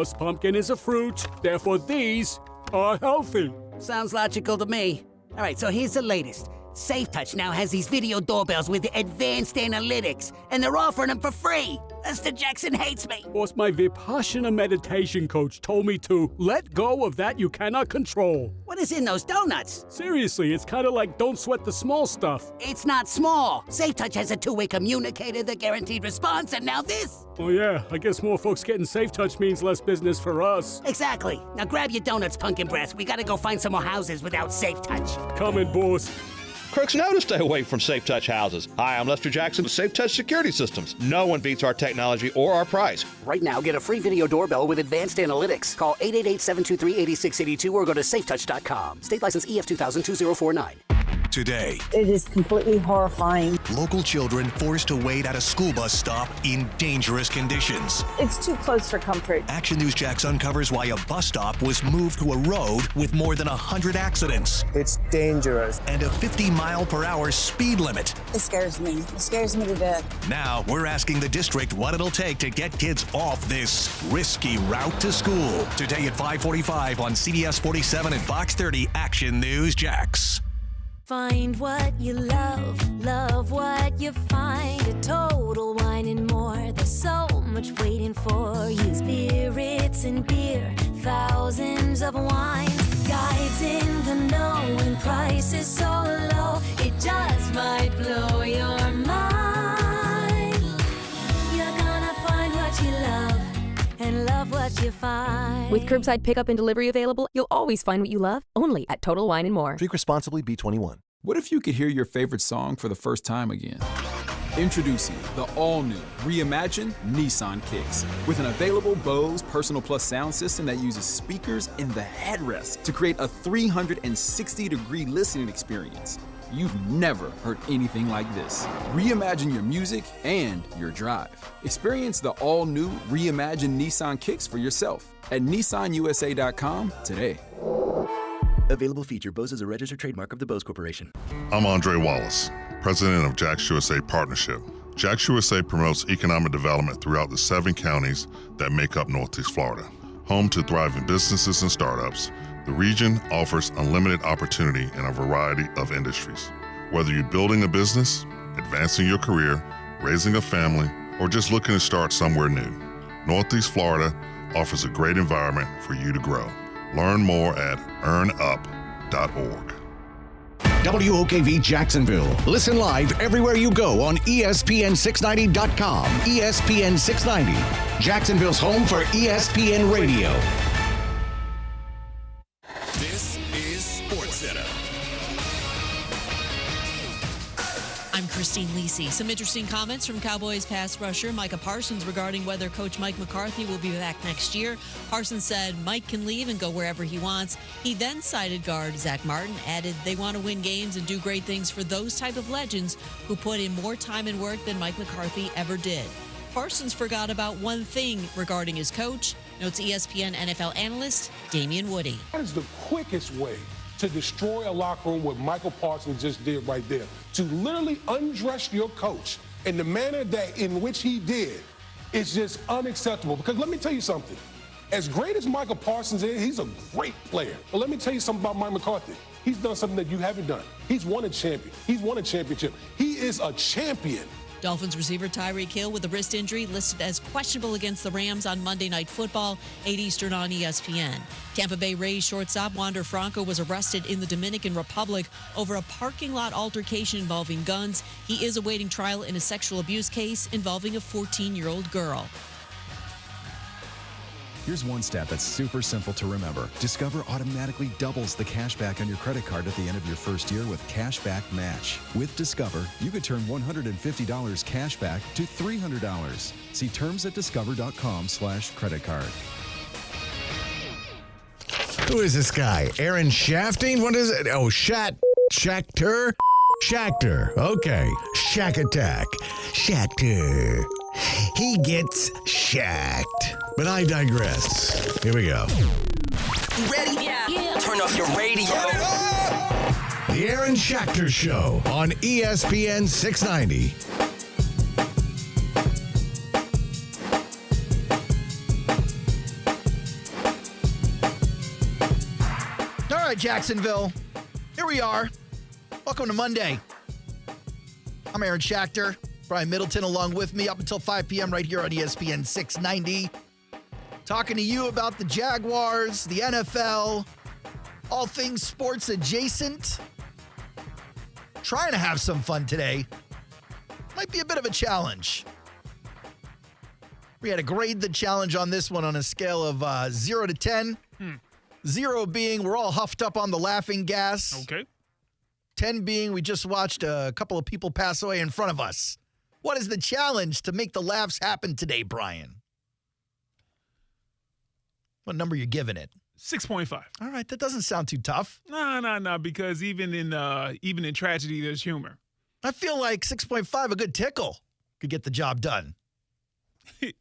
Plus, pumpkin is a fruit, therefore these are healthy. Sounds logical to me. All right, so here's the latest. SafeTouch now has these video doorbells with advanced analytics, and they're offering them for free. Mr. Jackson hates me. Boss, my Vipassana meditation coach told me to let go of that you cannot control. What is in those donuts? Seriously, it's kind of like don't sweat the small stuff. It's not small. SafeTouch has a two-way communicator, the guaranteed response, and now this. Oh yeah, I guess more folks getting SafeTouch means less business for us. Exactly. Now grab your donuts, pumpkin breast. We gotta go find some more houses without SafeTouch. Coming, boss. Crooks know to stay away from SafeTouch houses. Hi, I'm Lester Jackson with SafeTouch Security Systems. No one beats our technology or our price. Right now, get a free video doorbell with advanced analytics. Call 888-723-8682 or go to safetouch.com. State license EF 2000-2049. Today, it is completely horrifying. Local children forced to wait at a school bus stop in dangerous conditions. It's too close for comfort. Action News Jax uncovers why a bus stop was moved to a road with more than 100 accidents. It's dangerous. And a 50-mile-per-hour speed limit. It scares me. It scares me to death. Now, we're asking the district what it'll take to get kids off this risky route to school. Today at 5:45 on CBS 47 and Fox 30, Action News Jax. Find what you love, love what you find. A Total Wine and More. There's so much waiting for you. Spirits and beer, thousands of wines. Guides in the know and prices so low. It just might blow your mind. You're gonna find what you love and love what you find. With curbside pickup and delivery available, you'll always find what you love, only at Total Wine & More. Drink responsibly, B21. What if you could hear your favorite song for the first time again? Introducing the all-new, reimagined Nissan Kicks. With an available Bose Personal Plus sound system that uses speakers in the headrest to create a 360-degree listening experience. You've never heard anything like this. Reimagine your music and your drive. Experience the all-new reimagined Nissan Kicks for yourself at nissanusa.com today. Available feature. Bose is a registered trademark of the Bose Corporation. I'm Andre Wallace, president of Jax USA Partnership. Jax USA promotes economic development throughout the 7 counties that make up Northeast Florida. Home to thriving businesses and startups, the region offers unlimited opportunity in a variety of industries. Whether you're building a business, advancing your career, raising a family, or just looking to start somewhere new, Northeast Florida offers a great environment for you to grow. Learn more at earnup.org. WOKV Jacksonville. Listen live everywhere you go on ESPN690.com. ESPN 690, Jacksonville's home for ESPN Radio. This is SportsCenter. I'm Christine Lisi. Some interesting comments from Cowboys pass rusher Micah Parsons regarding whether Coach Mike McCarthy will be back next year. Parsons said Mike can leave and go wherever he wants. He then cited guard Zach Martin, added they want to win games and do great things for those type of legends who put in more time and work than Mike McCarthy ever did. Parsons forgot about one thing regarding his coach, notes ESPN NFL analyst Damian Woody. That is the quickest way to destroy a locker room, what Michael Parsons just did right there. To literally undress your coach in the manner that in which he did is just unacceptable. Because let me tell you something. As great as Michael Parsons is, he's a great player. But let me tell you something about Mike McCarthy. He's done something that you haven't done. He's won a champion. He's won a championship. He is a champion. Dolphins receiver Tyreek Hill with a wrist injury listed as questionable against the Rams on Monday Night Football, 8 Eastern on ESPN. Tampa Bay Rays shortstop Wander Franco was arrested in the Dominican Republic over a parking lot altercation involving guns. He is awaiting trial in a sexual abuse case involving a 14-year-old girl. Here's one stat that's super simple to remember. Discover automatically doubles the cash back on your credit card at the end of your first year with Cashback Match. With Discover, you could turn $150 cash back to $300. See terms at discover.com/credit card. Who is this guy? Aaron Shafting? What is it? Oh, Schachter? Schachter. Okay. Shack Attack. Schachter. He gets shacked. But I digress. Here we go. You ready? Yeah. Turn up your radio. The Aaron Schachter Show on ESPN 690. right, Jacksonville. Here we are. Welcome to Monday. I'm Aaron Schachter. Brian Middleton along with me up until 5 p.m. right here on ESPN 690. Talking to you about the Jaguars, the NFL, all things sports adjacent. Trying to have some fun today. Might be a bit of a challenge. We had to grade the challenge on this one on a scale of 0 to 10. 0 being we're all huffed up on the laughing gas. Okay. 10 being we just watched a couple of people pass away in front of us. What is the challenge to make the laughs happen today, Brian? What number are you giving it? 6.5. All right, that doesn't sound too tough. No, because even in tragedy, there's humor. I feel like 6.5, a good tickle, could get the job done.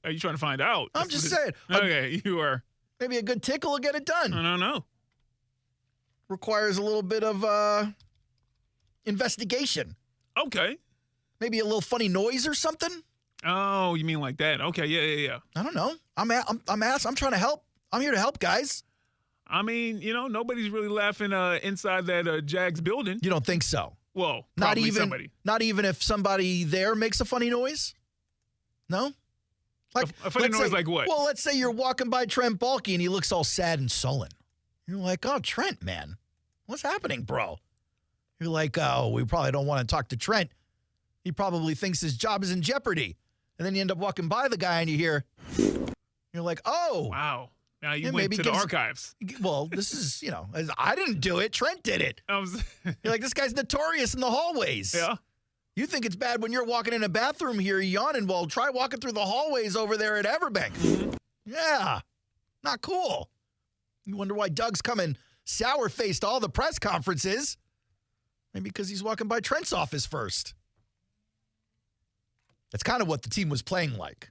Are you trying to find out? I'm just saying. Okay, you are. Maybe a good tickle will get it done. I don't know. Requires a little bit of investigation. Okay. Maybe a little funny noise or something. Oh, you mean like that? Okay, yeah. I don't know. I'm trying to help. I'm here to help, guys. I mean, nobody's really laughing inside that Jags building. You don't think so? Well, not probably even somebody. Not even if somebody there makes a funny noise? No? Like a funny noise like what? Well, let's say you're walking by Trent Baalke and he looks all sad and sullen. You're like, oh, Trent, man. What's happening, bro? You're like, oh, we probably don't want to talk to Trent. He probably thinks his job is in jeopardy. And then you end up walking by the guy and you hear, you're like, oh. Wow. Now you went to the archives. Well, this is, I didn't do it. Trent did it. You're like, this guy's notorious in the hallways. Yeah. You think it's bad when you're walking in a bathroom here yawning. Well, try walking through the hallways over there at Everbank. Yeah. Not cool. You wonder why Doug's coming sour-faced to all the press conferences. Maybe because he's walking by Trent's office first. That's kind of what the team was playing like.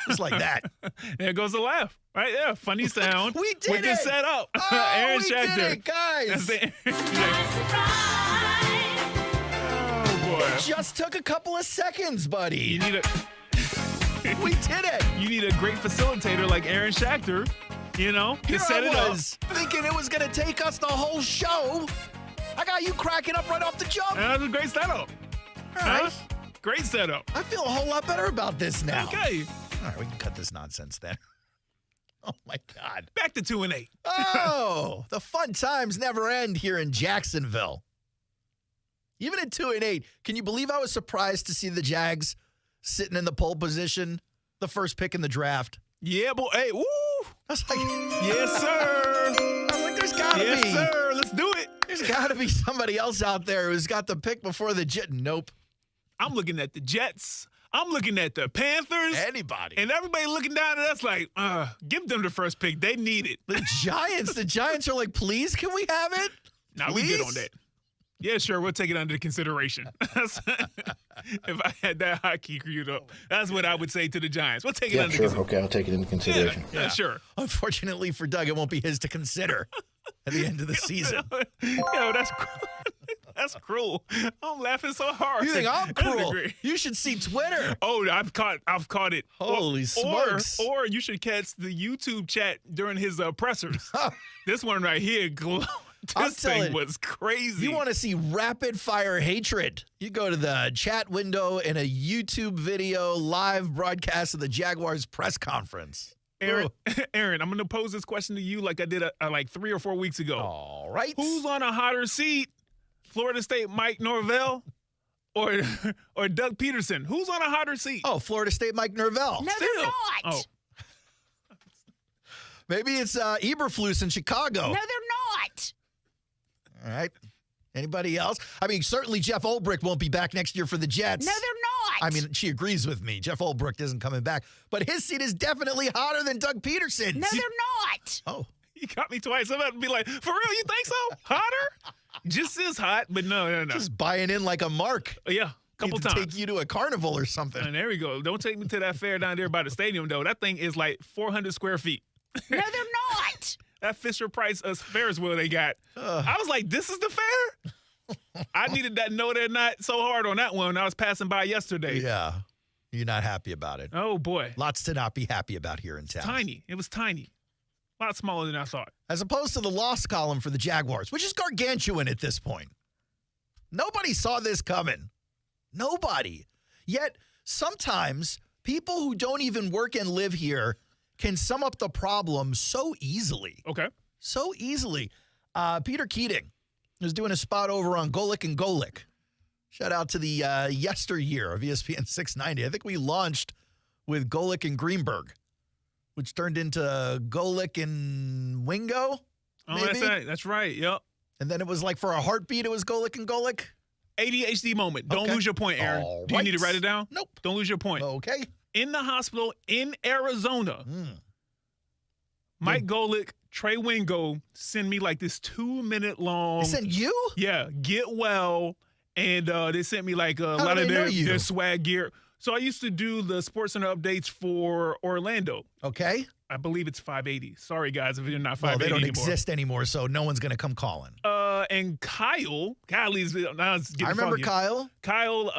Just like that. There goes the laugh. Right? Yeah. Funny sound. We did Wicked it. set up. Oh, Aaron we Schachter. did it, guys. Oh, boy. Just took a couple of seconds, buddy. You need We did it. You need a great facilitator like Aaron Schachter, to set it up. Thinking it was going to take us the whole show. I got you cracking up right off the jump. That was a great setup. All right. Great setup. I feel a whole lot better about this now. Okay. All right, we can cut this nonsense then. Oh, my God. Back to 2-8. Oh, the fun times never end here in Jacksonville. Even at 2-8, can you believe I was surprised to see the Jags sitting in the pole position, the first pick in the draft? Yeah, boy. Hey, woo. I was like, yes, sir. I was like, there's got to be. Yes, sir. Let's do it. There's got to be somebody else out there who's got the pick before the Jet. Nope. I'm looking at the Jets. I'm looking at the Panthers. Anybody. And everybody looking down at us like, give them the first pick. They need it. The Giants are like, please, can we have it? Nah, we good on that. Yeah, sure. We'll take it under consideration. If I had that hotkey queued up, that's what I would say to the Giants. We'll take it under consideration. Okay, I'll take it into consideration. Yeah, sure. Unfortunately for Doug, it won't be his to consider at the end of the season. Yo, that's cruel. I'm laughing so hard. You think I'm cruel? You should see Twitter. Oh, I've caught it. Holy smokes. Or you should catch the YouTube chat during his pressers. This one right here, this thing was crazy. You want to see rapid fire hatred? You go to the chat window in a YouTube video live broadcast of the Jaguars press conference. Aaron, I'm going to pose this question to you like I did like 3 or 4 weeks ago. All right. Who's on a hotter seat? Florida State Mike Norvell or Doug Peterson? Who's on a hotter seat? Oh, Florida State Mike Norvell. No, they're not. Oh. Maybe it's Eberflus in Chicago. No, they're not. All right. Anybody else? I mean, certainly Jeff Ulbrich won't be back next year for the Jets. No, they're not. I mean, she agrees with me. Jeff Ulbrich isn't coming back. But his seat is definitely hotter than Doug Peterson's. No, they're not. Oh. You got me twice. I'm about to be like, for real, you think so? Hotter? Just as hot, but no. Just buying in like a mark. Yeah, couple times. Take you to a carnival or something. And there we go. Don't take me to that fair down there by the stadium, though. That thing is like 400 square feet. No, they're not. That Fisher Price Ferris wheel they got. I was like, this is the fair? I needed that no, they're not so hard on that one. I was passing by yesterday. Yeah. You're not happy about it. Oh, boy. Lots to not be happy about here in town. Tiny. It was tiny. A lot smaller than I thought. As opposed to the loss column for the Jaguars, which is gargantuan at this point. Nobody saw this coming. Nobody. Yet, sometimes people who don't even work and live here can sum up the problem so easily. Okay. So easily. Peter Keating was doing a spot over on Golick and Golick. Shout out to the yesteryear of ESPN 690. I think we launched with Golick and Greenberg, which turned into Golick and Wingo. Oh, that's right. Yep. And then it was like for a heartbeat, it was Golick and Golick. ADHD moment. Don't lose your point, Aaron. All Do you right. need to write it down? Nope. Don't lose your point. Okay. In the hospital in Arizona, Mike Golick, Trey Wingo send me like this 2-minute long. They sent you? Yeah. Get well. And they sent me like a lot of their swag gear. So I used to do the Sports Center updates for Orlando. Okay. I believe it's 580. Sorry, guys, if you're not 580 Well, they don't anymore. exist anymore, so no one's going to come calling. And Kylie's now it's getting I remember funky. Kyle. Kyle,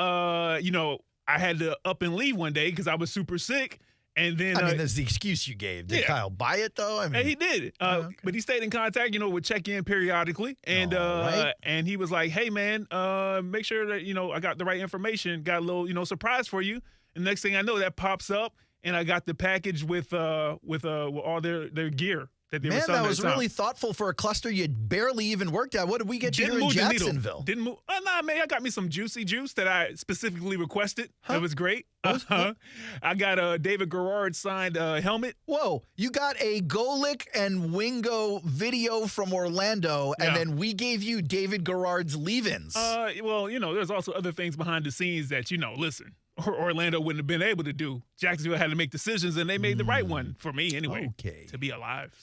I had to up and leave one day because I was super sick. And then that's the excuse you gave. Did Kyle buy it though? I mean, and he did. But he stayed in contact, would check in periodically. And and he was like, "Hey man, make sure that I got the right information. Got a little surprise for you." And next thing I know, that pops up, and I got the package with all their gear that they were selling. Man, that at was the time. really thoughtful for a cluster you barely even worked at. What did we get you here in Jacksonville? Didn't move. Nah, man, I got me some juicy juice that I specifically requested. That was great. I got a David Garrard signed helmet. Whoa, you got a Golick and Wingo video from Orlando, and then we gave you David Garrard's leave-ins. Well, there's also other things behind the scenes that, listen, Orlando wouldn't have been able to do. Jacksonville had to make decisions, and they made the right one for me anyway. Okay. To be alive.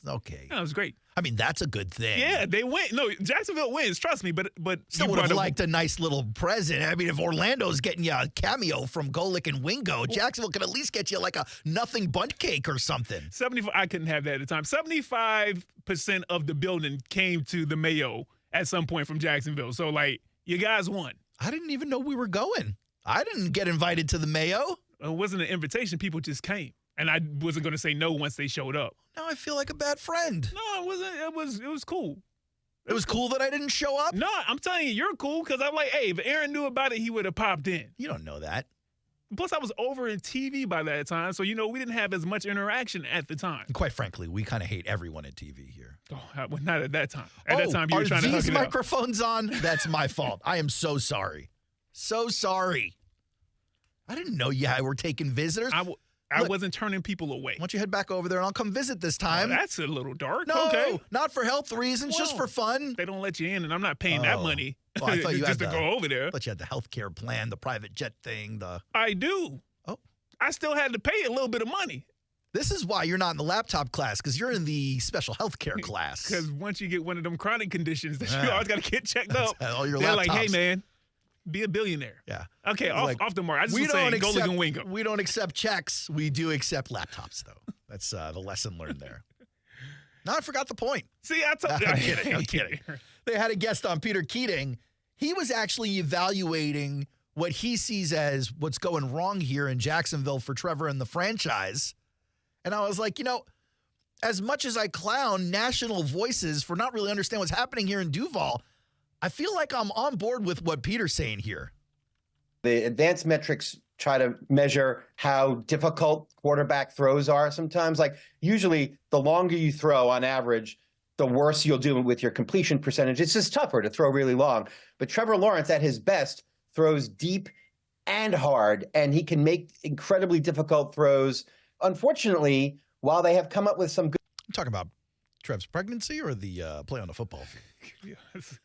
Okay. It was great. I mean, that's a good thing. Yeah, they win. No, Jacksonville wins. Trust me. But still would have liked a nice little present. I mean, if Orlando's getting you a cameo from Golick and Wingo, Jacksonville could at least get you like a nothing bunt cake or something. 75. I couldn't have that at the time. 75% of the building came to the Mayo at some point from Jacksonville. So, you guys won. I didn't even know we were going. I didn't get invited to the Mayo. It wasn't an invitation. People just came. And I wasn't going to say no once they showed up. Now I feel like a bad friend. No, it wasn't. It was cool. It was cool that I didn't show up? No, I'm telling you, you're cool because I'm like, hey, if Aaron knew about it, he would have popped in. You don't know that. Plus, I was over in TV by that time, so, we didn't have as much interaction at the time. Quite frankly, we kind of hate everyone at TV here. Oh, well, not at that time. At that time, you were trying to hug it out. Are these microphones on? That's my fault. I am so sorry. So sorry. I didn't know you were taking visitors. I wasn't turning people away. Why don't you head back over there and I'll come visit this time? Oh, that's a little dark. No, okay. Not for health reasons, just for fun. They don't let you in, and I'm not paying that money well, I thought you just had to go over there. But you had the healthcare plan, the private jet thing. I do. Oh. I still had to pay a little bit of money. This is why you're not in the laptop class, because you're in the special healthcare class. Because once you get one of them chronic conditions that you always got to get checked up, all your they're laptops. like, hey, man. Be a billionaire. Yeah. Okay, off the mark. I just was saying, Golick and Wingo. We don't accept checks. We do accept laptops, though. That's the lesson learned there. No, I forgot the point. See, I told you. I'm kidding. They had a guest on, Peter Keating. He was actually evaluating what he sees as what's going wrong here in Jacksonville for Trevor and the franchise. And I was like, as much as I clown national voices for not really understanding what's happening here in Duval, I feel like I'm on board with what Peter's saying here. The advanced metrics try to measure how difficult quarterback throws are sometimes. Usually the longer you throw on average, the worse you'll do with your completion percentage. It's just tougher to throw really long. But Trevor Lawrence, at his best, throws deep and hard, and he can make incredibly difficult throws. Unfortunately, while they have come up with some good... I'm talking about Trev's pregnancy or the play on the football field? That's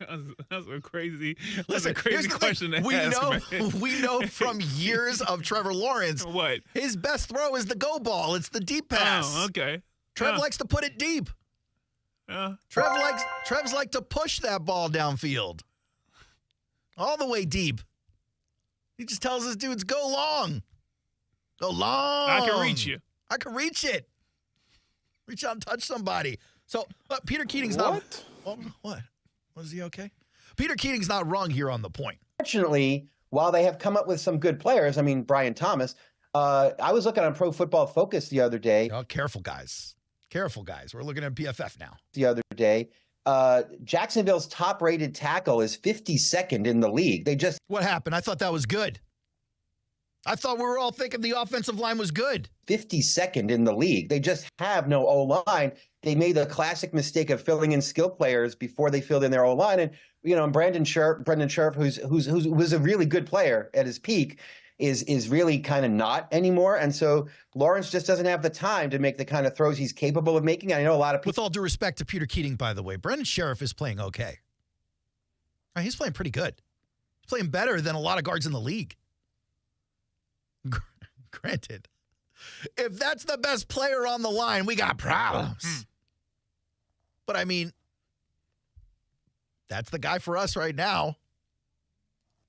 a crazy question to ask, man. We know from years of Trevor Lawrence, what his best throw is the go ball. It's the deep pass. Oh, okay. Trev likes to put it deep. Trev's like to push that ball downfield, all the way deep. He just tells his dudes, "Go long, go long." I can reach you. I can reach it. Reach out and touch somebody. So Peter Keating's not. What? Was he okay? Peter Keating's not wrong here on the point. Fortunately, while they have come up with some good players, Brian Thomas, I was looking on Pro Football Focus the other day. Oh, careful, guys. Careful, guys. We're looking at PFF now. The other day, Jacksonville's top-rated tackle is 52nd in the league. What happened? I thought that was good. I thought we were all thinking the offensive line was good. 52nd in the league. They just have no O-line. They made the classic mistake of filling in skill players before they filled in their O-line. And, Brendan Scherf, who was a really good player at his peak, is really kind of not anymore. And so Lawrence just doesn't have the time to make the kind of throws he's capable of making. I know a lot of people. With all due respect to Peter Keating, by the way, Brendan Scherf is playing okay. He's playing pretty good. He's playing better than a lot of guards in the league. Granted, if that's the best player on the line, we got problems. But I mean, that's the guy for us right now.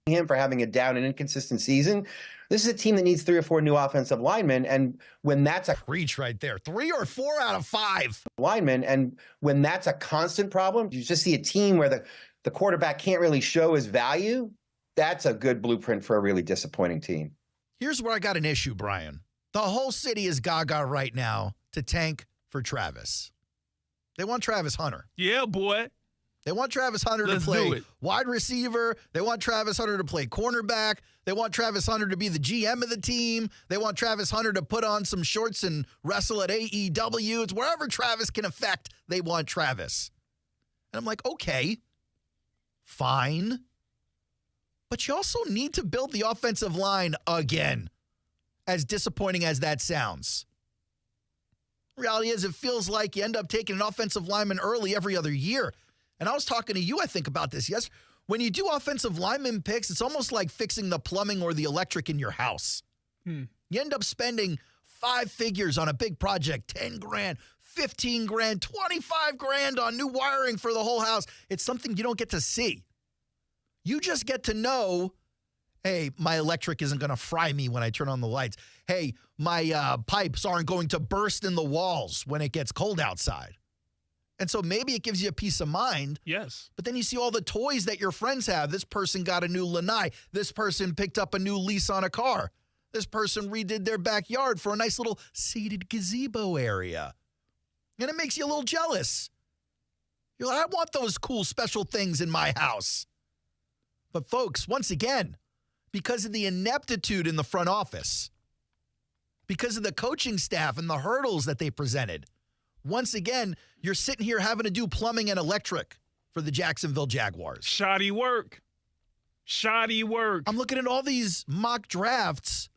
Him for having a down and inconsistent season. This is a team that needs 3 or 4 new offensive linemen, and when that's a preach right there, 3 or 4 out of 5 linemen, and when that's a constant problem, you just see a team where the quarterback can't really show his value. That's a good blueprint for a really disappointing team. Here's where I got an issue, Brian. The whole city is gaga right now to tank for Travis. They want Travis Hunter. Yeah, boy. They want Travis Hunter to play wide receiver. They want Travis Hunter to play cornerback. They want Travis Hunter to be the GM of the team. They want Travis Hunter to put on some shorts and wrestle at AEW. It's wherever Travis can affect, they want Travis. And I'm like, okay, fine. But you also need to build the offensive line again, as disappointing as that sounds. Reality is, it feels like you end up taking an offensive lineman early every other year. And I was talking to you, I think, about this yesterday. When you do offensive lineman picks, it's almost like fixing the plumbing or the electric in your house. You end up spending 5 figures on a big project, 10 grand, 15 grand, 25 grand on new wiring for the whole house. It's something you don't get to see. You just get to know, hey, my electric isn't going to fry me when I turn on the lights. Hey, my pipes aren't going to burst in the walls when it gets cold outside. And so maybe it gives you a peace of mind. Yes. But then you see all the toys that your friends have. This person got a new lanai. This person picked up a new lease on a car. This person redid their backyard for a nice little seated gazebo area. And it makes you a little jealous. You're like, I want those cool special things in my house. But folks, once again, because of the ineptitude in the front office, because of the coaching staff and the hurdles that they presented, once again, you're sitting here having to do plumbing and electric for the Jacksonville Jaguars. Shoddy work. I'm looking at all these mock drafts.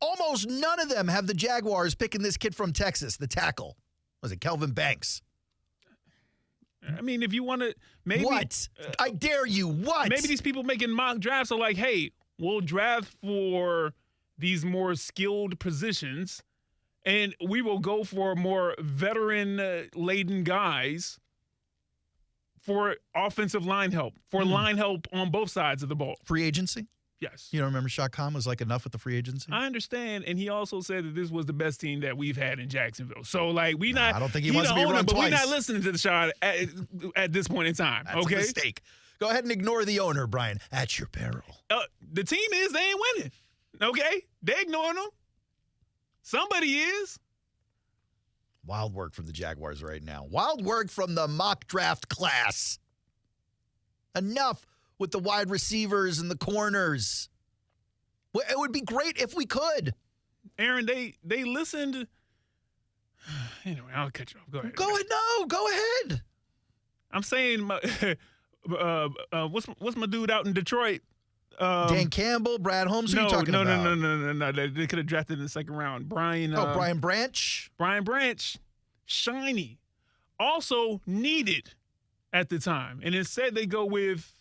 Almost none of them have the Jaguars picking this kid from Texas, the tackle. Was it Kelvin Banks? I mean, if you want to, maybe. What? I dare you. What? Maybe these people making mock drafts are like, hey, we'll draft for these more skilled positions, and we will go for more veteran-laden guys for offensive line help, for line help on both sides of the ball. Free agency? Yes. You don't remember Shot Khan was like enough with the free agency? I understand, and he also said that this was the best team that we've had in Jacksonville. So, like, I don't think he wants to be run twice. But we're not listening to the shot at this point in time. That's a mistake. Go ahead and ignore the owner, Brian, at your peril. The team is, they ain't winning. Okay? They're ignoring them. Somebody is. Wild work from the Jaguars right now. Wild work from the mock draft class. Enough with the wide receivers and the corners. It would be great if we could. Aaron, they listened. Anyway, I'll cut you off. Go ahead. Go ahead. I'm saying, what's my dude out in Detroit? Dan Campbell, Brad Holmes. Who are you talking about? No. They could have drafted in the second round. Brian Branch. Brian Branch, shiny, also needed at the time, and instead they go with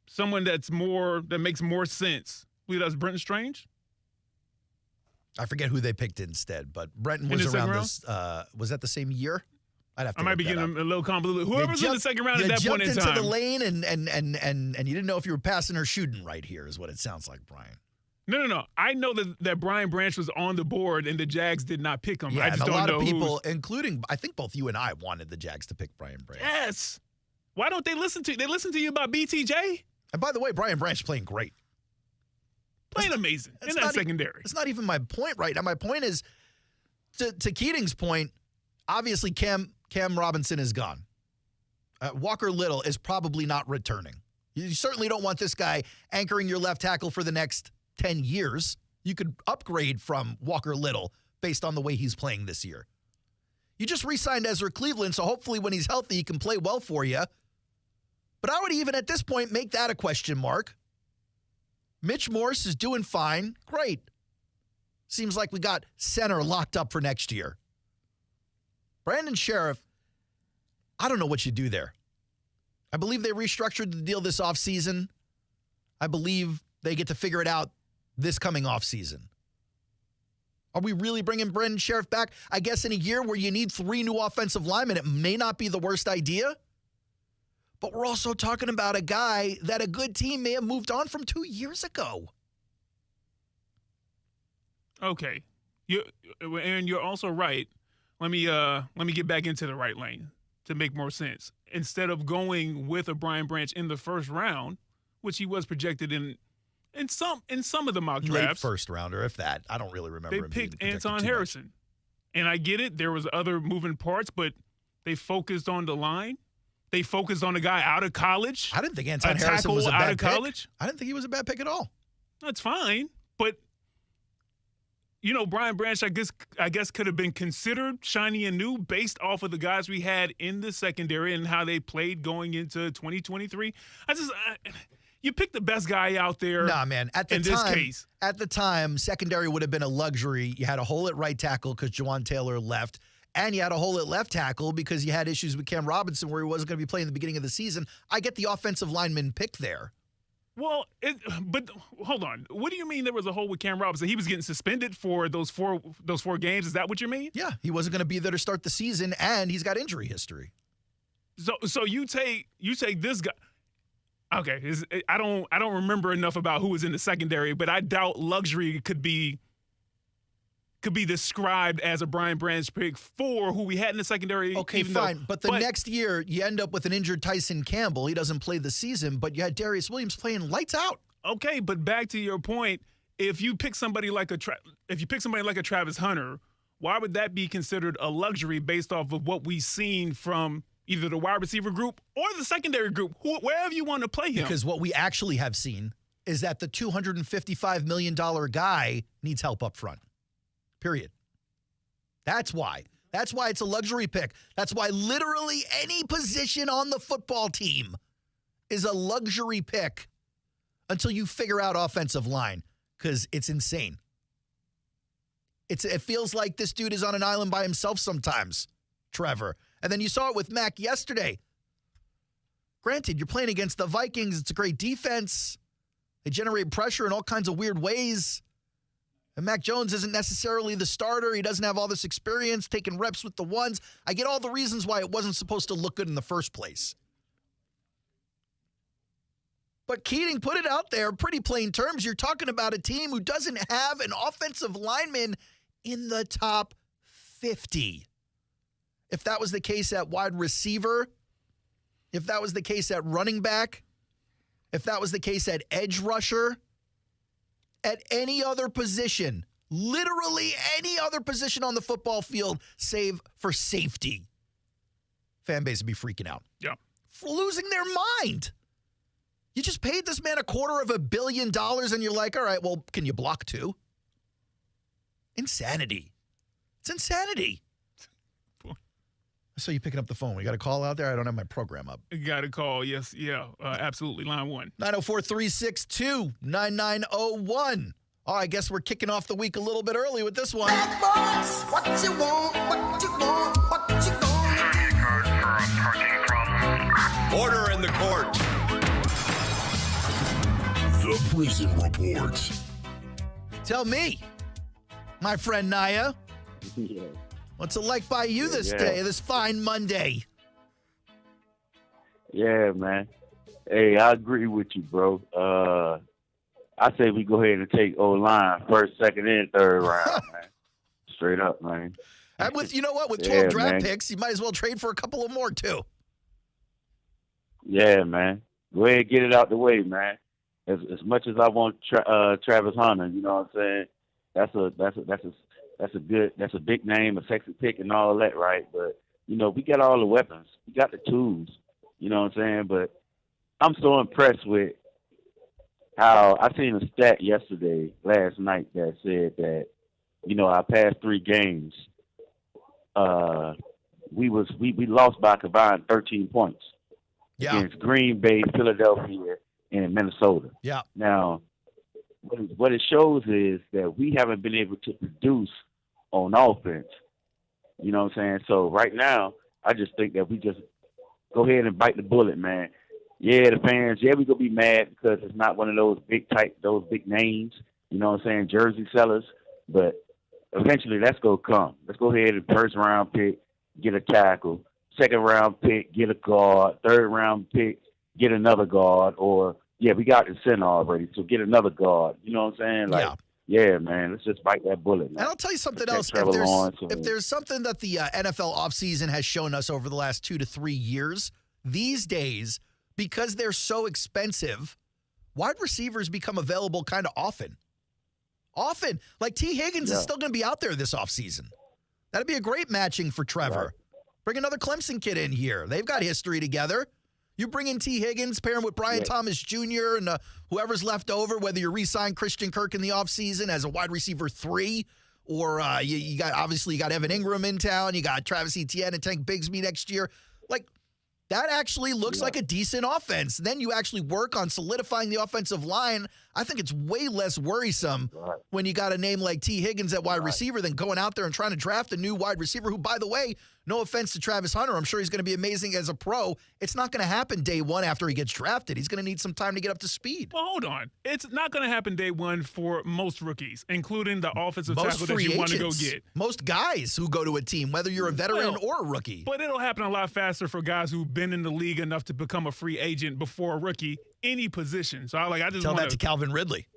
someone that makes more sense. Who does? Brenton Strange? I forget who they picked instead, but Brenton was around this. Was that the same year? I'd have to. I might be getting a little convoluted. Whoever's in the second round at that point in time. You jumped into the lane and you didn't know if you were passing or shooting right here is what it sounds like, Brian. No. I know that Brian Branch was on the board and the Jags did not pick him. Yeah, I just don't know. And a lot of people, including I think both you and I, wanted the Jags to pick Brian Branch. Yes. Why don't they listen to you? They listen to you about BTJ? And by the way, Brian Branch playing great. Playing amazing in that secondary. It's not even my point right now. My point is, to Keating's point, obviously Cam Robinson is gone. Walker Little is probably not returning. You certainly don't want this guy anchoring your left tackle for the next 10 years. You could upgrade from Walker Little based on the way he's playing this year. You just re-signed Ezra Cleveland, so hopefully when he's healthy, he can play well for you. But I would even at this point make that a question mark. Mitch Morse is doing fine. Great. Seems like we got center locked up for next year. Brandon Sheriff, I don't know what you do there. I believe they restructured the deal this offseason. I believe they get to figure it out this coming offseason. Are we really bringing Brandon Sheriff back? I guess in a year where you need 3 new offensive linemen, it may not be the worst idea. But we're also talking about a guy that a good team may have moved on from 2 years ago. Okay. And you're also right. Let me get back into the right lane to make more sense. Instead of going with a Brian Branch in the first round, which he was projected in some of the mock drafts. Late first rounder, if that. I don't really remember. They picked Anton Harrison. And I get it. There was other moving parts, but they focused on the line. They focused on a guy out of college. I didn't think Anton Harrison was a bad pick. College. I didn't think he was a bad pick at all. That's fine. But, Brian Branch, I guess could have been considered shiny and new based off of the guys we had in the secondary and how they played going into 2023. You picked the best guy out there. Nah, man. At the time, secondary would have been a luxury. You had a hole at right tackle because Jawan Taylor left, and you had a hole at left tackle because you had issues with Cam Robinson where he wasn't going to be playing at the beginning of the season. I get the offensive lineman pick there. Well, but hold on. What do you mean there was a hole with Cam Robinson? He was getting suspended for those four games. Is that what you mean? Yeah, he wasn't going to be there to start the season, and he's got injury history. So you take this guy. Okay, I don't remember enough about who was in the secondary, but I doubt luxury could be described as a Brian Branch pick for who we had in the secondary. Okay, fine. But next year, you end up with an injured Tyson Campbell. He doesn't play the season, but you had Darius Williams playing lights out. Okay, but back to your point, if you pick somebody like a Travis Hunter, why would that be considered a luxury based off of what we've seen from either the wide receiver group or the secondary group, wherever you want to play him? Because what we actually have seen is that the $255 million guy needs help up front. Period. That's why. That's why it's a luxury pick. That's why literally any position on the football team is a luxury pick until you figure out offensive line, because it's insane. It feels like this dude is on an island by himself sometimes, Trevor. And then you saw it with Mac yesterday. Granted, you're playing against the Vikings. It's a great defense. They generate pressure in all kinds of weird ways. And Mac Jones isn't necessarily the starter. He doesn't have all this experience taking reps with the ones. I get all the reasons why it wasn't supposed to look good in the first place. But Keating put it out there, pretty plain terms. You're talking about a team who doesn't have an offensive lineman in the top 50. If that was the case at wide receiver, if that was the case at running back, if that was the case at edge rusher, at any other position, literally any other position on the football field, save for safety, fan base would be freaking out. Yeah. Losing their mind. You just paid this man $250 million and you're like, all right, well, can you block too? Insanity. It's insanity. So you picking up the phone. We got a call out there? I don't have my program up. You got a call. Yes. Yeah. Absolutely. Line 1. 904-362-9901. Oh, I guess we're kicking off the week a little bit early with this one. Bad boys, what you want, what you want, what you want. Order in the court. The Prison Report. Tell me, my friend Naya. Yeah. What's it like by you this day, this fine Monday? Yeah, man. Hey, I agree with you, bro. I say we go ahead and take O-line first, second, and third round, man. Straight up, man. And with 12 draft picks, you might as well trade for a couple of more too. Yeah, man. Go ahead and get it out the way, man. As much as I want Travis Hunter, you know what I'm saying? That's a That's a big name, a sexy pick, and all that, right? But we got all the weapons, we got the tools. You know what I'm saying? But I'm so impressed with how I seen a stat last night that said that our past 3 games, we lost by a combined 13 points against Green Bay, Philadelphia, and Minnesota. Yeah. Now, what it shows is that we haven't been able to produce on offense. You know what I'm saying? So right now, I just think that we just go ahead and bite the bullet, man. Yeah, the fans, we gonna be mad because it's not one of those big names. You know what I'm saying? Jersey sellers, but eventually that's gonna come. Let's go ahead and first round pick, get a tackle. Second round pick, get a guard. Third round pick, get another guard. Or we got the center already, so get another guard. You know what I'm saying? Yeah, man, let's just bite that bullet, man. And I'll tell you something else. If there's something that the NFL offseason has shown us over the last 2 to 3 years, these days, because they're so expensive, wide receivers become available kind of often. Like T. Higgins is still going to be out there this offseason. That'd be a great matching for Trevor. Right. Bring another Clemson kid in here. They've got history together. You bring in T. Higgins, pair him with Brian Thomas Jr. and whoever's left over, whether you re-sign Christian Kirk in the offseason as a wide receiver 3, or you got Evan Ingram in town, you got Travis Etienne and Tank Bigsby next year. Like, that actually looks like a decent offense. Then you actually work on solidifying the offensive line. I think it's way less worrisome when you got a name like T. Higgins at wide receiver than going out there and trying to draft a new wide receiver who, by the way, no offense to Travis Hunter, I'm sure he's going to be amazing as a pro. It's not going to happen day one after he gets drafted. He's going to need some time to get up to speed. Well, hold on. It's not going to happen day one for most rookies, including the offensive tackle that you want to go get. Most guys who go to a team, whether you're a veteran or a rookie. But it'll happen a lot faster for guys who've been in the league enough to become a free agent before a rookie, any position. So I just tell that to Calvin Ridley.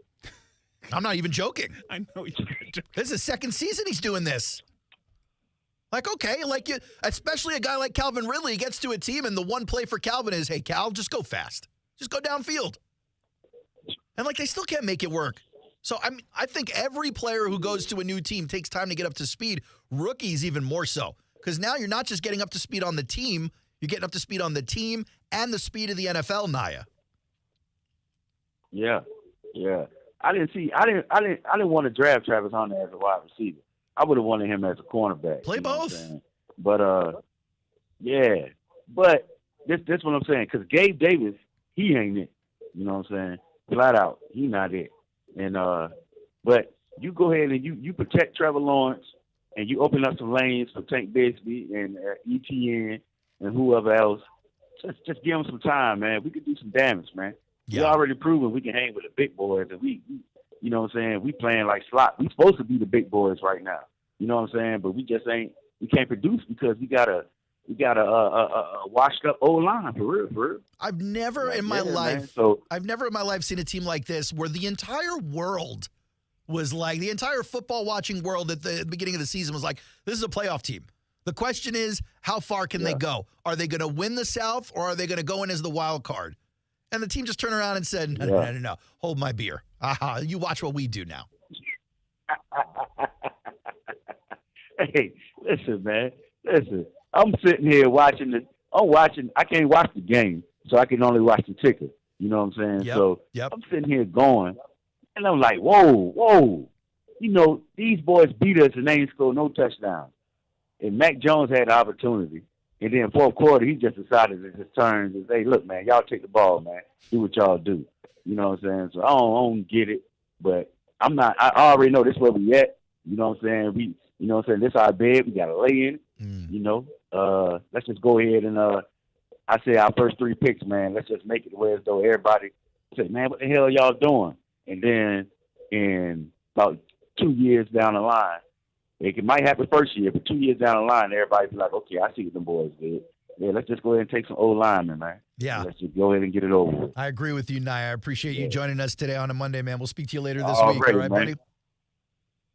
I'm not even joking. I know you're joking. This is his second season he's doing this. Especially a guy like Calvin Ridley gets to a team and the one play for Calvin is, hey, Cal, just go fast. Just go downfield. And they still can't make it work. So I think every player who goes to a new team takes time to get up to speed. Rookies even more so. Because now you're not just getting up to speed on the team, you're getting up to speed on the team and the speed of the NFL, Naya. Yeah. I didn't want to draft Travis Hunter as a wide receiver. I would have wanted him as a cornerback. Play both. But But this what I'm saying, because Gabe Davis, he ain't it. You know what I'm saying? Flat out, he not it. And but you go ahead and you protect Trevor Lawrence, and you open up some lanes for Tank Bigsby and ETN and whoever else. Just give them some time, man. We could do some damage, man. Yeah. We already proven we can hang with the big boys, and we you know what I'm saying, we playing like slot. We supposed to be the big boys right now. You know what I'm saying? But we just ain't. We can't produce because we got a washed up old line for real. I've never in my life seen a team like this where the entire world was like, the entire football watching world at the beginning of the season was like, this is a playoff team. The question is, how far can they go? Are they going to win the South or are they going to go in as the wild card? And the team just turned around and said, no, hold my beer. You watch what we do now. Hey, listen, man. Listen, I'm sitting here watching I can't watch the game, so I can only watch the ticker. You know what I'm saying? I'm sitting here going, and I'm like, whoa. You know, these boys beat us and they ain't scored no touchdowns. And Mac Jones had the opportunity. And then fourth quarter, he just decided to just turn and say, look, man, y'all take the ball, man. Do what y'all do. You know what I'm saying? So I don't get it. But I already know this is where we at. You know what I'm saying? You know what I'm saying? This our bed. We got to lay in. You know, let's just go ahead and I say our first 3 picks, man. Let's just make it where as though everybody say, man, what the hell are y'all doing? And then in about 2 years down the line, it might happen first year, but 2 years down the line, everybody be like, okay, I see what them boys did. Yeah, let's just go ahead and take some old linemen, man. Yeah. Let's just go ahead and get it over with. I agree with you, Naya. I appreciate you joining us today on a Monday, man. We'll speak to you later this week. Great, all right, man. buddy?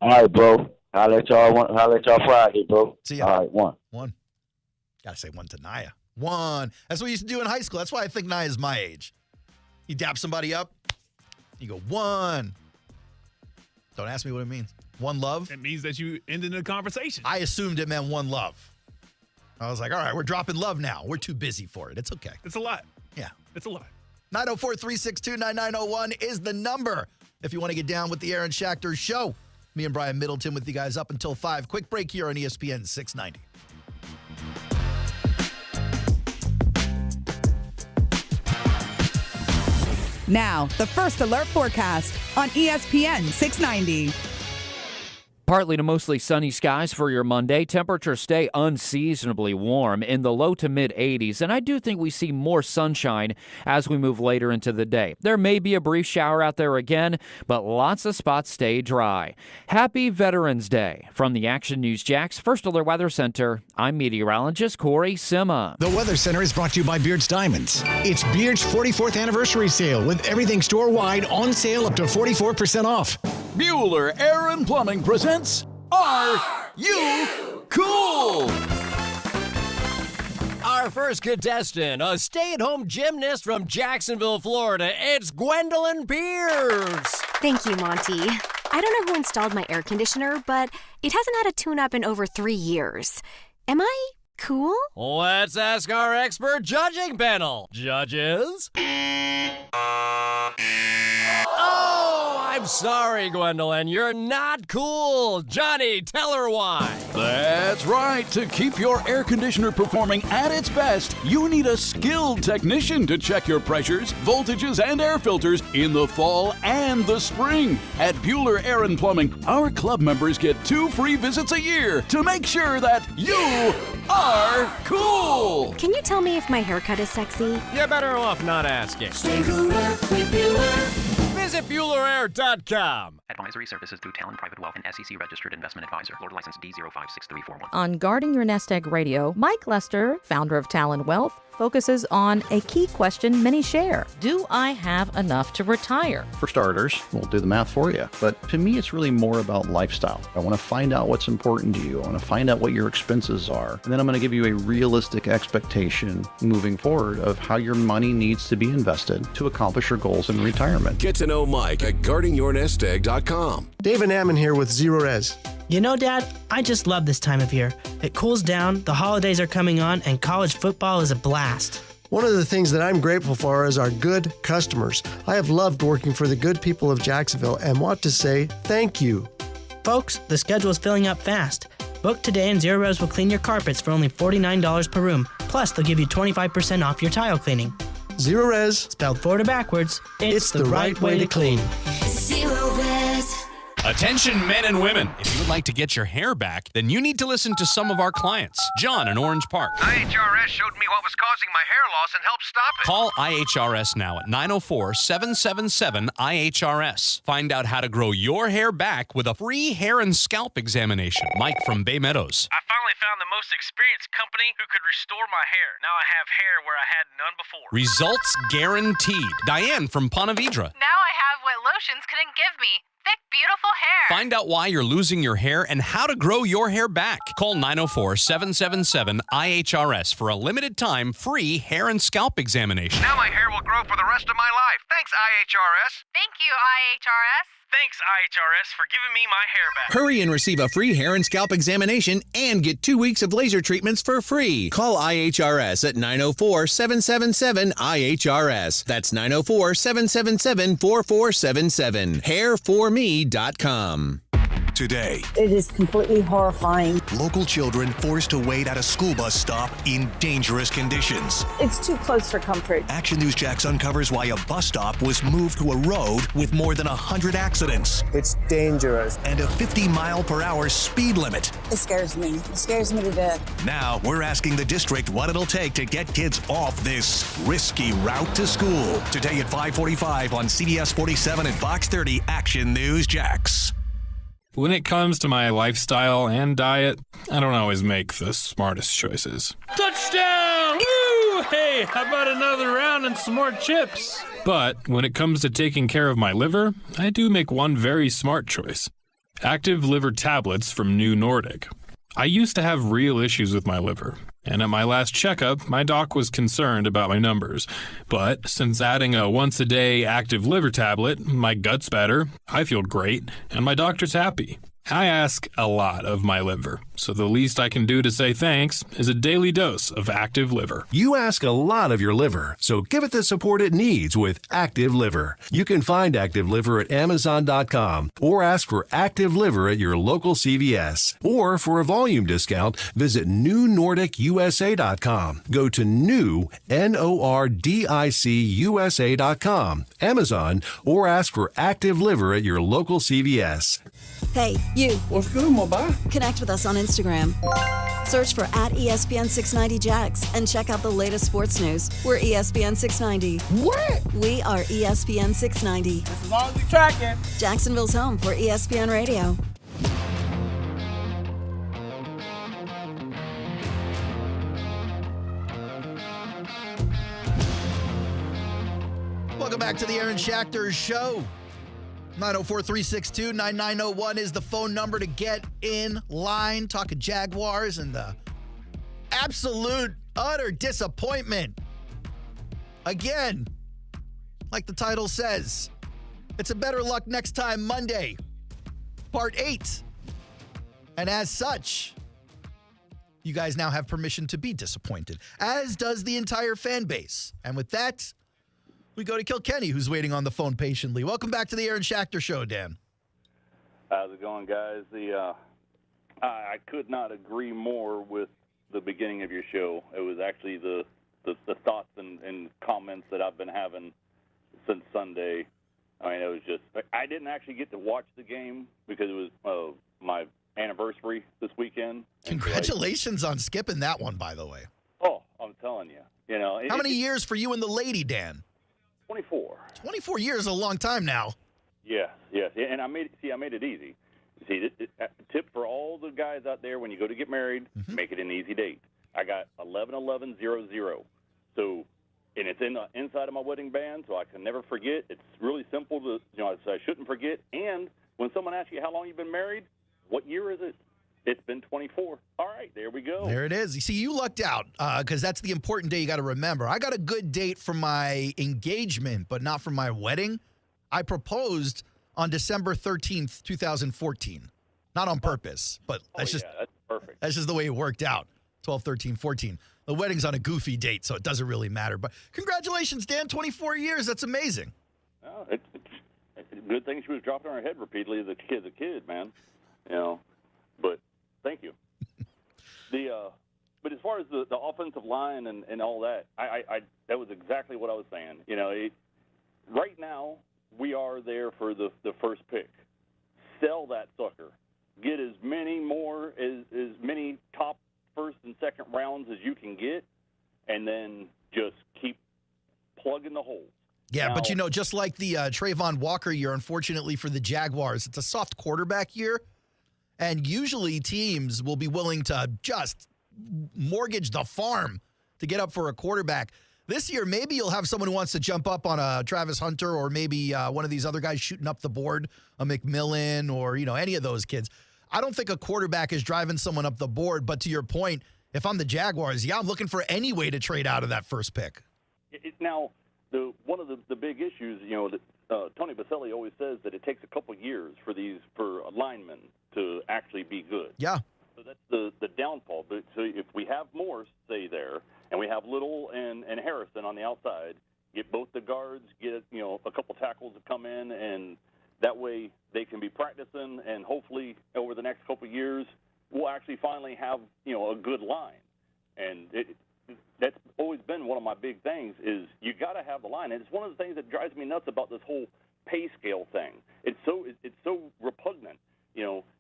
All right, bro. I'll let y'all Friday, bro. See ya. All right, one. Gotta say one to Naya. One. That's what we used to do in high school. That's why I think Naya's my age. You dap somebody up, you go one. Don't ask me what it means. One love? It means that you ended the conversation. I assumed it meant one love. I was like, all right, we're dropping love now. We're too busy for it. It's okay. It's a lot. Yeah. It's a lot. 904-362-9901 is the number if you want to get down with the Aaron Schachter Show. Me and Brian Middleton with you guys up until 5. Quick break here on ESPN 690. Now, the First Alert forecast on ESPN 690. Partly to mostly sunny skies for your Monday. Temperatures stay unseasonably warm in the low to mid 80s, and I do think we see more sunshine as we move later into the day. There may be a brief shower out there again, but lots of spots stay dry. Happy Veterans Day. From the Action News Jax First Alert Weather Center, I'm meteorologist Corey Sima. The Weather Center is brought to you by Beard's Diamonds. It's Beard's 44th anniversary sale with everything store-wide on sale up to 44% off. Bueller Air & Plumbing presents Are You Cool? Our first contestant, a stay-at-home gymnast from Jacksonville, Florida, it's Gwendolyn Pierce. Thank you, Monty. I don't know who installed my air conditioner, but it hasn't had a tune-up in over 3 years. Am I cool? Let's ask our expert judging panel. Judges? Oh, I'm sorry, Gwendolyn. You're not cool. Johnny, tell her why. That's right. To keep your air conditioner performing at its best, you need a skilled technician to check your pressures, voltages, and air filters in the fall and the spring. At Bueller Air & Plumbing, our club members get 2 free visits a year to make sure that you are cool. Can you tell me if my haircut is sexy? You're better off not asking. Stay cooler with Bueller. Visit BuellerAir.com. Advisory services through Talon Private Wealth and SEC Registered Investment Advisor. Florida License D056341. On Guarding Your Nest Egg Radio, Mike Lester, founder of Talon Wealth, focuses on a key question many share. Do I have enough to retire? For starters, we'll do the math for you. But to me, it's really more about lifestyle. I want to find out what's important to you. I want to find out what your expenses are. And then I'm going to give you a realistic expectation moving forward of how your money needs to be invested to accomplish your goals in retirement. Get to know Mike at guardingyournestegg.com. David Ammon here with Zero Res. You know, Dad, I just love this time of year. It cools down, the holidays are coming on, and college football is a blast. One of the things that I'm grateful for is our good customers. I have loved working for the good people of Jacksonville and want to say thank you. Folks, the schedule is filling up fast. Book today and Zero Res will clean your carpets for only $49 per room. Plus, they'll give you 25% off your tile cleaning. Zero Res. Spelled Florida backwards. It's the right way to clean. Zero Res. Attention men and women. If you would like to get your hair back, then you need to listen to some of our clients. John in Orange Park. IHRS showed me what was causing my hair loss and helped stop it. Call IHRS now at 904-777-IHRS. Find out how to grow your hair back with a free hair and scalp examination. Mike from Bay Meadows. I finally found the most experienced company who could restore my hair. Now I have hair where I had none before. Results guaranteed. Diane from Ponte Vedra. Now I have what lotions couldn't give me. Thick, beautiful hair. Find out why you're losing your hair and how to grow your hair back. Call 904-777-IHRS for a limited time free hair and scalp examination. Now my hair will grow for the rest of my life. Thanks, IHRS. Thank you, IHRS. Thanks, IHRS, for giving me my hair back. Hurry and receive a free hair and scalp examination and get 2 weeks of laser treatments for free. Call IHRS at 904-777-IHRS. That's 904-777-4477. Hairforme.com. Today, it is completely horrifying. Local children forced to wait at a school bus stop in dangerous conditions. It's too close for comfort. Action News Jax uncovers why a bus stop was moved to a road with more than 100 accidents. It's dangerous. And a 50-mile-per-hour speed limit. It scares me. It scares me to death. Now, we're asking the district what it'll take to get kids off this risky route to school. Today at 5:45 on CBS 47 and Fox 30 Action News Jax. When it comes to my lifestyle and diet, I don't always make the smartest choices. Touchdown! Woo! Hey, how about another round and some more chips? But when it comes to taking care of my liver, I do make one very smart choice. Active liver tablets from New Nordic. I used to have real issues with my liver, and at my last checkup, my doc was concerned about my numbers. But since adding a once-a-day active liver tablet, my gut's better, I feel great, and my doctor's happy. I ask a lot of my liver, so the least I can do to say thanks is a daily dose of Active Liver. You ask a lot of your liver, so give it the support it needs with Active Liver. You can find Active Liver at Amazon.com or ask for Active Liver at your local CVS. Or for a volume discount, visit NewNordicUSA.com. Go to new, NORDICUSA.com, Amazon, or ask for Active Liver at your local CVS. Hey, you. What's good, my boy? Connect with us on Instagram. Search for @ESPN 690 Jax and check out the latest sports news. We're ESPN 690. What? We are ESPN 690. As long as we tracking. Jacksonville's home for ESPN Radio. Welcome back to the Aaron Schachter Show. 904-362-9901 is the phone number to get in line. Talking Jaguars and the absolute, utter disappointment. Again, like the title says, it's a better luck next time Monday, part 8. And as such, you guys now have permission to be disappointed, as does the entire fan base. And with that, we go to Kilkenny, who's waiting on the phone patiently. Welcome back to the Aaron Schachter Show, Dan. How's it going, guys? I could not agree more with the beginning of your show. It was actually the thoughts and comments that I've been having since Sunday. I mean, it was just – I didn't actually get to watch the game because it was my anniversary this weekend. Congratulations on skipping that one, by the way. Oh, I'm telling you. How many years for you and the lady, Dan? 24. 24 years is a long time now. Yes. And I made it easy. See, tip for all the guys out there, when you go to get married, make it an easy date. I got 11-11-00. So, and it's inside of my wedding band, so I can never forget. It's really simple to, so I shouldn't forget. And when someone asks you how long you've been married, what year is it? It's been 24. All right, there we go. There it is. You see, you lucked out because that's the important day you got to remember. I got a good date for my engagement, but not for my wedding. I proposed on December 13th, 2014. Not on purpose, but that's perfect. That's just the way it worked out. 12, 13, 14. The wedding's on a goofy date, so it doesn't really matter. But congratulations, Dan. 24 years. That's amazing. Oh, it's a good thing she was dropping on her head repeatedly as a kid, man. But thank you. But as far as the offensive line and all that, I that was exactly what I was saying. Right now we are there for the first pick. Sell that sucker. Get as many top first and second rounds as you can get, and then just keep plugging the holes. Yeah, now, but just like the Trayvon Walker year, unfortunately for the Jaguars, it's a soft quarterback year. And usually teams will be willing to just mortgage the farm to get up for a quarterback. This year, maybe you'll have someone who wants to jump up on a Travis Hunter or maybe one of these other guys shooting up the board, a McMillan or, any of those kids. I don't think a quarterback is driving someone up the board. But to your point, if I'm the Jaguars, I'm looking for any way to trade out of that first pick. Now, one of the big issues, Tony Baselli always says that it takes a couple years for linemen to actually be good. Yeah. So that's the downfall. But so if we have Morse, say, there, and we have Little and Harrison on the outside, get both the guards, get a couple tackles to come in, and that way they can be practicing, and hopefully over the next couple years we'll actually finally have a good line. And that's always been one of my big things is you got to have the line. And it's one of the things that drives me nuts about this whole pay scale thing. It's so repugnant.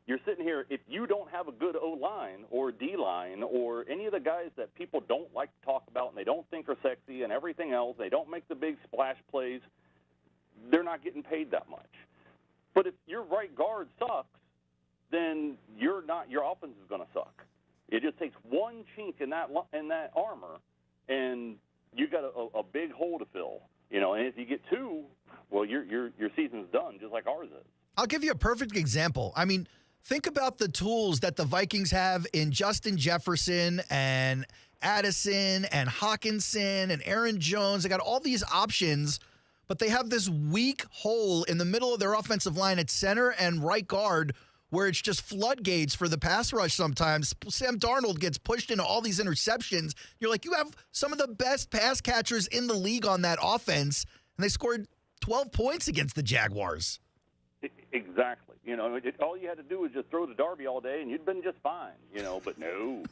You're sitting here, if you don't have a good O-line or D-line or any of the guys that people don't like to talk about and they don't think are sexy and everything else, they don't make the big splash plays, they're not getting paid that much. But if your right guard sucks, then your offense is going to suck. It just takes one chink in that armor, and you got a big hole to fill. And if you get two, well, your season's done, just like ours is. I'll give you a perfect example. I mean, Think about the tools that the Vikings have in Justin Jefferson and Addison and Hawkinson and Aaron Jones. They got all these options, but they have this weak hole in the middle of their offensive line at center and right guard where it's just floodgates for the pass rush sometimes. Sam Darnold gets pushed into all these interceptions. You're like, you have some of the best pass catchers in the league on that offense, and they scored 12 points against the Jaguars. Exactly. All you had to do was just throw to Darby all day, and you'd been just fine. But no.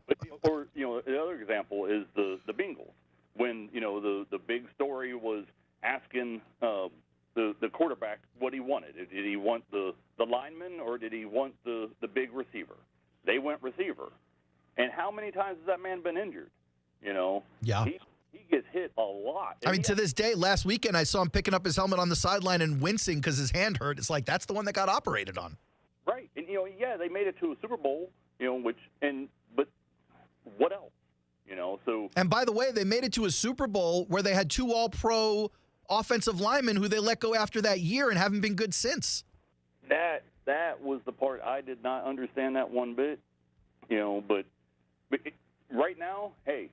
But the other example is the Bengals. When the big story was asking the quarterback what he wanted. Did he want the lineman or did he want the big receiver? They went receiver. And how many times has that man been injured? Yeah. He gets hit a lot. I mean, to this day, last weekend, I saw him picking up his helmet on the sideline and wincing because his hand hurt. It's like, that's the one that got operated on. Right. And, they made it to a Super Bowl, but what else? So. And by the way, they made it to a Super Bowl where they had 2 all-pro offensive linemen who they let go after that year and haven't been good since. That was the part I did not understand that one bit, but right now, hey,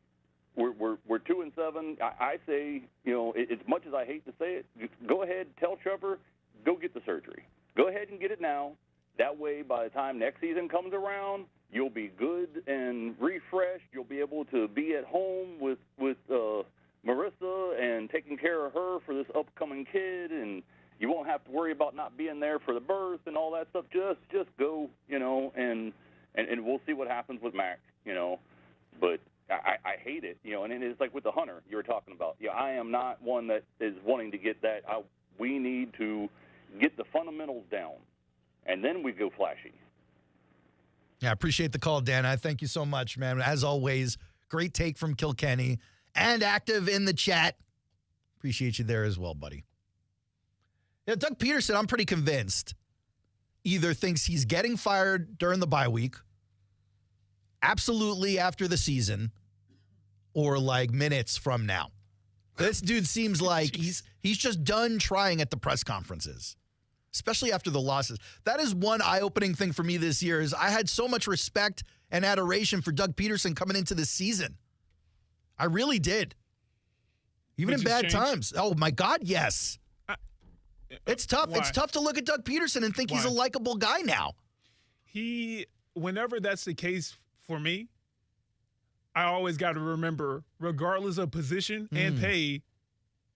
we're 2-7. I say, as much as I hate to say it, go ahead, tell Trevor, go get the surgery. Go ahead and get it now. That way, by the time next season comes around, you'll be good and refreshed. You'll be able to be at home with Marissa and taking care of her for this upcoming kid, and you won't have to worry about not being there for the birth and all that stuff. Just go, and we'll see what happens with Mac, But I hate it, and it's like with the Hunter you were talking about. I am not one that is wanting to get that. We need to get the fundamentals down, and then we go flashy. Yeah, I appreciate the call, Dan. I thank you so much, man. As always, great take from Kilkenny and active in the chat. Appreciate you there as well, buddy. Doug Peterson, I'm pretty convinced, either thinks he's getting fired during the bye week, absolutely after the season, or like minutes from now. This dude seems like he's just done trying at the press conferences, especially after the losses. That is one eye-opening thing for me this year is I had so much respect and adoration for Doug Peterson coming into this season. I really did. Even in bad times. Oh, my God, yes. It's tough. Why? It's tough to look at Doug Peterson and think he's a likable guy now. Whenever that's the case for me, I always got to remember, regardless of position and pay,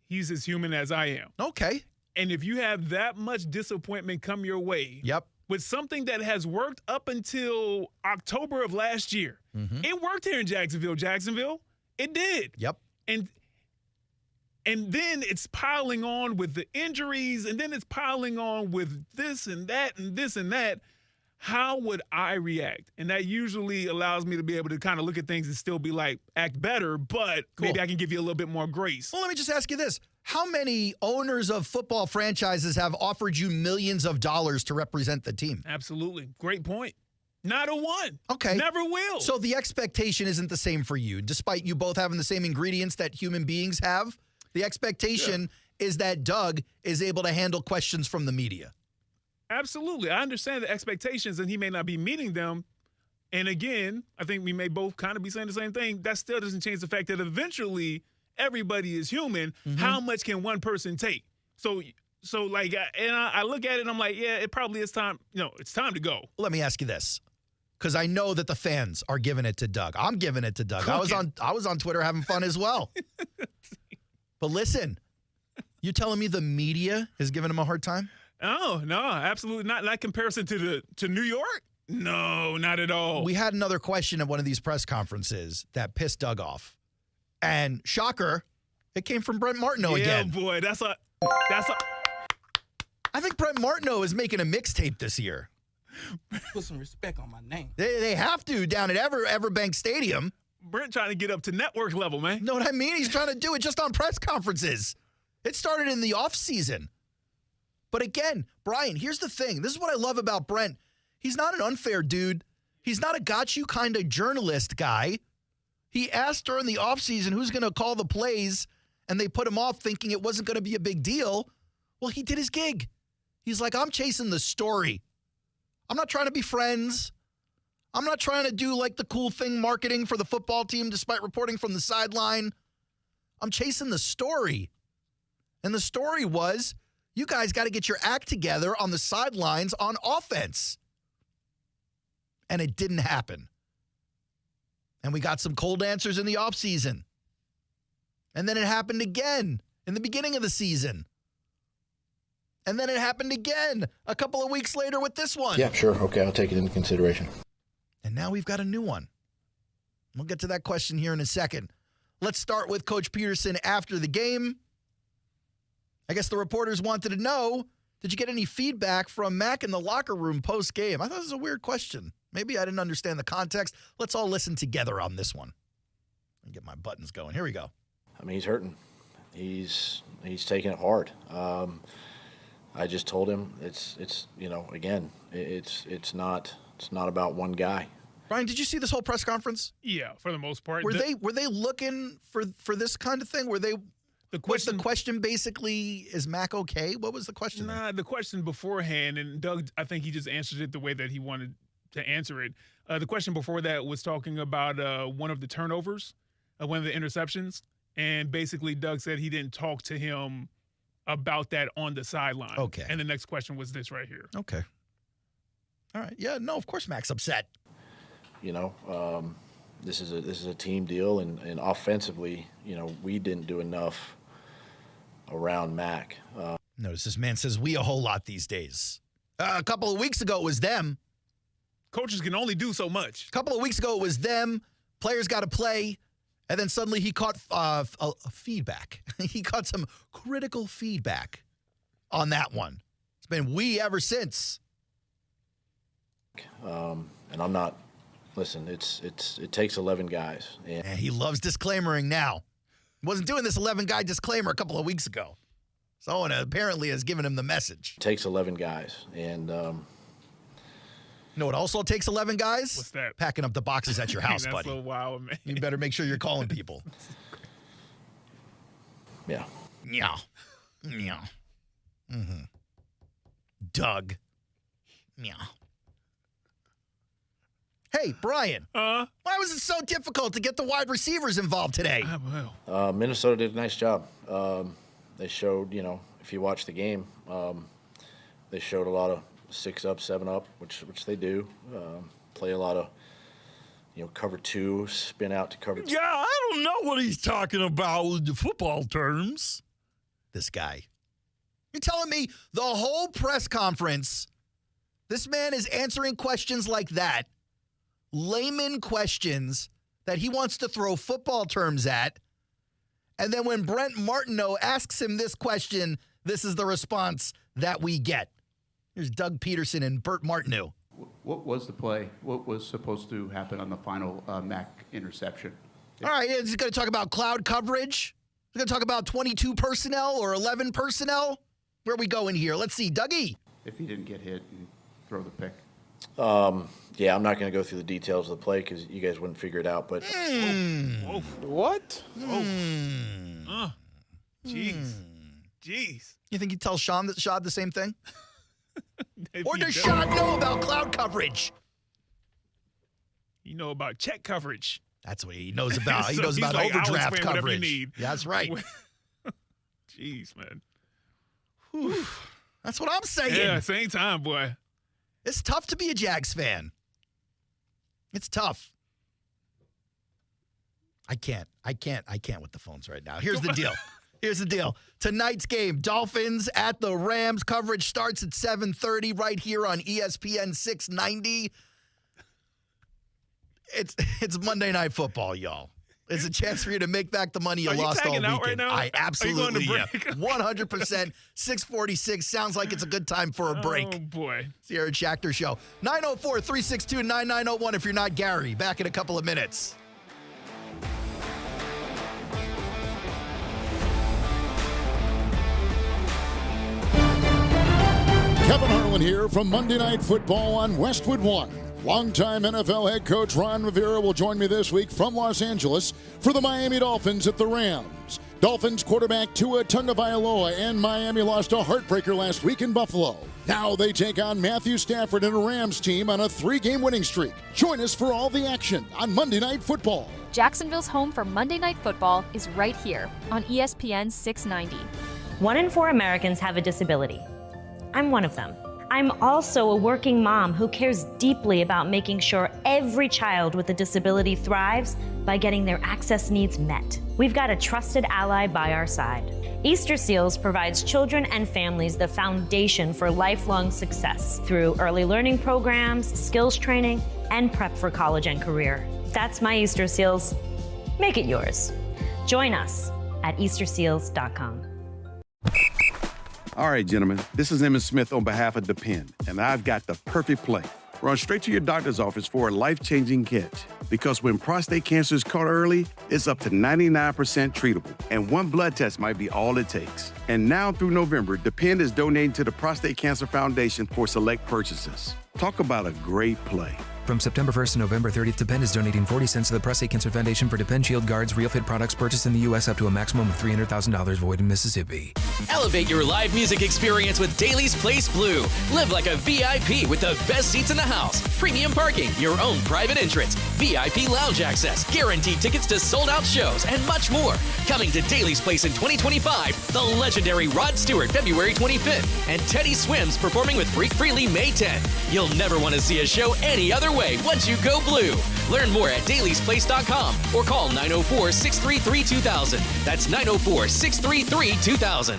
he's as human as I am. Okay. And if you have that much disappointment come your way, with something that has worked up until October of last year, it worked here in Jacksonville. It did. Yep. And then it's piling on with the injuries, and then it's piling on with this and that and this and that. How would I react? And that usually allows me to be able to kind of look at things and still be like, act better, but maybe I can give you a little bit more grace. Well, let me just ask you this. How many owners of football franchises have offered you millions of dollars to represent the team? Absolutely. Great point. Not a one. Okay. Never will. So the expectation isn't the same for you, despite you both having the same ingredients that human beings have. The expectation is that Doug is able to handle questions from the media. Absolutely. I understand the expectations, and he may not be meeting them. And again, I think we may both kind of be saying the same thing. That still doesn't change the fact that eventually everybody is human. How much can one person take? So like, and I look at it and I'm like, yeah, it probably is time. It's time to go. Let me ask you this, because I know that the fans are giving it to Doug. I'm giving it to Doug. I was on Twitter having fun as well. But listen, you telling me the media is giving him a hard time? Oh, no, absolutely not. Not comparison to New York? No, not at all. We had another question at one of these press conferences that pissed Doug off. And shocker, it came from Brent Martineau again. Yeah, boy, that's a. I think Brent Martineau is making a mixtape this year. Put some respect on my name. They have to down at Everbank Stadium. Brent trying to get up to network level, man. Know what I mean? He's trying to do it just on press conferences. It started in the offseason. But again, Brian, here's the thing. This is what I love about Brent. He's not an unfair dude. He's not a got you kind of journalist guy. He asked during the offseason who's going to call the plays, and they put him off thinking it wasn't going to be a big deal. Well, he did his gig. He's like, I'm chasing the story. I'm not trying to be friends. I'm not trying to do like the cool thing marketing for the football team despite reporting from the sideline. I'm chasing the story. And the story was, you guys got to get your act together on the sidelines on offense. And it didn't happen. And we got some cold answers in the offseason. And then it happened again in the beginning of the season. And then it happened again a couple of weeks later with this one. Yeah, sure. Okay, I'll take it into consideration. And now we've got a new one. We'll get to that question here in a second. Let's start with Coach Peterson after the game. I guess the reporters wanted to know, did you get any feedback from Mac in the locker room post-game? I thought it was a weird question. Maybe I didn't understand the context. Let's all listen together on this one. Let me get my buttons going. Here we go. I mean, he's hurting. He's taking it hard. I just told him it's not about one guy. Brian, did you see this whole press conference? Yeah, for the most part. Were they looking for this kind of thing? Was the question basically, is Mac okay? What was the question? Nah, the question beforehand, and Doug, I think he just answered it the way that he wanted to answer it. The question before that was talking about one of the turnovers, one of the interceptions, and basically Doug said he didn't talk to him about that on the sideline. Okay. And the next question was this right here. Okay. All right. Yeah, no, of course Mac's upset. This is a team deal, and offensively, we didn't do enough around Mac. Notice this man says we a whole lot these days. A couple of weeks ago it was them. Coaches can only do so much. A couple of weeks ago it was them. Players got to play. And then suddenly he caught a feedback. He caught some critical feedback on that one. It's been we ever since. And I'm not. Listen, it takes 11 guys. And he loves disclaimering now. He wasn't doing this 11-guy disclaimer a couple of weeks ago. Someone apparently has given him the message. It takes 11 guys, and. You know what also takes 11 guys? What's that? Packing up the boxes at your house, That's buddy. a wild, man. You better make sure you're calling people. Yeah. Yeah. Yeah. Mm-hmm. Doug. Yeah. Hey, Brian. Why was it so difficult to get the wide receivers involved today? Minnesota did a nice job. They showed, if you watch the game, they showed a lot of 6 up, 7 up, which they do. Play a lot of, cover 2, spin out to cover 2. Yeah, I don't know what he's talking about with the football terms. This guy. You're telling me the whole press conference, this man is answering questions like that, layman questions that he wants to throw football terms at, and then when Brent Martineau asks him this question, this is the response that we get. Here's Doug Peterson and Bert Martineau. What was the play? What was supposed to happen on the final Mac interception? All right, is he going to talk about cloud coverage? Is he going to talk about 22 personnel or 11 personnel? Where are we going here? Let's see. Dougie. If he didn't get hit and throw the pick. Yeah, I'm not going to go through the details of the play because you guys wouldn't figure it out. But What? Jeez. You think he'd tell Shad the same thing? Or does Shad know about cloud coverage? You know about check coverage. That's what he knows about. He So knows he's about like, I'll overdraft explain whatever you coverage. need. Yeah, that's right. Jeez, man. Whew. That's what I'm saying. Yeah, same time, boy. It's tough to be a Jags fan. It's tough. I can't with the phones right now. Here's the deal. Tonight's game, Dolphins at the Rams. Coverage starts at 7:30 right here on ESPN 690. It's Monday Night Football, y'all. It's a chance for you to make back the money you lost all weekend. Right now? I absolutely am. 100%. 646 sounds like it's a good time for a break. Oh, boy. It's the Aaron Schachter Show. 904-362-9901 if you're not Gary. Back in a couple of minutes. Kevin Harlan here from Monday Night Football on Westwood One. Longtime NFL head coach Ron Rivera will join me this week from Los Angeles for the Miami Dolphins at the Rams. Dolphins quarterback Tua Tagovailoa and Miami lost a heartbreaker last week in Buffalo. Now they take on Matthew Stafford and a Rams team on a 3-game winning streak. Join us for all the action on Monday Night Football. Jacksonville's home for Monday Night Football is right here on ESPN 690. 1 in 4 Americans have a disability. I'm one of them. I'm also a working mom who cares deeply about making sure every child with a disability thrives by getting their access needs met. We've got a trusted ally by our side. Easter Seals provides children and families the foundation for lifelong success through early learning programs, skills training, and prep for college and career. That's my Easter Seals. Make it yours. Join us at easterseals.com. All right, gentlemen, this is Emmitt Smith on behalf of Depend, and I've got the perfect play. Run straight to your doctor's office for a life-changing catch. Because when prostate cancer is caught early, it's up to 99% treatable, and one blood test might be all it takes. And now through November, Depend is donating to the Prostate Cancer Foundation for select purchases. Talk about a great play. From September 1st to November 30th, Depend is donating 40 cents to the Prostate Cancer Foundation for Depend Shield Guards Real Fit products purchased in the U.S. up to a maximum of $300,000 void in Mississippi. Elevate your live music experience with Daly's Place Blue. Live like a VIP with the best seats in the house. Premium parking, your own private entrance, VIP lounge access, guaranteed tickets to sold-out shows, and much more. Coming to Daly's Place in 2025, the legendary Rod Stewart February 25th, and Teddy Swims performing with Freak Freely May 10th. You'll never want to see a show any other way once you go blue. Learn more at dailysplace.com or call 904-633-2000. That's 904-633-2000.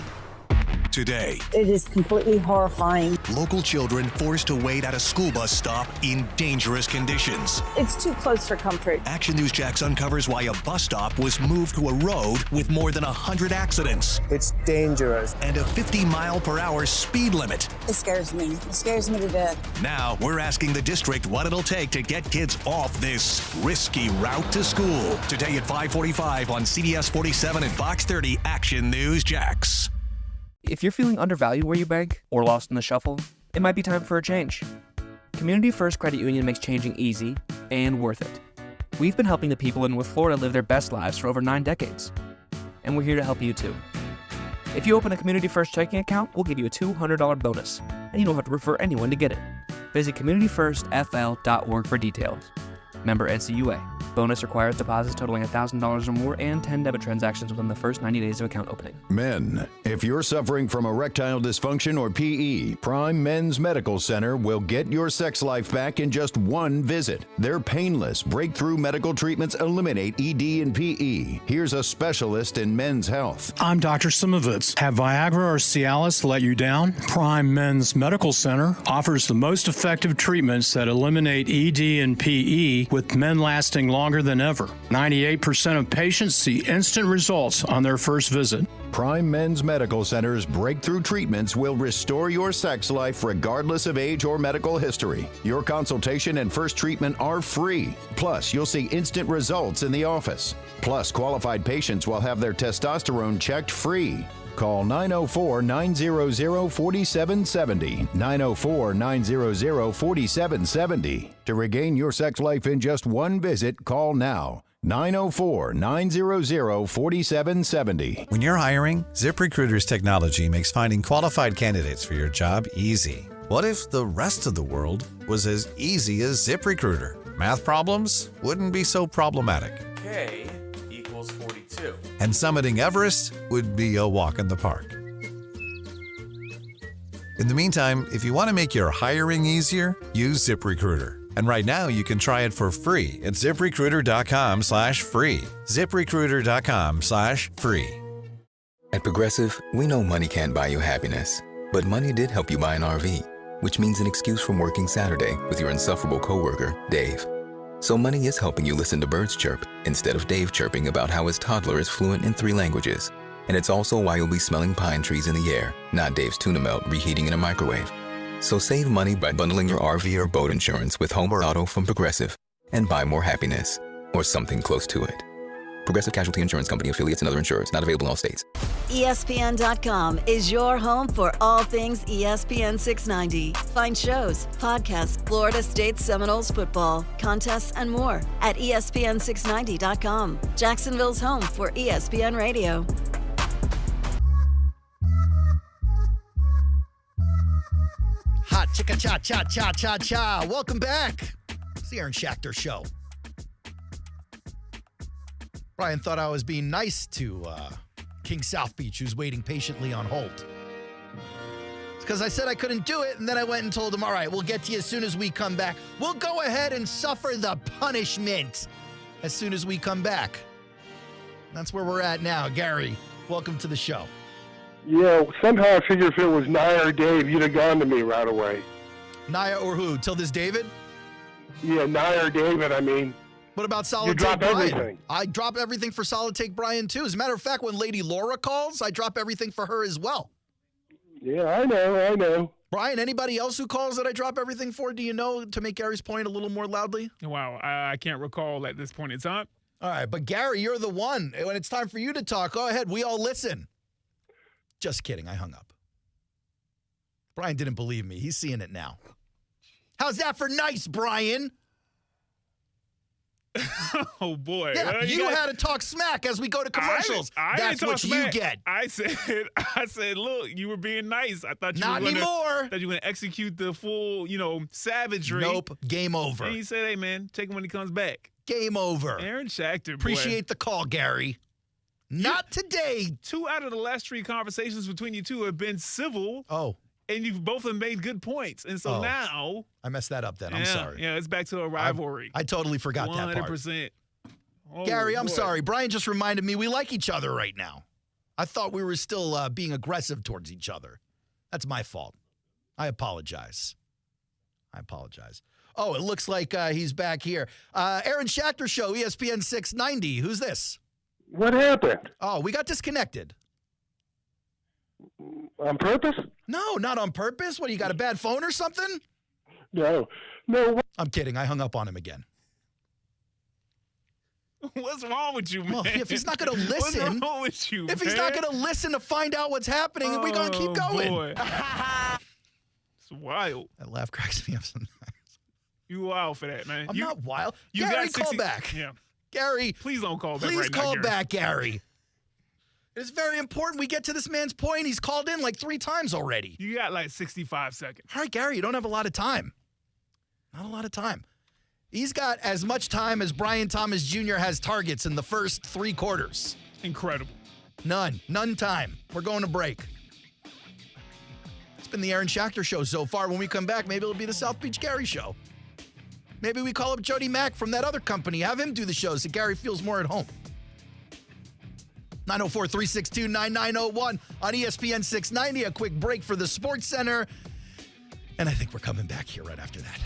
Today, It is completely horrifying. local children forced to wait at a school bus stop in dangerous conditions. It's too close for comfort. Action News Jax uncovers why a bus stop was moved to a road with more than 100 accidents. It's dangerous. And a 50-mile-per-hour speed limit. It scares me. It scares me to death. Now, we're asking the district what it'll take to get kids off this risky route to school. Today at 5:45 on CBS 47 and Fox 30 Action News Jax. If you're feeling undervalued where you bank or lost in the shuffle, it might be time for a change. Community First Credit Union makes changing easy and worth it. We've been helping the people in North Florida live their best lives for over 9 decades, and we're here to help you too. If you open a Community First checking account, we'll give you a $200 bonus, and you don't have to refer anyone to get it. Visit communityfirstfl.org for details. Member NCUA. Bonus requires deposits totaling $1,000 or more and 10 debit transactions within the first 90 days of account opening. Men, if you're suffering from erectile dysfunction or PE, Prime Men's Medical Center will get your sex life back in just one visit. Their painless, breakthrough medical treatments eliminate ED and PE. Here's a specialist in men's health. I'm Dr. Simovitz. Have Viagra or Cialis let you down? Prime Men's Medical Center offers the most effective treatments that eliminate ED and PE, with men lasting longer than ever. 98% of patients see instant results on their first visit. Prime Men's Medical Center's breakthrough treatments will restore your sex life regardless of age or medical history. Your consultation and first treatment are free. Plus, you'll see instant results in the office. Plus, qualified patients will have their testosterone checked free. Call 904-900-4770, 904-900-4770. To regain your sex life in just one visit, call now. 904-900-4770. When you're hiring, ZipRecruiter's technology makes finding qualified candidates for your job easy. What if the rest of the world was as easy as ZipRecruiter? Math problems wouldn't be so problematic. K equals 42. And summiting Everest would be a walk in the park. In the meantime, if you want to make your hiring easier, use ZipRecruiter. And right now, you can try it for free at ZipRecruiter.com/free. ZipRecruiter.com/free. At Progressive, we know money can't buy you happiness, but money did help you buy an RV, which means an excuse from working Saturday with your insufferable coworker, Dave. So money is helping you listen to birds chirp instead of Dave chirping about how his toddler is fluent in 3 languages. And it's also why you'll be smelling pine trees in the air, not Dave's tuna melt reheating in a microwave. So save money by bundling your RV or boat insurance with home or auto from Progressive and buy more happiness, or something close to it. Progressive Casualty Insurance Company, affiliates, and other insurers. Not available in all states. ESPN.com is your home for all things ESPN 690. Find shows, podcasts, Florida State Seminoles football, contests, and more at ESPN690.com. Jacksonville's home for ESPN Radio. Chicka-cha-cha-cha-cha-cha. Welcome back. It's the Aaron Schachter Show. Brian thought I was being nice to King South Beach, who's waiting patiently on hold. It's because I said I couldn't do it, and then I went and told him, all right, we'll get to you as soon as we come back. We'll go ahead and suffer the punishment as soon as we come back. That's where we're at now. Gary, welcome to the show. Yeah, somehow I figured if it was Nia or Dave, you'd have gone to me right away. Nia or who? Till this David? Yeah, Nia or David, I mean. What about Solid You Take drop Brian? everything. I drop everything for Solid Take Brian, too. As a matter of fact, when Lady Laura calls, I drop everything for her as well. Yeah, I know. Brian, anybody else who calls that I drop everything for, do you know, to make Gary's point a little more loudly? Wow, I can't recall at this point in time. All right, but Gary, you're the one. When it's time for you to talk, go ahead. We all listen. Just kidding. I hung up. Brian didn't believe me. He's seeing it now. How's that for nice, Brian? Oh, boy. Yeah, you had to talk smack as we go to commercials. That's what you get. I said, look, you were being nice. I thought you Not were anymore. That you were going to execute the full, savagery. Nope. Game over. And he said, hey, man, take him when he comes back. Game over. Aaron Schachter, boy. Appreciate the call, Gary. Not today. 2 out of the last 3 conversations between you two have been civil. Oh. And you've both have made good points. And so now. I messed that up then. I'm sorry. Yeah, it's back to a rivalry. I totally forgot that part. 100%. Oh, Gary, I'm boy. sorry. Brian just reminded me we like each other right now. I thought we were still being aggressive towards each other. That's my fault. I apologize. Oh, it looks like he's back here. Aaron Schachter Show, ESPN 690. Who's this? What happened? Oh, we got disconnected. On purpose? No, not on purpose. What, you got a bad phone or something? No. I'm kidding. I hung up on him again. What's wrong with you, man? Well, if he's not going to listen. What's wrong with you, If he's not going to listen to find out what's happening, we're going to keep going. Boy. It's wild. That laugh cracks me up sometimes. You wild for that, man. I'm not wild. You Gary, got call back. Yeah. Gary. Please don't call back Please right now, call Gary. back, Gary. It's very important we get to this man's point. He's called in like 3 times already. You got like 65 seconds. All right, Gary, you don't have a lot of time. Not a lot of time. He's got as much time as Brian Thomas Jr. has targets in the first 3 quarters. Incredible. None time. We're going to break. It's been the Aaron Schachter Show so far. When we come back, maybe it'll be the South Beach Gary Show. Maybe we call up Jody Mack from that other company. Have him do the show so Gary feels more at home. 904-362-9901 on ESPN 690. A quick break for the Sports Center. And I think we're coming back here right after that.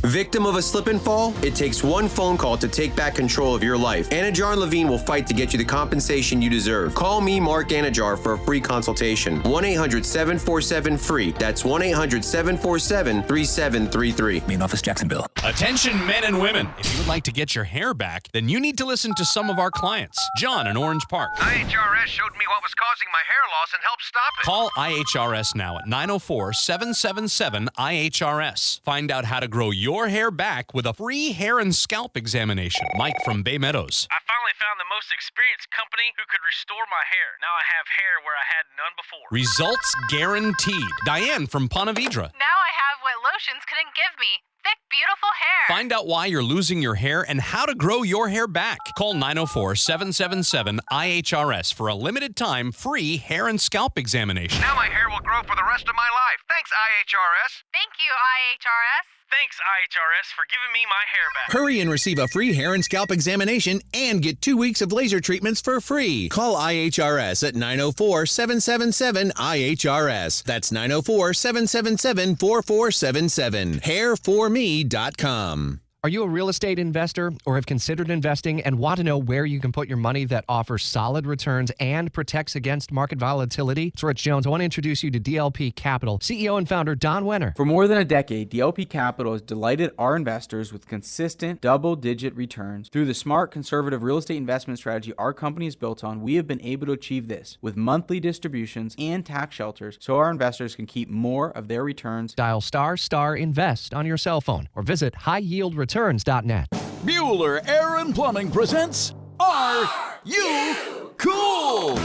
Victim of a slip and fall? It takes one phone call to take back control of your life. Anajar and Levine will fight to get you the compensation you deserve. Call me, Mark Anajar, for a free consultation. 1-800-747-FREE. That's 1-800-747-3733. Main office, Jacksonville. Attention, men and women. If you would like to get your hair back, then you need to listen to some of our clients. John in Orange Park. IHRS showed me what was causing my hair loss and helped stop it. Call IHRS now at 904-777-IHRS. Find out how to grow your hair back with a free hair and scalp examination. Mike from Bay Meadows. I finally found the most experienced company who could restore my hair. Now I have hair where I had none before. Results guaranteed. Diane from Ponte Vedra. Now I have what lotions couldn't give me. Thick, beautiful hair. Find out why you're losing your hair and how to grow your hair back. Call 904-777-IHRS for a limited time free hair and scalp examination. Now my hair will grow for the rest of my life. Thanks, IHRS. Thank you, IHRS. Thanks, IHRS, for giving me my hair back. Hurry and receive a free hair and scalp examination and get 2 weeks of laser treatments for free. Call IHRS at 904-777-IHRS. That's 904-777-4477. Hairforme.com. Are you a real estate investor or have considered investing and want to know where you can put your money that offers solid returns and protects against market volatility? It's Rich Jones. I want to introduce you to DLP Capital, CEO and founder Don Wenner. For more than a decade, DLP Capital has delighted our investors with consistent double-digit returns. Through the smart, conservative real estate investment strategy our company is built on, we have been able to achieve this with monthly distributions and tax shelters so our investors can keep more of their returns. Dial **invest on your cell phone or visit highyieldreturns.net. Bueller Air & Plumbing presents Are You Cool?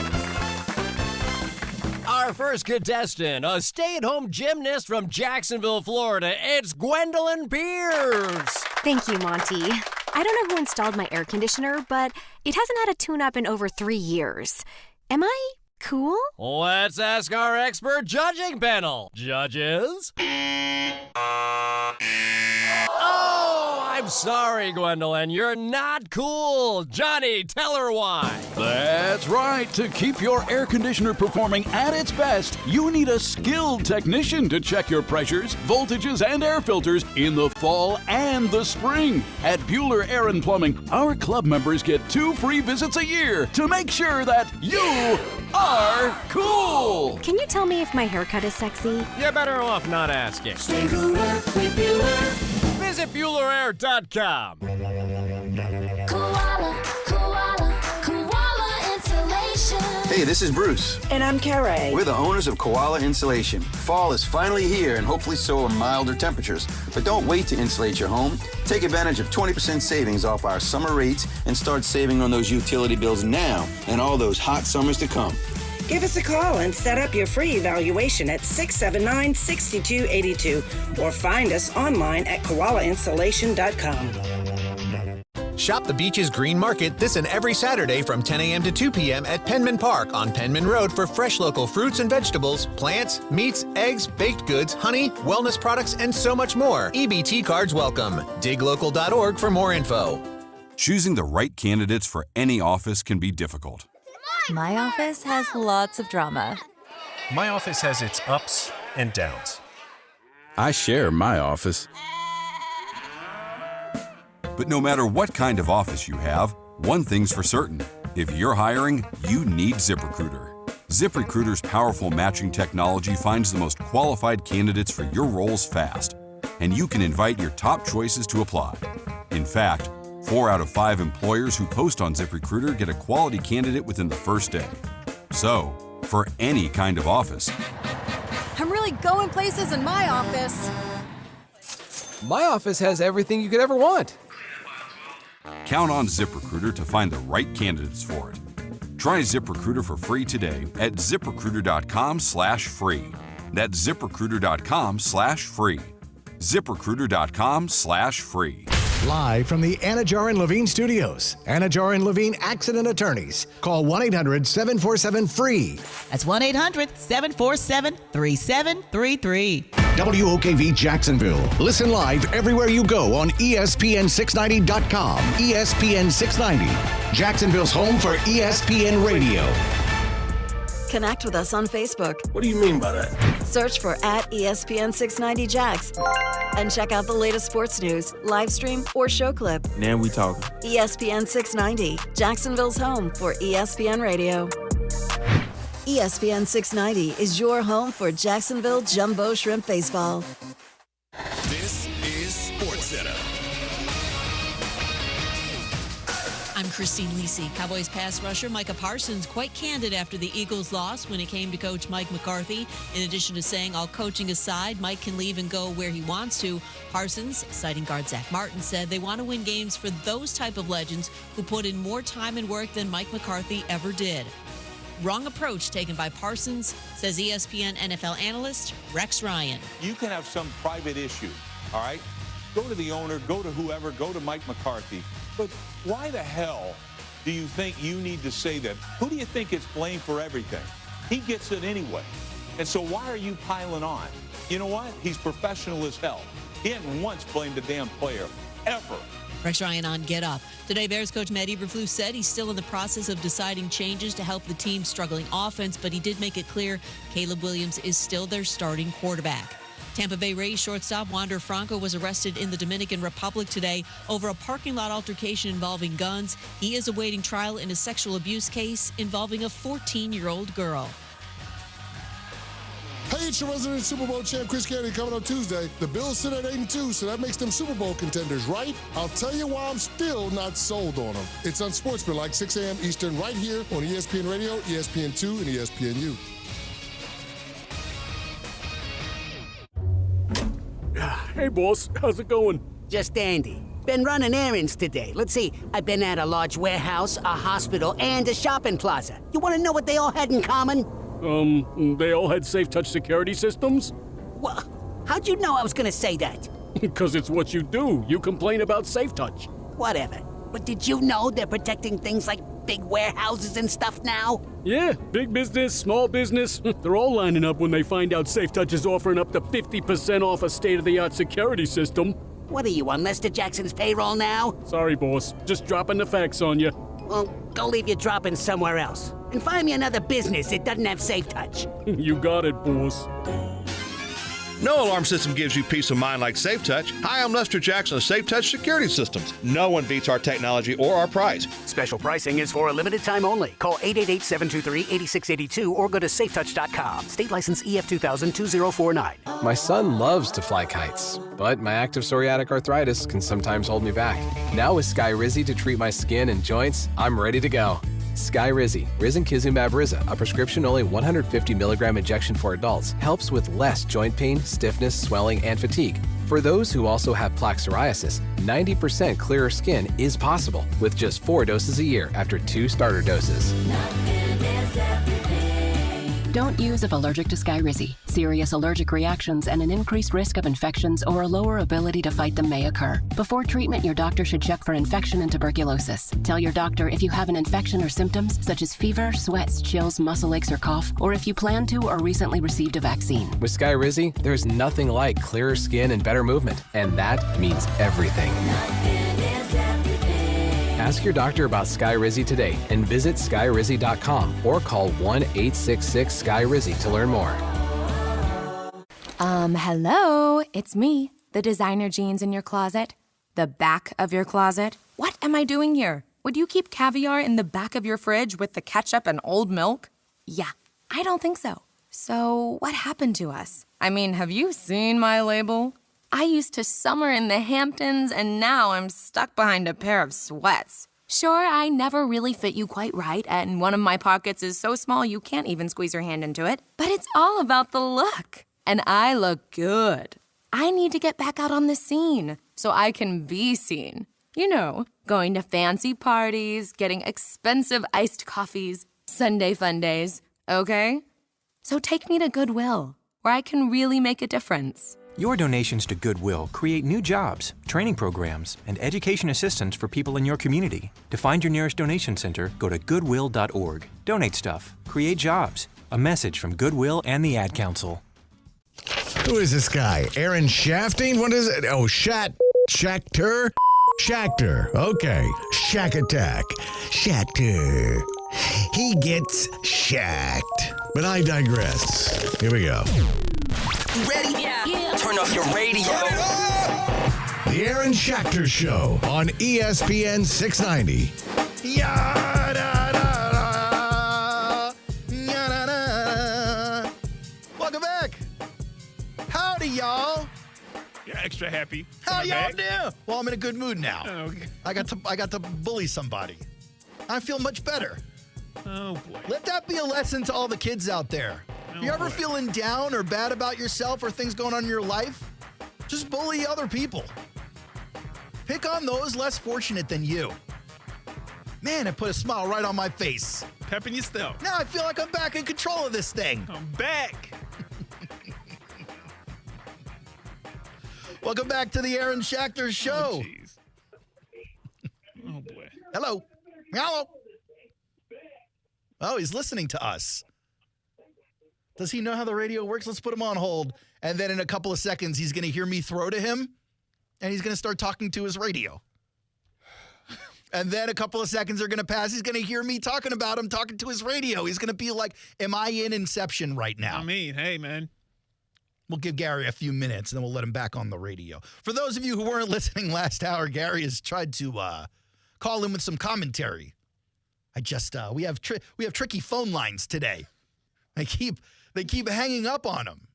Our first contestant, a stay-at-home gymnast from Jacksonville, Florida, it's Gwendolyn Pierce. Thank you, Monty. I don't know who installed my air conditioner, but it hasn't had a tune-up in over 3 years. Am I cool? Let's ask our expert judging panel. Judges? Oh, I'm sorry, Gwendolyn. You're not cool. Johnny, tell her why. That's right. To keep your air conditioner performing at its best, you need a skilled technician to check your pressures, voltages, and air filters in the fall and the spring. At Bueller Air & Plumbing, our club members get 2 free visits a year to make sure that you are cool. Can you tell me if my haircut is sexy? You're better off not asking. Stay cooler with Bueller. Visit BuellerAir.com. Koala, koala, koala insulation. Hey, this is Bruce. And I'm Carrie. We're the owners of Koala Insulation. Fall is finally here, and hopefully so are milder temperatures. But don't wait to insulate your home. Take advantage of 20% savings off our summer rates and start saving on those utility bills now and all those hot summers to come. Give us a call and set up your free evaluation at 679-6282 or find us online at koalainsulation.com. Shop the Beach's Green Market this and every Saturday from 10 a.m. to 2 p.m. at Penman Park on Penman Road for fresh local fruits and vegetables, plants, meats, eggs, baked goods, honey, wellness products, and so much more. EBT cards welcome. Diglocal.org for more info. Choosing the right candidates for any office can be difficult. My office has lots of drama. My office has its ups and downs. I share my office. But no matter what kind of office you have, one thing's for certain. If you're hiring, you need ZipRecruiter. ZipRecruiter's powerful matching technology finds the most qualified candidates for your roles fast, and you can invite your top choices to apply. In fact, 4 out of 5 employers who post on ZipRecruiter get a quality candidate within the first day. So, for any kind of office, I'm really going places in my office. My office has everything you could ever want. count on ZipRecruiter to find the right candidates for it. Try ZipRecruiter for free today at ZipRecruiter.com/free. That's ZipRecruiter.com/free. ZipRecruiter.com/free. Live from the Anajar and Levine Studios, Anajar and Levine Accident Attorneys. Call 1-800-747-FREE. That's 1-800-747-3733. WOKV Jacksonville. Listen live everywhere you go on ESPN690.com. ESPN 690, Jacksonville's home for ESPN Radio. Connect with us on Facebook. What do you mean by that? Search for @ESPN690Jax and check out the latest sports news, live stream, or show clip. Now we talking. ESPN 690, Jacksonville's home for ESPN Radio. ESPN 690 is your home for Jacksonville Jumbo Shrimp Baseball. This is SportsCenter. I'm Christine Lisi. Cowboys pass rusher Micah Parsons quite candid after the Eagles' loss when it came to coach Mike McCarthy. In addition to saying all coaching aside, Mike can leave and go where he wants to, Parsons, citing guard Zach Martin, said they want to win games for those type of legends who put in more time and work than Mike McCarthy ever did. Wrong approach taken by Parsons, says ESPN NFL analyst Rex Ryan. You can have some private issue, all right? Go to the owner, go to whoever, go to Mike McCarthy. But why the hell do you think you need to say that? Who do you think gets blamed for everything? He gets it anyway. And so why are you piling on? You know what? He's professional as hell. He hadn't once blamed a damn player, ever. Rex Ryan on Get Up. Today, Bears coach Matt Eberflus said he's still in the process of deciding changes to help the team struggling offense, but he did make it clear Caleb Williams is still their starting quarterback. Tampa Bay Rays shortstop Wander Franco was arrested in the Dominican Republic today over a parking lot altercation involving guns. He is awaiting trial in a sexual abuse case involving a 14-year-old girl. Hey, it's your resident Super Bowl champ, Chris Kennedy, coming up Tuesday. The Bills sit at 8-2, so that makes them Super Bowl contenders, right? I'll tell you why I'm still not sold on them. It's on Sportsman, 6 a.m. Eastern, right here on ESPN Radio, ESPN2, and ESPNU. Hey, boss, how's it going? Just dandy. Been running errands today. Let's see. I've been at a large warehouse, a hospital, and a shopping plaza. You want to know what they all had in common? They all had safe touch security systems? Well, how'd you know I was gonna say that? Because it's what you do. You complain about safe touch. Whatever. But did you know they're protecting things like big warehouses and stuff now? Yeah, big business, small business, they're all lining up when they find out Safe Touch is offering up to 50% off a state-of-the-art security system. What are you, on Lester Jackson's payroll now? Sorry, boss. Just dropping the facts on you. Well, go leave your dropping somewhere else. And find me another business that doesn't have Safe Touch. You got it, boss. No alarm system gives you peace of mind like Safe Touch. Hi, I'm Lester Jackson of Safe Touch Security Systems. No one beats our technology or our price. Special pricing is for a limited time only. Call 888-723-8682 or go to safetouch.com. State license EF 2000-2049. My son loves to fly kites, but my active psoriatic arthritis can sometimes hold me back. Now with Skyrizi to treat my skin and joints, I'm ready to go. Skyrizi, Risankizumab Riza, a prescription-only 150 milligram injection for adults, helps with less joint pain, stiffness, swelling, and fatigue. For those who also have plaque psoriasis, 90% clearer skin is possible with just 4 doses a year after 2 starter doses. Don't use if allergic to Skyrizi. Serious allergic reactions and an increased risk of infections or a lower ability to fight them may occur. Before treatment, your doctor should check for infection and tuberculosis. Tell your doctor if you have an infection or symptoms such as fever, sweats, chills, muscle aches, or cough, or if you plan to or recently received a vaccine. With Skyrizi, there's nothing like clearer skin and better movement, and that means everything. Ask your doctor about Skyrizi today and visit skyrizi.com or call 1-866-SKYRIZI to learn more. Hello, it's me, the designer jeans in your closet, the back of your closet. What am I doing here? Would you keep caviar in the back of your fridge with the ketchup and old milk? Yeah, I don't think so. So what happened to us? I mean, have you seen my label? I used to summer in the Hamptons, and now I'm stuck behind a pair of sweats. Sure, I never really fit you quite right, and one of my pockets is so small you can't even squeeze your hand into it. But it's all about the look. And I look good. I need to get back out on the scene so I can be seen. You know, going to fancy parties, getting expensive iced coffees, Sunday fun days, okay? So take me to Goodwill, where I can really make a difference. Your donations to Goodwill create new jobs, training programs, and education assistance for people in your community. To find your nearest donation center, go to goodwill.org. Donate stuff. Create jobs. A message from Goodwill and the Ad Council. Who is this guy? Aaron Shafting? What is it? Oh, Schachter? Schachter. Okay. Shack Attack. Schachter. He gets shacked. But I digress. Here we go. You ready? Yeah. Turn up your radio. The Aaron Schachter Show on ESPN 690. Welcome back. Howdy, y'all. You're extra happy. How y'all doing? Well, I'm in a good mood now. Oh, okay. I got to bully somebody. I feel much better. Oh, boy. Let that be a lesson to all the kids out there. If you're ever feeling down or bad about yourself or things going on in your life, just bully other people. Pick on those less fortunate than you. Man, it put a smile right on my face. Pep in your step. Now I feel like I'm back in control of this thing. I'm back. Welcome back to the Aaron Schachter Show. Oh, jeez. Oh, boy. Hello. Hello. Oh, he's listening to us. Does he know how the radio works? Let's put him on hold. And then in a couple of seconds, he's going to hear me throw to him, and he's going to start talking to his radio. And then a couple of seconds are going to pass. He's going to hear me talking about him talking to his radio. He's going to be like, am I in Inception right now? I mean, hey, man. We'll give Gary a few minutes, and then we'll let him back on the radio. For those of you who weren't listening last hour, Gary has tried to call in with some commentary. We have tricky phone lines today. They keep hanging up on him.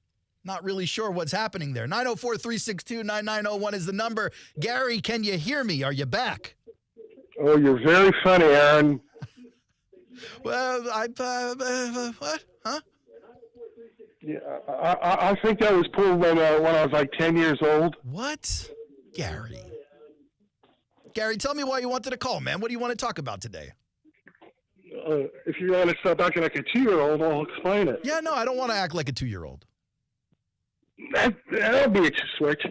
Not really sure what's happening there. 904-362-9901 is the number. Gary, can you hear me? Are you back? Oh, you're very funny, Aaron. Well, what? Huh? Yeah, I think that was pulled when I was like 10 years old. What? Gary. Gary, tell me why you wanted to call, man. What do you want to talk about today? If you want to stop acting like a 2-year-old, I'll explain it. Yeah, no, I don't want to act like a 2-year-old. That'll be a switch.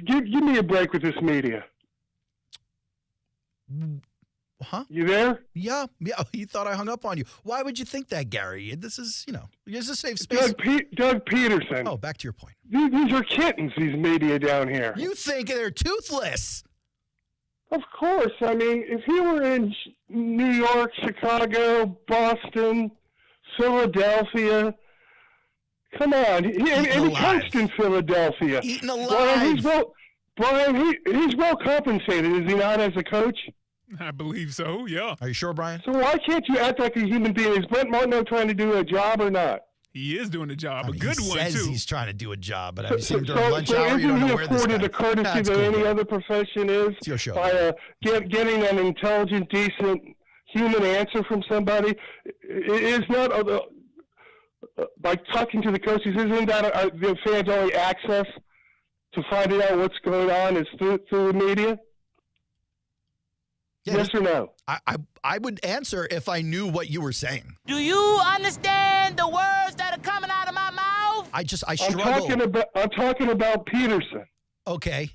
Give me a break with this media. Huh? You there? Yeah. You thought I hung up on you. Why would you think that, Gary? This is, it's a safe space. Doug Peterson. Oh, back to your point. These are kittens, these media down here. You think they're toothless? Of course. I mean, if he were in New York, Chicago, Boston, Philadelphia, come on. He coached in Philadelphia. Eaten alive. Brian, he's well compensated, is he not, as a coach? I believe so, yeah. Are you sure, Brian? So why can't you act like a human being? Is Brent Martineau trying to do a job or not? He is doing a job, I mean, a good he one, says too. He's trying to do a job, but have you seen him during lunch hour? You don't know where this guy is. Isn't he afforded a courtesy that any other profession is? It's your show. By getting an intelligent, decent human answer from somebody? It is not by talking to the coaches. Isn't that the fans' only access to finding out what's going on is through the media? Yeah, yes or no? I would answer if I knew what you were saying. Do you understand the words that are coming out of my mouth? I struggle. I'm talking about Peterson. Okay.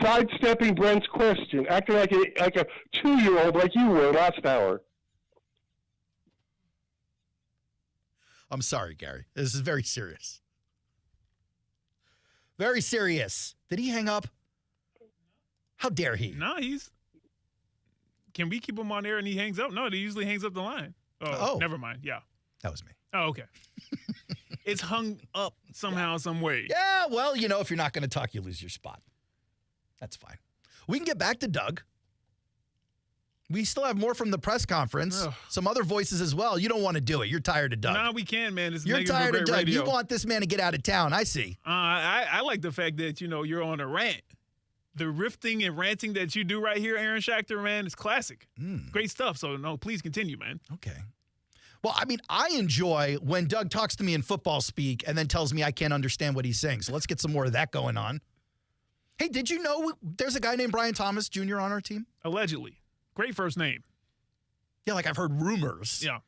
Sidestepping Brent's question, acting like a 2-year-old like you were last hour. I'm sorry, Gary. This is very serious. Very serious. Did he hang up? How dare he? No, Can we keep him on air and he hangs up? No, he usually hangs up the line. Oh, never mind. Yeah. That was me. Oh, okay. It's hung up somehow, some way. Yeah, well, if you're not going to talk, you lose your spot. That's fine. We can get back to Doug. We still have more from the press conference. Ugh. Some other voices as well. You don't want to do it. You're tired of Doug. No, we can, man. You're tired of Doug. Radio. You want this man to get out of town. I see. I like the fact that, you're on a rant. The rifting and ranting that you do right here, Aaron Schachter, man, is classic. Great stuff. So, no, please continue, man. Okay. Well, I mean, I enjoy when Doug talks to me in football speak and then tells me I can't understand what he's saying. So let's get some more of that going on. Hey, did you know there's a guy named Brian Thomas Jr. on our team? Allegedly. Great first name. Yeah, like I've heard rumors. Yeah.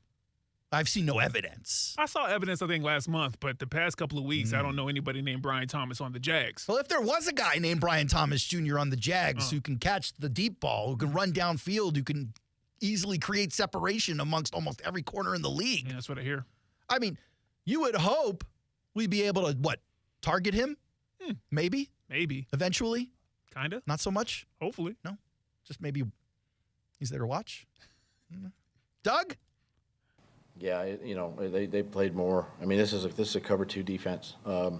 I've seen no evidence. I saw evidence, I think, last month, but the past couple of weeks, I don't know anybody named Brian Thomas on the Jags. Well, if there was a guy named Brian Thomas Jr. on the Jags who can catch the deep ball, who can run downfield, who can easily create separation amongst almost every corner in the league. Yeah, that's what I hear. I mean, you would hope we'd be able to, target him? Maybe? Maybe. Eventually? Kind of. Not so much? Hopefully. No? Just maybe he's there to watch? Doug? Yeah, they played more. I mean, this is a cover 2 defense. I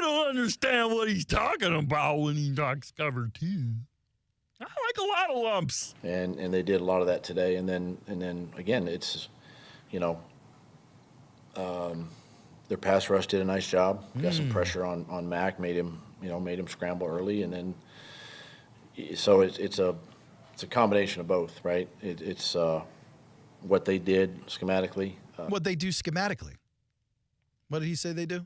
don't understand what he's talking about when he talks cover 2. I like a lot of lumps. And they did a lot of that today. And then again, it's their pass rush did a nice job. Got some pressure on Mac, made him scramble early, and then so it's a combination of both, right? It's what they did schematically. What they do schematically. What did he say they do?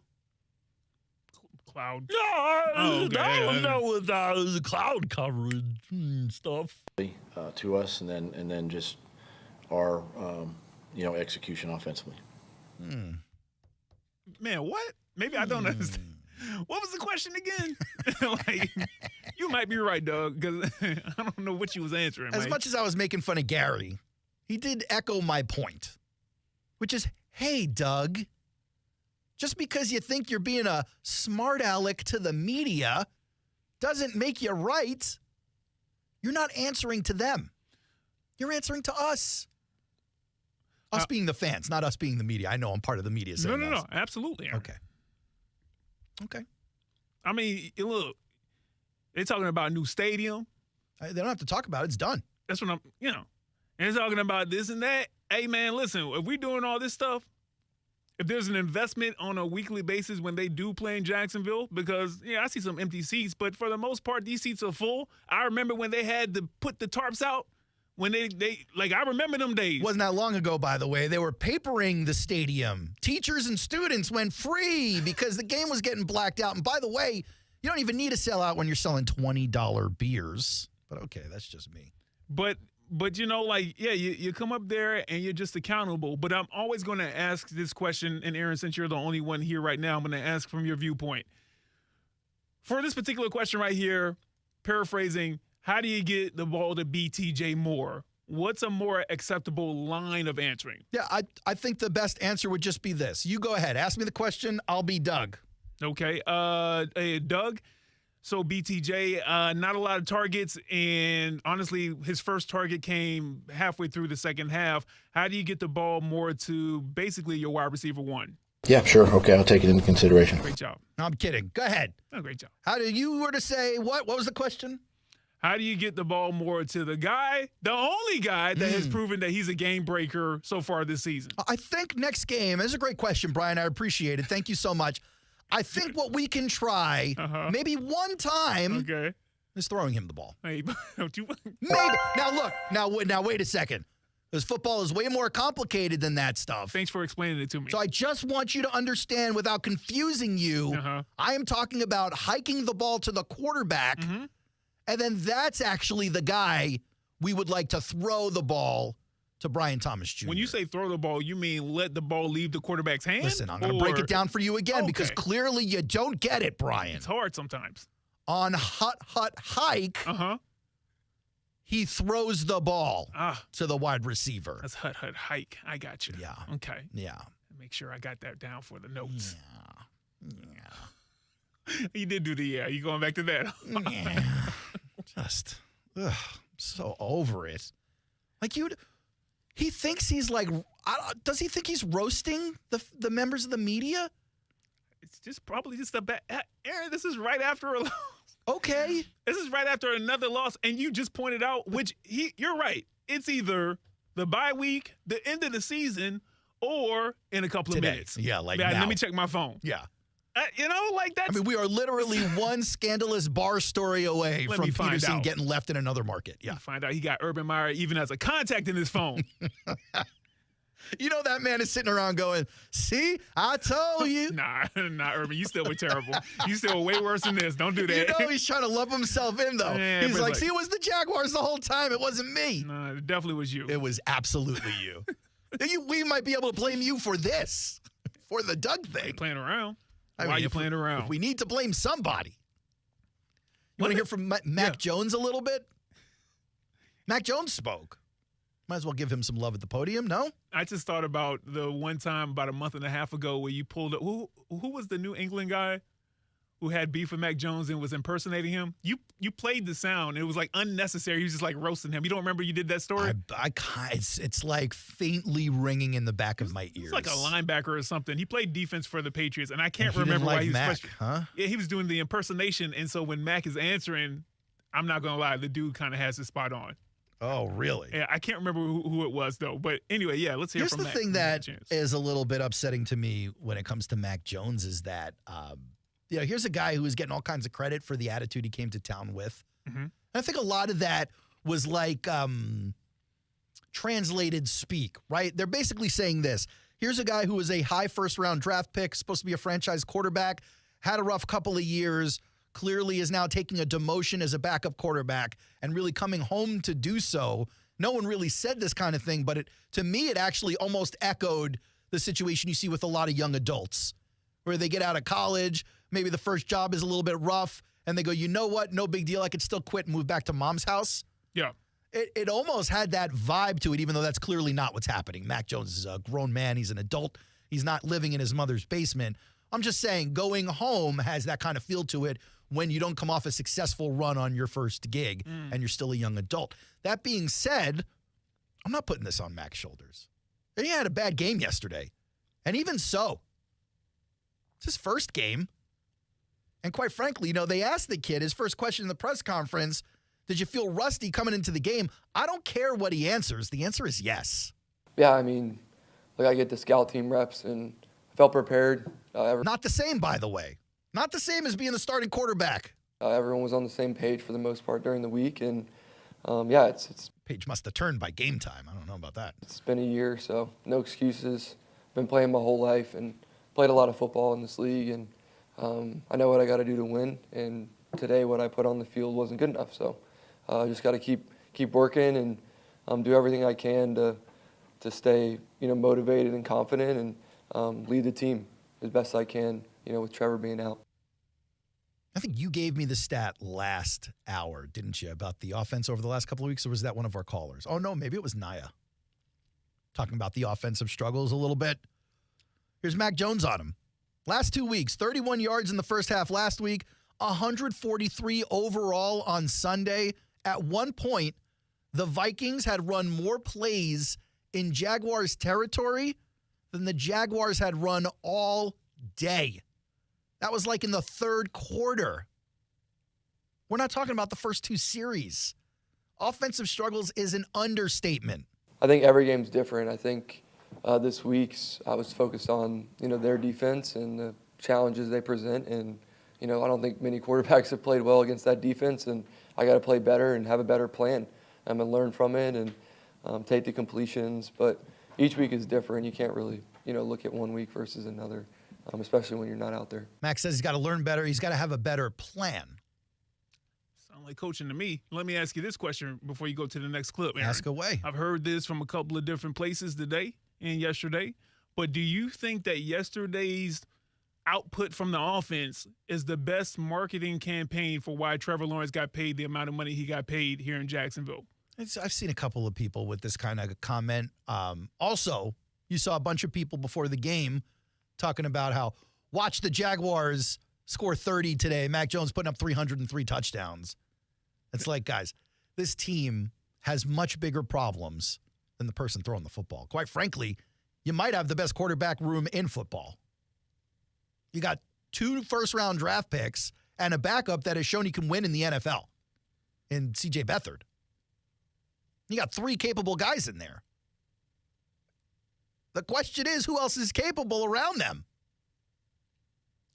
Cloud. No, I don't know what that is. Cloud coverage and stuff. To us, and then just our execution offensively. Man, what? Maybe I don't understand. What was the question again? You might be right, Doug, because I don't know what you was answering. As much as I was making fun of Gary, he did echo my point, which is, hey, Doug, just because you think you're being a smart aleck to the media doesn't make you right. You're not answering to them. You're answering to us. Us being the fans, not us being the media. I know I'm part of the media. No, absolutely. Aaron. Okay. I mean, look, they're talking about a new stadium. They don't have to talk about it. It's done. That's what and they're talking about this and that. Hey, man, listen, if we're doing all this stuff, if there's an investment on a weekly basis when they do play in Jacksonville, because, I see some empty seats, but for the most part, these seats are full. I remember when they had to put the tarps out. When they I remember them days. Wasn't that long ago, by the way. They were papering the stadium. Teachers and students went free because the game was getting blacked out. And by the way, You don't even need a sellout when you're selling $20 beers. But okay, that's just me. But you come up there and you're just accountable. But I'm always going to ask this question, and Aaron, since you're the only one here right now, I'm going to ask from your viewpoint. For this particular question right here, paraphrasing, how do you get the ball to BTJ Moore? What's a more acceptable line of answering? Yeah, I think the best answer would just be this. You go ahead. Ask me the question. I'll be Doug. Okay. Doug, so BTJ, not a lot of targets, and honestly, his first target came halfway through the second half. How do you get the ball more to basically your wide receiver one? Yeah, sure. Okay, I'll take it into consideration. Great job. No, I'm kidding. Go ahead. Oh, great job. How do you were to say what? What was the question? How do you get the ball more to the only guy that has proven that he's a game breaker so far this season? I think next game, this is a great question, Brian. I appreciate it. Thank you so much. I think what we can try, maybe one time, is throwing him the ball. Hey, don't you? Maybe. Now look. Now wait a second. Because football is way more complicated than that stuff. Thanks for explaining it to me. So I just want you to understand without confusing you, I am talking about hiking the ball to the quarterback, and then that's actually the guy we would like to throw the ball to Brian Thomas Jr. When you say throw the ball, you mean let the ball leave the quarterback's hand? Listen, I'm going to break it down for you again because clearly you don't get it, Brian. It's hard sometimes. On hut hike, he throws the ball to the wide receiver. That's hut hike. I got you. Yeah. Okay. Yeah. Make sure I got that down for the notes. Yeah. You did do the You going back to that? Yeah. Just so over it. Like he thinks he's like. Does he think he's roasting the members of the media? It's just probably just a bad. Aaron, this is right after a loss. Okay. This is right after another loss, and you just pointed out, you're right. It's either the bye week, the end of the season, or in a couple of minutes. Yeah, like now. now. Let me check my phone. Yeah. That's. I mean, we are literally one scandalous bar story away from Peterson getting left in another market. Yeah. Find out he got Urban Meyer even as a contact in his phone. You know that man is sitting around going, see, I told you. Nah, Urban. You still were terrible. You still were way worse than this. Don't do that. You know he's trying to lump himself in, though. Yeah, he's like, see, it was the Jaguars the whole time. It wasn't me. No, it definitely was you. It was absolutely you. We might be able to blame you for this, for the Doug thing. Playing around. Why are you playing around? If we need to blame somebody. You want to hear from Mac Jones a little bit? Mac Jones spoke. Might as well give him some love at the podium, no? I just thought about the one time about a month and a half ago where you pulled up. Who was the New England guy who had beef with Mac Jones and was impersonating him? You played the sound. It was like unnecessary. He was just like roasting him. You don't remember you did that story? It's like faintly ringing in the back of my ears. It's like a linebacker or something. He played defense for the Patriots, and I can't remember why he was Mac, huh? Yeah, he was doing the impersonation, and so when Mac is answering, I'm not gonna lie, the dude kind of has his spot on. Oh, really? Yeah, I can't remember who it was, though. But anyway, yeah, let's hear from Mac. Here's the thing that is a little bit upsetting to me when it comes to Mac Jones is that, here's a guy who is getting all kinds of credit for the attitude he came to town with. And I think a lot of that was like translated speak, right? They're basically saying this. Here's a guy who was a high first-round draft pick, supposed to be a franchise quarterback, had a rough couple of years, clearly is now taking a demotion as a backup quarterback and really coming home to do so. No one really said this kind of thing, but to me, it actually almost echoed the situation you see with a lot of young adults where they get out of college, maybe the first job is a little bit rough, and they go, you know what, no big deal, I could still quit and move back to mom's house. Yeah. It almost had that vibe to it, even though that's clearly not what's happening. Mac Jones is a grown man. He's an adult. He's not living in his mother's basement. I'm just saying going home has that kind of feel to it when you don't come off a successful run on your first gig and you're still a young adult. That being said, I'm not putting this on Mac's shoulders. He had a bad game yesterday. And even so, it's his first game. And quite frankly, they asked the kid, his first question in the press conference, did you feel rusty coming into the game? I don't care what he answers. The answer is yes. Yeah, I mean, I get the scout team reps and felt prepared. Not the same, by the way. Not the same as being the starting quarterback. Everyone was on the same page for the most part during the week, and it's page must have turned by game time. I don't know about that. It's been a year, so no excuses. Been playing my whole life and played a lot of football in this league, and I know what I got to do to win, and today what I put on the field wasn't good enough. So I just got to keep working and do everything I can to stay motivated and confident and lead the team as best I can. With Trevor being out. I think you gave me the stat last hour, didn't you, about the offense over the last couple of weeks, or was that one of our callers? Oh, no, maybe it was Naya. Talking about the offensive struggles a little bit. Here's Mac Jones on him. Last 2 weeks, 31 yards in the first half last week, 143 overall on Sunday. At one point, the Vikings had run more plays in Jaguars territory than the Jaguars had run all day. That was like in the third quarter. We're not talking about the first two series. Offensive struggles is an understatement. I think every game's different. I think this week's I was focused on their defense and the challenges they present, and I don't think many quarterbacks have played well against that defense, and I got to play better and have a better plan and learn from it and take the completions. But each week is different. You can't really look at one week versus another. Especially when you're not out there. Max says he's got to learn better. He's got to have a better plan. Sound like coaching to me. Let me ask you this question before you go to the next clip, Aaron. Ask away. I've heard this from a couple of different places today and yesterday. But do you think that yesterday's output from the offense is the best marketing campaign for why Trevor Lawrence got paid the amount of money he got paid here in Jacksonville? I've seen a couple of people with this kind of comment. Also, you saw a bunch of people before the game talking about how, watch the Jaguars score 30 today. Mac Jones putting up 303 touchdowns. It's like, guys, this team has much bigger problems than the person throwing the football. Quite frankly, you might have the best quarterback room in football. You got 2 first-round draft picks and a backup that has shown he can win in the NFL in C.J. Beathard. You got 3 capable guys in there. The question is, who else is capable around them?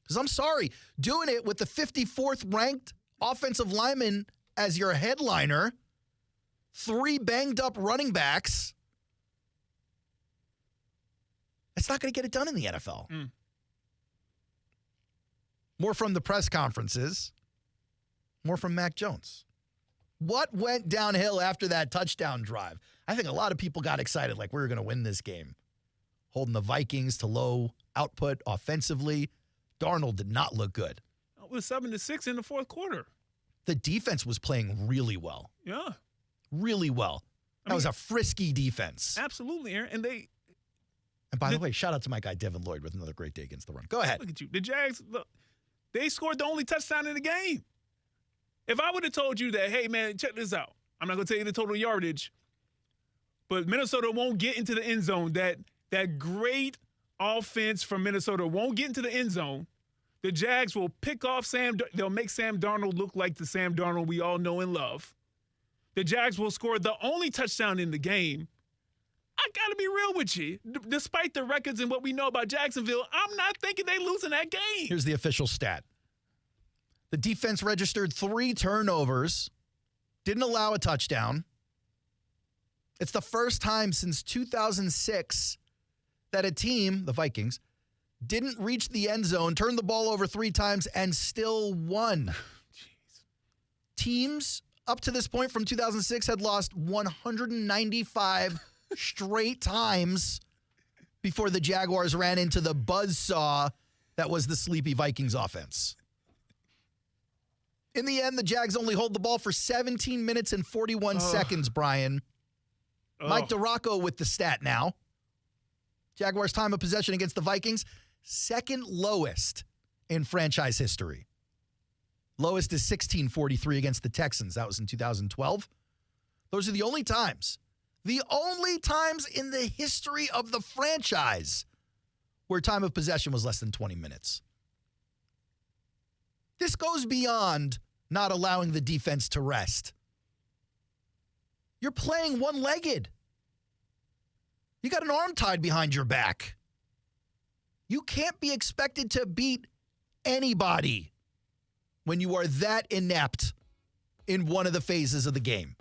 Because I'm sorry, doing it with the 54th ranked offensive lineman as your headliner, 3 banged up running backs, it's not going to get it done in the NFL. More from the press conferences, more from Mac Jones. What went downhill after that touchdown drive? I think a lot of people got excited like we were going to win this game. Holding the Vikings to low output offensively. Darnold did not look good. It was 7-6 in the fourth quarter. The defense was playing really well. Yeah. Really well. That was a frisky defense. Absolutely, Aaron. And by the way, shout out to my guy Devin Lloyd with another great day against the run. Go ahead. Look at you. The Jags, look, they scored the only touchdown in the game. If I would have told you that, hey, man, check this out. I'm not going to tell you the total yardage, but Minnesota won't get into the end zone. That great offense from Minnesota won't get into the end zone. The Jags will pick off they'll make Sam Darnold look like the Sam Darnold we all know and love. The Jags will score the only touchdown in the game. I got to be real with you. Despite the records and what we know about Jacksonville, I'm not thinking they losing that game. Here's the official stat. The defense registered 3 turnovers, didn't allow a touchdown. It's the first time since 2006 that a team, the Vikings, didn't reach the end zone, turned the ball over 3 times, and still won. Teams up to this point from 2006 had lost 195 straight times before the Jaguars ran into the buzzsaw that was the sleepy Vikings offense. In the end, the Jags only hold the ball for 17 minutes and 41 seconds, Brian. Mike DiRocco with the stat now. Jaguars' time of possession against the Vikings, second lowest in franchise history. Lowest is 16:43 against the Texans. That was in 2012. Those are the only times in the history of the franchise where time of possession was less than 20 minutes. This goes beyond not allowing the defense to rest. You're playing one-legged. You got an arm tied behind your back. You can't be expected to beat anybody when you are that inept in one of the phases of the game.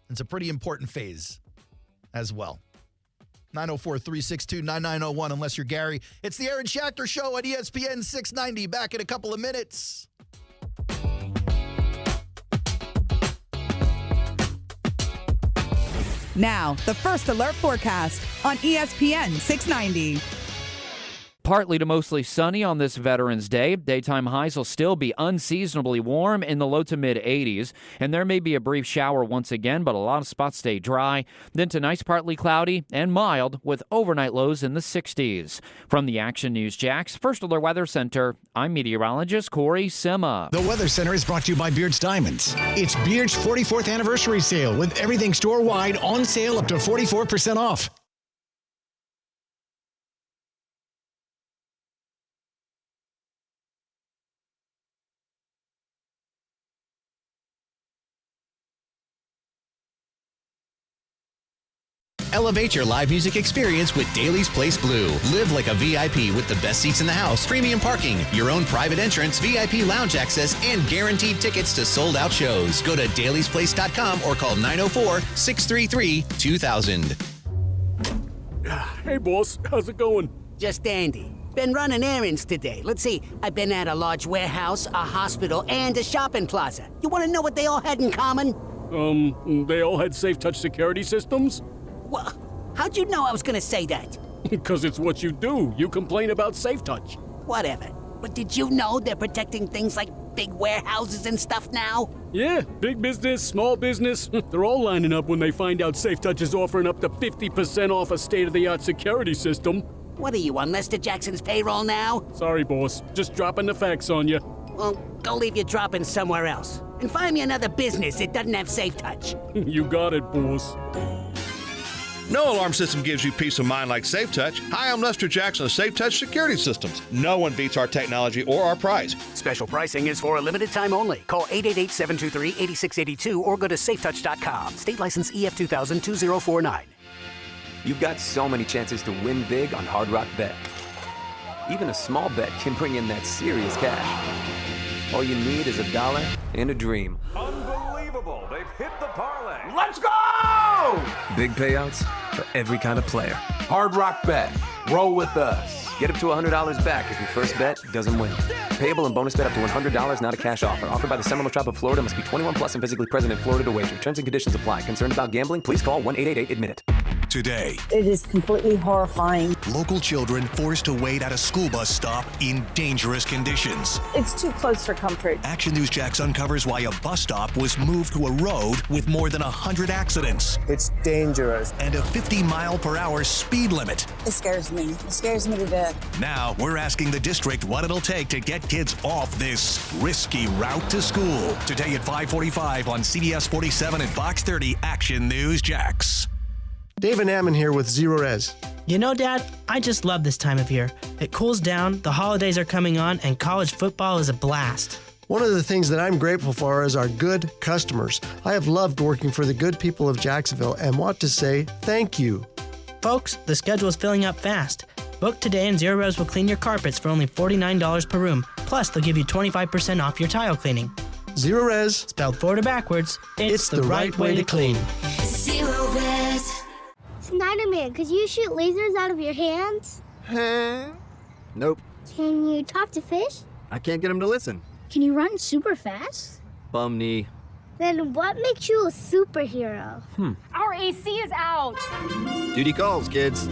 It's a pretty important phase as well. 904-362-9901 unless you're Gary. It's the Aaron Schachter Show at ESPN 690. Back in a couple of minutes. Now, the First Alert forecast on ESPN 690. Partly to mostly sunny on this Veterans Day. Daytime highs will still be unseasonably warm in the low to mid 80s, and there may be a brief shower once again, but a lot of spots stay dry. Then tonight's partly cloudy and mild with overnight lows in the 60s. From the Action News Jax First Alert Weather Center, I'm meteorologist Corey Sima. The Weather Center is brought to you by Beard's Diamonds. It's Beard's 44th anniversary sale with everything store-wide on sale up to 44% off. Elevate your live music experience with Daly's Place Blue. Live like a VIP with the best seats in the house, premium parking, your own private entrance, VIP lounge access, and guaranteed tickets to sold-out shows. Go to dailysplace.com or call 904-633-2000. Hey, boss. How's it going? Just dandy. Been running errands today. Let's see. I've been at a large warehouse, a hospital, and a shopping plaza. You want to know what they all had in common? They all had safe touch security systems? Well, how'd you know I was going to say that? Because it's what you do. You complain about safe touch. Whatever. But did you know they're protecting things like big warehouses and stuff now? Yeah, big business, small business. They're all lining up when they find out Safe Touch is offering up to 50% off a state-of-the-art security system. What are you, on Lester Jackson's payroll now? Sorry, boss. Just dropping the facts on you. Well, go leave your dropping somewhere else. And find me another business that doesn't have Safe Touch. You got it, boss. No alarm system gives you peace of mind like Safe Touch. Hi, I'm Lester Jackson of Safe Touch Security Systems. No one beats our technology or our price. Special pricing is for a limited time only. Call 888-723-8682 or go to safetouch.com. State license EF 2000-2049. You've got so many chances to win big on Hard Rock Bet. Even a small bet can bring in that serious cash. All you need is $1 and a dream. Unbelievable. They've hit the parlay. Let's go! Big payouts for every kind of player. Hard Rock Bet. Roll with us. Get up to $100 back if your first bet doesn't win. Payable and bonus bet up to $100, not a cash offer. Offered by the Seminole Tribe of Florida. Must be 21 plus and physically present in Florida to wager. Terms and conditions apply. Concerned about gambling? Please call 1-888-ADMIT-IT. Today, it is completely horrifying. Local children forced to wait at a school bus stop in dangerous conditions. It's too close for comfort. Action News Jax uncovers why a bus stop was moved to a road with more than 100 accidents. It's dangerous. And a 50-mile-per-hour speed limit. It scares me. It scares me to death. Now, we're asking the district what it'll take to get kids off this risky route to school. Today at 5:45 on CBS 47 and Fox 30 Action News Jax. David Ammon here with Zero Res. You know, Dad, I just love this time of year. It cools down, the holidays are coming on, and college football is a blast. One of the things that I'm grateful for is our good customers. I have loved working for the good people of Jacksonville and want to say thank you. Folks, the schedule is filling up fast. Book today and Zero Res will clean your carpets for only $49 per room. Plus, they'll give you 25% off your tile cleaning. Zero Res. Spelled Florida backwards. It's the right way to clean. Zero Res. Snyderman, could you shoot lasers out of your hands? Huh? Nope. Can you talk to fish? I can't get him to listen. Can you run super fast? Bum knee. Then what makes you a superhero? Our AC is out. Duty calls, kids.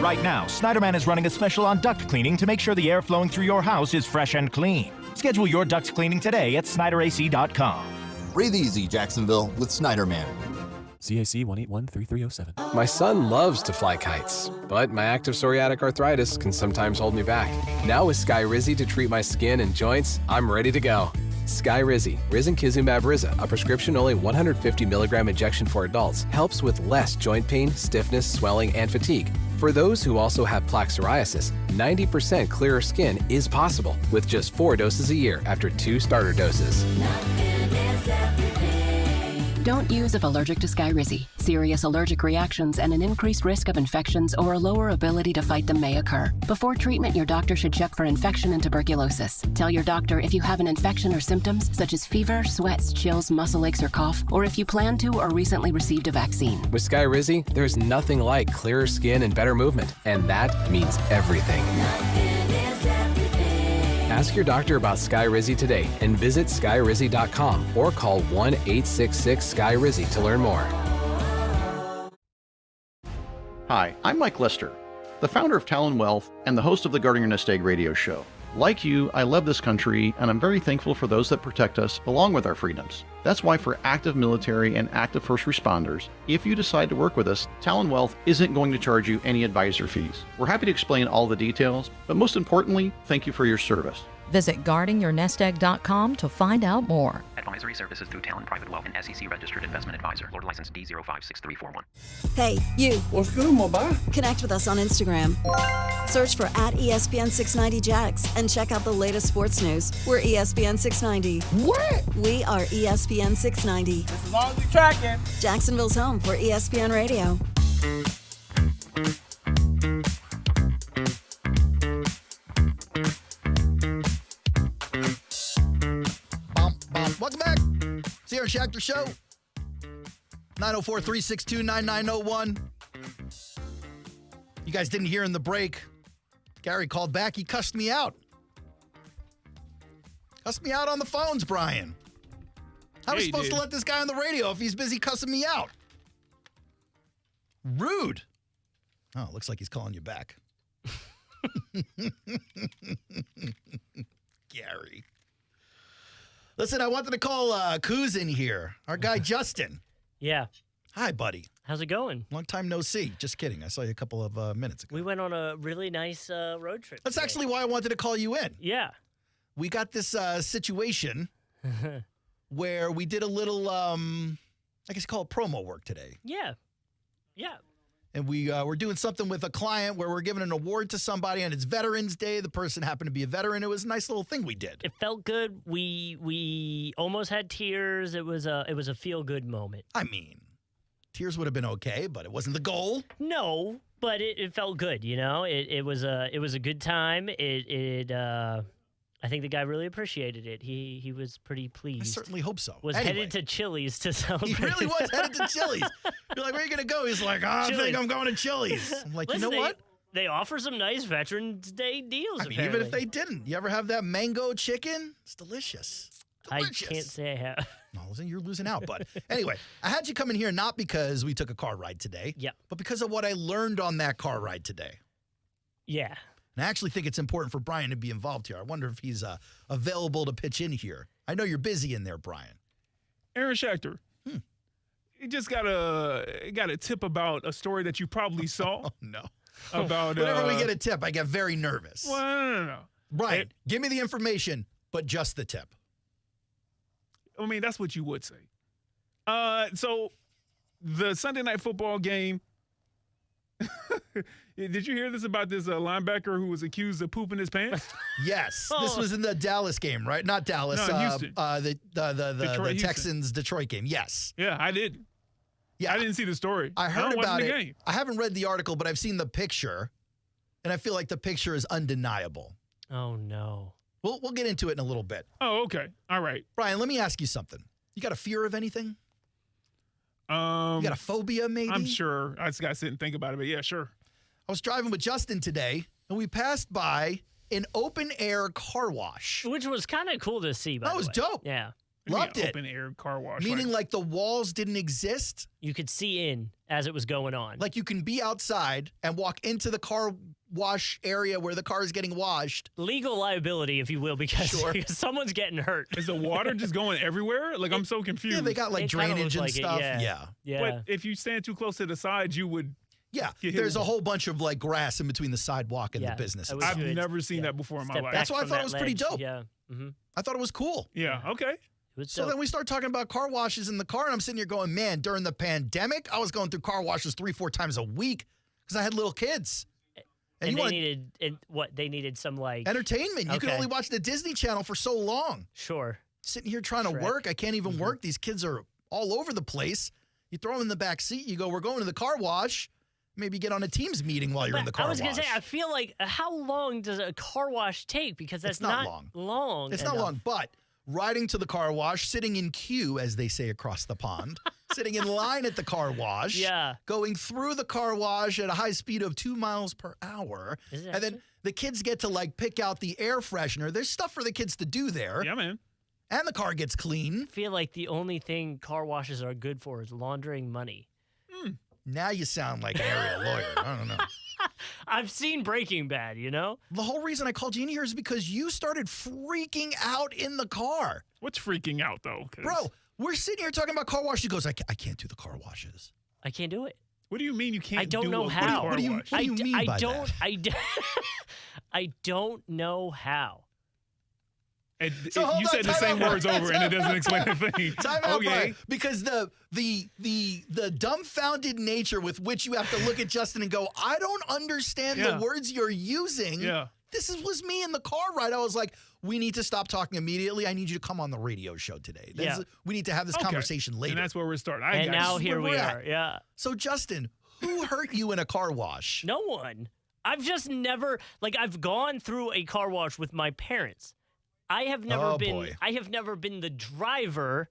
Right now, Snyderman is running a special on duct cleaning to make sure the air flowing through your house is fresh and clean. Schedule your duct cleaning today at SnyderAC.com. Breathe easy, Jacksonville, with Snyderman. CAC 1813307. My son loves to fly kites, but my active psoriatic arthritis can sometimes hold me back. Now with Skyrizi to treat my skin and joints, I'm ready to go. Skyrizi, risankizumab Riza, a prescription-only 150 milligram injection for adults, helps with less joint pain, stiffness, swelling, and fatigue. For those who also have plaque psoriasis, 90% clearer skin is possible with just 4 doses a year after 2 starter doses. Don't use if allergic to Skyrizi. Serious allergic reactions and an increased risk of infections or a lower ability to fight them may occur. Before treatment, your doctor should check for infection and tuberculosis. Tell your doctor if you have an infection or symptoms such as fever, sweats, chills, muscle aches, or cough, or if you plan to or recently received a vaccine. With Skyrizi, there's nothing like clearer skin and better movement, and that means everything. Ask your doctor about Skyrizi today and visit skyrizi.com or call 1-866-SKY-RIZZI to learn more. Hi, I'm Mike Lester, the founder of Talon Wealth and the host of the Guarding Your Nest Egg radio show. Like you, I love this country, and I'm very thankful for those that protect us along with our freedoms. That's why for active military and active first responders, if you decide to work with us, Talon Wealth isn't going to charge you any advisor fees. We're happy to explain all the details, but most importantly, thank you for your service. Visit guardingyournestegg.com to find out more. Advisory services through Talon Private Wealth and SEC registered investment advisor. Lord license D056341. Hey, you. What's good, my boy? Connect with us on Instagram. Search for @ESPN690Jax and check out the latest sports news. We're ESPN 690. What? We are ESPN 690. As long as you're tracking. Jacksonville's home for ESPN Radio. Welcome back. It's the Aaron Schachter Show. 904-362-9901. You guys didn't hear in the break. Gary called back. He cussed me out. Cussed me out on the phones, Brian. How am I supposed to let this guy on the radio if he's busy cussing me out? Rude. Oh, looks like he's calling you back. Gary. Listen, I wanted to call Kuz in here. Our guy, Justin. Yeah. Hi, buddy. How's it going? Long time no see. Just kidding. I saw you a couple of minutes ago. We went on a really nice road trip. That's actually why I wanted to call you in. Yeah. We got this situation where we did a little, I guess you call it promo work today. Yeah. Yeah. And we're doing something with a client where we're giving an award to somebody, and it's Veterans Day. The person happened to be a veteran. It was a nice little thing we did. It felt good. We almost had tears. It was a feel-good moment. I mean, tears would have been okay, but it wasn't the goal. No, but it felt good. You know, it was a good time. I think the guy really appreciated it. He was pretty pleased. I certainly hope so. Was headed to Chili's to celebrate. He really was headed to Chili's. You're like, where are you going to go? He's like, I think I'm going to Chili's. I'm like, Listen, you know what? They offer some nice Veterans Day deals, I mean, even if they didn't. You ever have that mango chicken? It's delicious. Delicious. I can't say I have. No, then you're losing out, bud. Anyway, I had you come in here not because we took a car ride today. Yeah. But because of what I learned on that car ride today. Yeah. And I actually think it's important for Brian to be involved here. I wonder if he's available to pitch in here. I know you're busy in there, Brian. Aaron Schachter. You just got a tip about a story that you probably saw. Oh, no. About whenever we get a tip, I get very nervous. Well, no. Brian, give me the information, but just the tip. I mean, that's what you would say. So the Sunday night football game. Did you hear this about this linebacker who was accused of pooping his pants? Yes, this was in the Dallas game, right? Not Dallas. No, Houston. The Texans Detroit game. Yes. Yeah, I did. Yeah, I didn't see the story. I heard about it. Game. I haven't read the article, but I've seen the picture, and I feel like the picture is undeniable. Oh no. We'll get into it in a little bit. Oh, okay. All right. Brian, let me ask you something. You got a fear of anything? You got a phobia, maybe? I'm sure. I just got to sit and think about it, but yeah, sure. I was driving with Justin today, and we passed by an open-air car wash. Which was kind of cool to see, by the way. That was dope. Yeah. Loved it. Open-air car wash. Meaning like the walls didn't exist? You could see in as it was going on. Like you can be outside and walk into the car wash area where the car is getting washed. Legal liability, if you will, because someone's getting hurt. Is the water just going everywhere? Like, I'm so confused. Yeah, they got like drainage and stuff. Yeah. But if you stand too close to the sides, you would... Yeah, there's a whole bunch of like grass in between the sidewalk and the business. I've never seen that before in my life. That's why I thought it was pretty dope. Yeah. I thought it was cool. Yeah, okay. So then we start talking about car washes in the car, and I'm sitting here going, man, during the pandemic, I was going through car washes 3-4 times a week because I had little kids. And they needed some like entertainment. You can only watch the Disney Channel for so long. Sure. Sitting here trying to work. I can't even work. These kids are all over the place. You throw them in the back seat. You go, we're going to the car wash. Maybe get on a Teams meeting while you're in the car wash. I was going to say, I feel like, how long does a car wash take? Because that's not long. It's not long, but riding to the car wash, sitting in queue, as they say across the pond, sitting in line at the car wash, going through the car wash at a high speed of 2 miles per hour, and then the kids get to, like, pick out the air freshener. There's stuff for the kids to do there. Yeah, man. And the car gets clean. I feel like the only thing car washes are good for is laundering money. Now you sound like an area lawyer. I don't know. I've seen Breaking Bad, you know? The whole reason I called you in here is because you started freaking out in the car. What's freaking out, though? Bro, we're sitting here talking about car washes. He goes, I can't do the car washes. I can't do it. What do you mean you can't I don't know how. What do you mean by that? I don't know how. And you said the same words over, and it doesn't explain a thing. Time out, Brian, because the dumbfounded nature with which you have to look at Justin and go, I don't understand the words you're using. Yeah. This was me in the car ride. I was like, we need to stop talking immediately. I need you to come on the radio show today. We need to have this conversation later. And that's where we're starting. And now here we are. Yeah. So, Justin, who hurt you in a car wash? No one. I've just never, I've gone through a car wash with my parents. I have never been the driver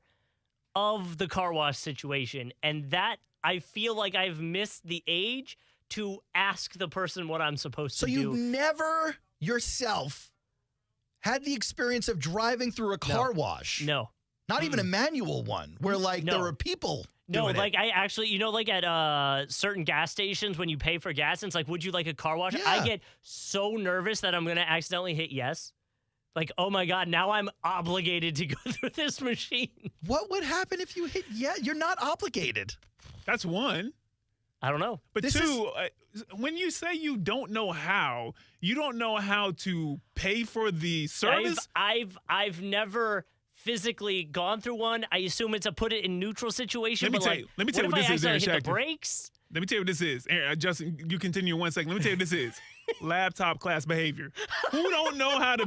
of the car wash situation, and that I feel like I've missed the age to ask the person what I'm supposed to do. So you've never yourself had the experience of driving through a car wash? No. Not even a manual one where there were people doing it. I actually, at certain gas stations when you pay for gas, and it's like, would you like a car wash? Yeah. I get so nervous that I'm going to accidentally hit yes. Like, oh my God, now I'm obligated to go through this machine. What would happen if you hit yes? You're not obligated. That's one. I don't know. But two, when you say you don't know how, you don't know how to pay for the service? I've never physically gone through one. I assume it's a put it in neutral situation. Let me tell you what this is, Aaron hit the Schachter. brakes? Let me tell you what this is. Aaron, Justin, you continue 1 second. Let me tell you what this is. Laptop class behavior. Who don't know how to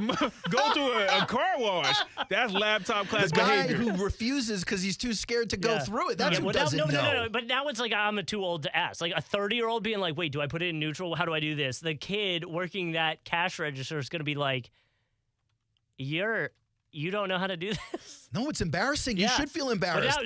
go to a car wash? That's laptop class behavior. The guy who refuses because he's too scared to go through it. That's who doesn't know. No. But now it's like I'm too old to ask. Like a 30-year-old being like, wait, do I put it in neutral? How do I do this? The kid working that cash register is going to be like, you don't know how to do this? No, it's embarrassing. You should feel embarrassed.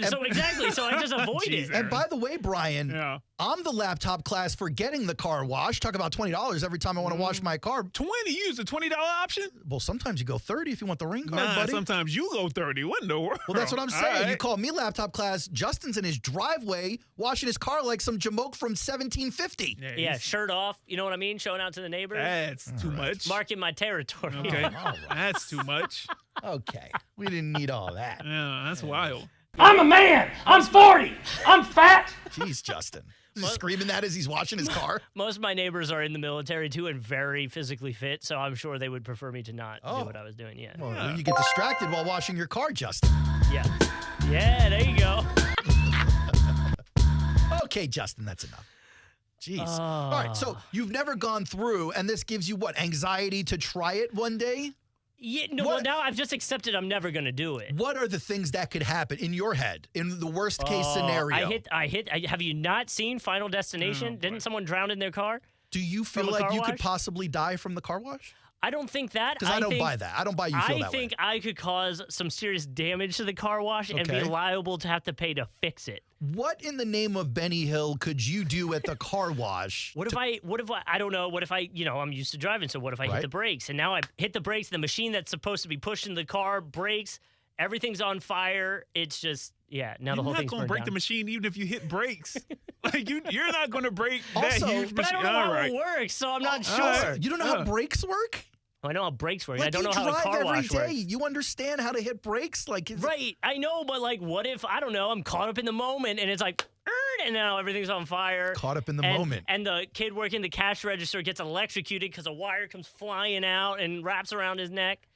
So I just avoid it. And by the way, Brian, I'm the laptop class for getting the car washed. Talk about $20 every time I want to wash my car. 20? You use the $20 option? Well, sometimes you go 30 if you want the ring card, buddy. Sometimes you go 30. What in the world? Well, that's what I'm saying. You call me laptop class. Justin's in his driveway washing his car like some jamoke from 1750. Yeah, shirt off. You know what I mean? Showing out to the neighbors. That's too much. Marking my territory. Okay. That's too much. Okay. We didn't need all that. Yeah, that's wild. I'm a man. I'm 40. I'm fat. Jeez, Justin. Is he screaming that as he's washing his car? Most of my neighbors are in the military, too, and very physically fit, so I'm sure they would prefer me to not do what I was doing. Yeah. Well, you get distracted while washing your car, Justin. Yeah. Yeah, there you go. Okay, Justin, that's enough. Jeez. All right, so you've never gone through, and this gives you what, anxiety to try it one day? Yeah, no, well, now I've just accepted I'm never going to do it. What are the things that could happen in your head in the worst case scenario? Have you not seen Final Destination? Didn't someone drown in their car? Do you feel like you could possibly die from the car wash? I don't think that. Because I don't buy that. I don't buy you feel that way. I think I could cause some serious damage to the car wash and be liable to have to pay to fix it. What in the name of Benny Hill could you do at the car wash? What if I don't know, what if I'm used to driving, so what if I hit the brakes? And now I hit the brakes, the machine that's supposed to be pushing the car breaks, everything's on fire. It's just, now the whole thing's burned down. You're not going to break the machine even if you hit brakes. Like, you're not going to break that huge machine. But I don't know how it works, so I'm not sure. You don't know how brakes work? I know how brakes work. Like I don't know how a car wash works. You understand how to hit brakes? Right, I know, but what if, I don't know, I'm caught up in the moment and it's like, and now everything's on fire. Caught up in the moment. And the kid working the cash register gets electrocuted because a wire comes flying out and wraps around his neck.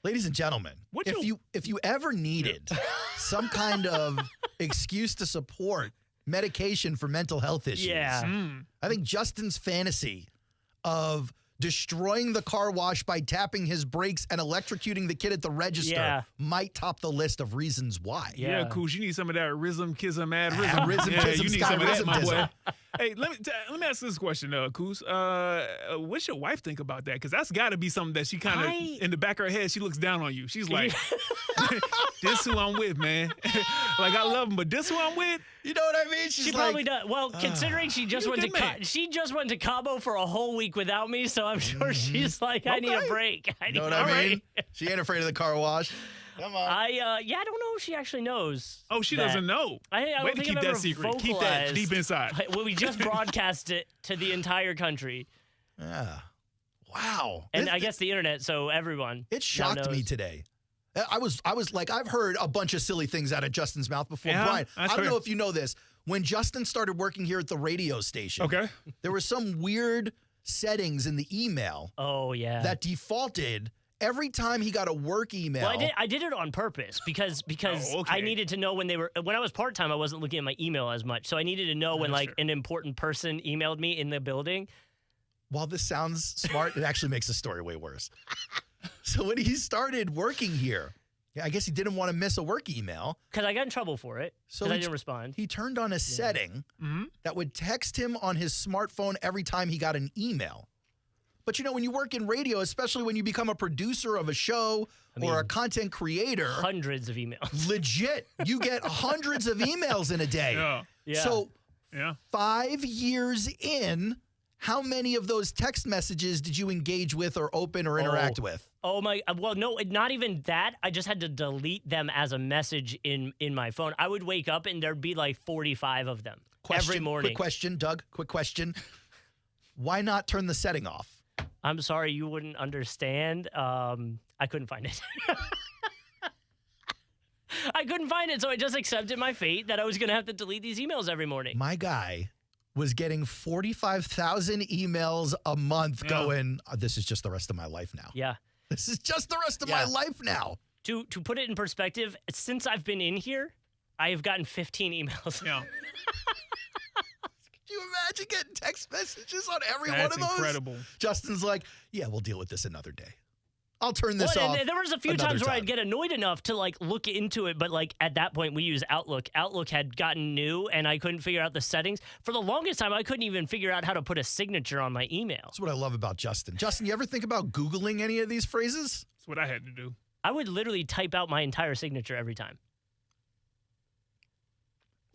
Ladies and gentlemen, if you ever needed some kind of excuse to support medication for mental health issues, I think Justin's fantasy of destroying the car wash by tapping his brakes and electrocuting the kid at the register might top the list of reasons why. Yeah, Koosh, you need some of that Rizm, Kism, Ad Rizm. Kism, you need Sky some of that, Rizm, my boy. Dizzle. Hey, let me ask this question, Koos. What's your wife think about that? Because that's got to be something that she kind of, in the back of her head, she looks down on you. She's like, this who I'm with, man. Like, I love him, but this who I'm with? You know what I mean? She probably does. Well, considering she just went to Cabo for a whole week without me, so I'm sure she's like, I need a break. You know what I mean? She ain't afraid of the car wash. Come on. I don't know if she actually knows. Oh, she doesn't know. I Way don't to think keep I've that ever secret. Keep that deep inside. Well, we just broadcast it to the entire country. Yeah. Wow. And I guess the internet, so everyone. It shocked me today. I was like, I've heard a bunch of silly things out of Justin's mouth before. Yeah, Brian, I don't fair. know if you know this. When Justin started working here at the radio station, there were some weird settings in the email. Oh, yeah. That defaulted every time he got a work email. Well, I did it on purpose because I needed to know when I was part-time, I wasn't looking at my email as much. So I needed to know when an important person emailed me in the building. While this sounds smart, it actually makes the story way worse. So when he started working here, I guess he didn't want to miss a work email. Because I got in trouble for it. So I didn't respond. He turned on a setting that would text him on his smartphone every time he got an email. But when you work in radio, especially when you become a producer of a show or a content creator. Hundreds of emails. Legit. You get hundreds of emails in a day. Yeah. So 5 years in, how many of those text messages did you engage with or open or interact with? Oh my, well, no, not even that. I just had to delete them as a message in my phone. I would wake up and there'd be like 45 of them every morning. Quick question, Doug, quick question. Why not turn the setting off? I'm sorry, you wouldn't understand. I couldn't find it. I couldn't find it, so I just accepted my fate that I was going to have to delete these emails every morning. My guy was getting 45,000 emails a month going, this is just the rest of my life now. Yeah. This is just the rest of my life now. To put it in perspective, since I've been in here, I have gotten 15 emails. Yeah. Can you imagine getting text messages on every one That's of those? incredible. Justin's like, yeah, we'll deal with this another day. I'll turn this off. And there was a few times where I'd get annoyed enough to look into it, but at that point we use Outlook. Outlook had gotten new and I couldn't figure out the settings. For the longest time, I couldn't even figure out how to put a signature on my email. That's what I love about Justin. Justin, you ever think about Googling any of these phrases? That's what I had to do. I would literally type out my entire signature every time.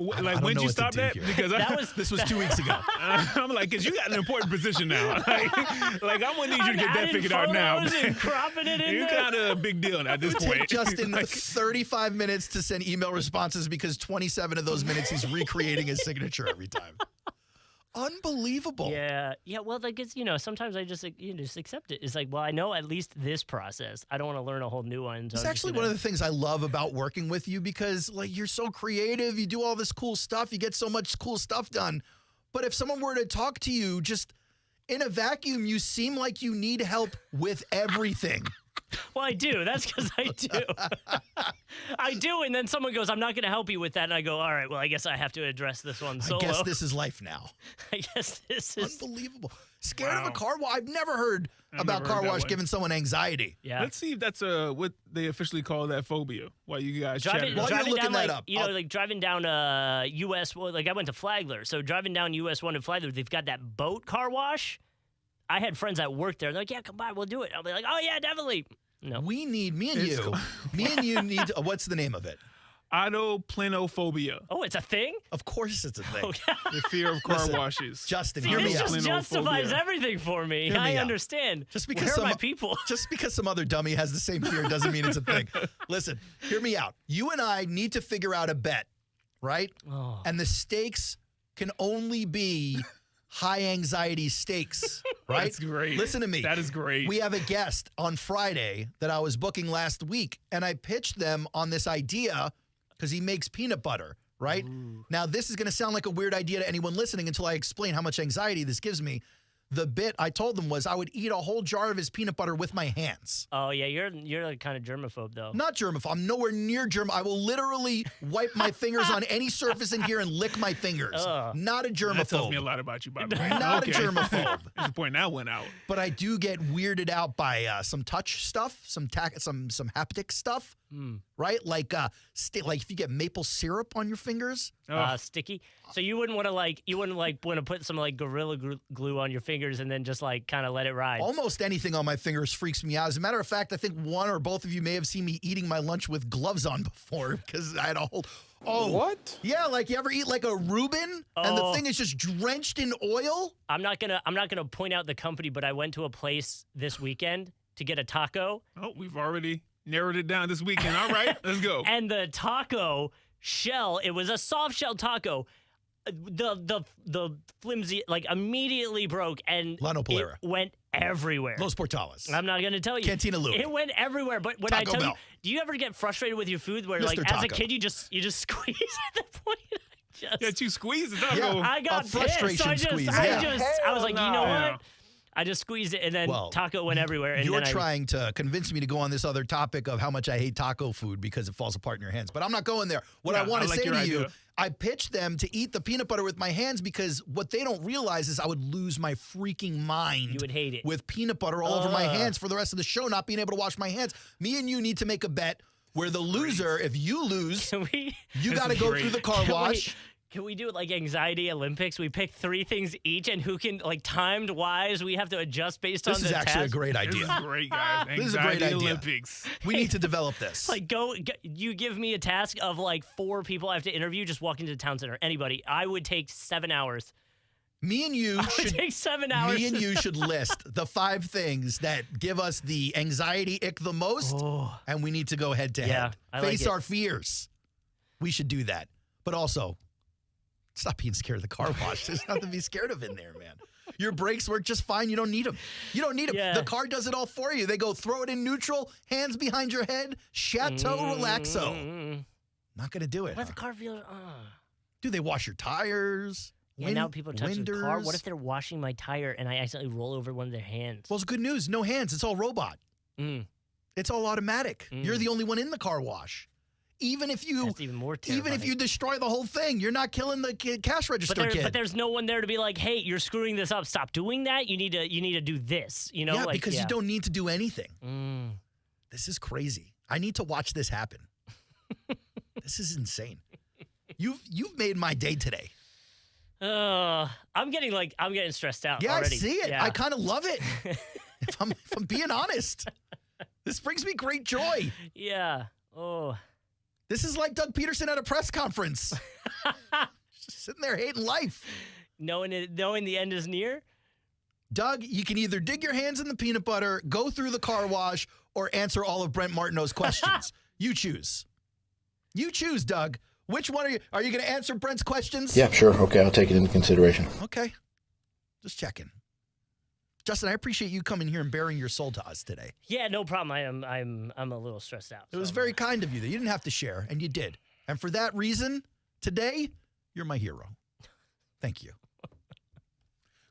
Like, when did you stop that? Because this was 2 weeks ago. I'm like, because you got an important position now. Like I'm going to need you to get that figured out now. And cropping it in You're kind of a big deal at this point. It took Justin 35 minutes to send email responses because 27 of those minutes he's recreating his signature every time. Unbelievable. Yeah. Well, it's, sometimes I just accept it. It's like, well, I know at least this process. I don't want to learn a whole new one. So it's actually one of the things I love about working with you because, you're so creative. You do all this cool stuff. You get so much cool stuff done. But if someone were to talk to you just in a vacuum, you seem like you need help with everything. Well, I do. That's because I do. I do, and then someone goes, I'm not going to help you with that. And I go, all right, well, I guess I have to address this one solo. I guess this is life now. I guess this is... Unbelievable. Scared of a car wash? I've never heard about car wash giving someone anxiety. Yeah. Let's see if that's what they officially call that phobia. While you guys driving looking down, that up. Driving down US, I went to Flagler. So driving down US 1 to Flagler, they've got that boat car wash. I had friends that worked there. They're like, yeah, come by, we'll do it. I'll be like, oh, yeah, definitely. No. Me and you need, what's the name of it? Autoplenophobia. Oh, it's a thing? Of course it's a thing. Oh, the fear of car washes. Justin, hear me out. This just justifies everything for me. I understand. Just because just because some other dummy has the same fear doesn't mean it's a thing. Listen, hear me out. You and I need to figure out a bet, right? Oh. And the stakes can only be high anxiety stakes, right? That's great. Listen to me. That is great. We have a guest on Friday that I was booking last week, and I pitched them on this idea because he makes peanut butter, right? Ooh. Now, this is going to sound like a weird idea to anyone listening until I explain how much anxiety this gives me. The bit I told them was I would eat a whole jar of his peanut butter with my hands. Oh, yeah, you're like kind of germaphobe, though. Not germaphobe. I'm nowhere near germ. I will literally wipe my fingers on any surface in here and lick my fingers. Not a germaphobe. That tells me a lot about you, by the way. Not a germaphobe. There's a point that went out. But I do get weirded out by some touch stuff, some haptic stuff, right? Like like if you get maple syrup on your fingers, sticky. So you wouldn't want to put some like Gorilla Glue on your fingers and then just like kind of let it ride. Almost anything on my fingers freaks me out. As a matter of fact, I think one or both of you may have seen me eating my lunch with gloves on before because I had a whole. Oh, what? Yeah, like you ever eat like a Reuben and the thing is just drenched in oil? I'm not gonna point out the company, but I went to a place this weekend to get a taco. Oh, we've already narrowed it down this weekend. All right, let's go. And the taco shell, it was a soft shell taco. The flimsy like immediately broke and Lano Polera. It went everywhere. Los Portales. I'm not gonna tell you. Cantina Louie. It went everywhere. But when Taco I tell Bell. you, do you ever get frustrated with your food where Mr. like Taco. as a kid you just squeeze at the point? Yeah, you squeeze the taco. Yeah. I got A frustration pissed. So squeeze, I was like, you know Yeah. what? I just squeezed it and then taco went everywhere. And You're then trying to convince me to go on this other topic of how much I hate taco food because it falls apart in your hands. But I'm not going there. What I want to say to you, I pitched them to eat the peanut butter with my hands because what they don't realize is I would lose my freaking mind. You would hate it. With peanut butter all over my hands for the rest of the show, not being able to wash my hands. Me and you need to make a bet where the loser, if you lose, you got to go through the car wash. Can we do it like Anxiety Olympics? We pick 3 things each, and who can, like, timed wise, we have to adjust based on the This is actually a great idea. This is great, guys. This is a great idea. Olympics. We need to develop this. Like, you give me a task of, like, 4 people I have to interview, just walk into the town center. Anybody. I would take 7 hours. Me and you should take 7 hours. Me and you should list the 5 things that give us the anxiety ick the most, and we need to go head to head. Face our fears. We should do that. But also, stop being scared of the car wash. There's nothing to be scared of in there, man. Your brakes work just fine. You don't need them. You don't need them. Yeah. The car does it all for you. They go throw it in neutral, hands behind your head, Chateau Relaxo. Not going to do it. What if the car feels... Do they wash your tires? Yeah, now people touch the car. What if they're washing my tire and I accidentally roll over one of their hands? Well, it's good news. No hands. It's all robot. It's all automatic. You're the only one in the car wash. Even if you, That's even more terrifying. Even if you destroy the whole thing, you're not killing the cash register kid. But there's no one there to be like, hey, you're screwing this up. Stop doing that. You need to do this. You know, yeah, because you don't need to do anything. This is crazy. I need to watch this happen. This is insane. You've made my day today. I'm getting stressed out. Yeah, already. I see it. Yeah. I kind of love it. if I'm being honest, this brings me great joy. Yeah. Oh. This is like Doug Peterson at a press conference. Just sitting there hating life. Knowing the end is near? Doug, you can either dig your hands in the peanut butter, go through the car wash, or answer all of Brent Martineau's questions. You choose. You choose, Doug. Which one are you? Are you going to answer Brent's questions? Yeah, sure. Okay, I'll take it into consideration. Okay. Just checking. Justin, I appreciate you coming here and bearing your soul to us today. Yeah, no problem. I'm a little stressed out. It was very kind of you that you didn't have to share, and you did. And for that reason, today, you're my hero. Thank you.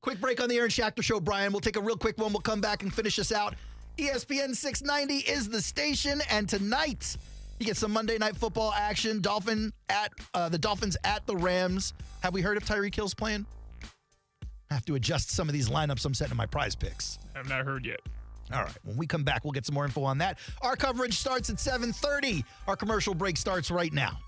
Quick break on the Aaron Schachter Show, Brian. We'll take a real quick one. We'll come back and finish us out. ESPN 690 is the station, and tonight you get some Monday Night Football action. The Dolphins at the Rams. Have we heard if Tyreek Hill's playing? I have to adjust some of these lineups I'm setting in my prize picks. I've not heard yet. All right. When we come back, we'll get some more info on that. Our coverage starts at 7:30. Our commercial break starts right now.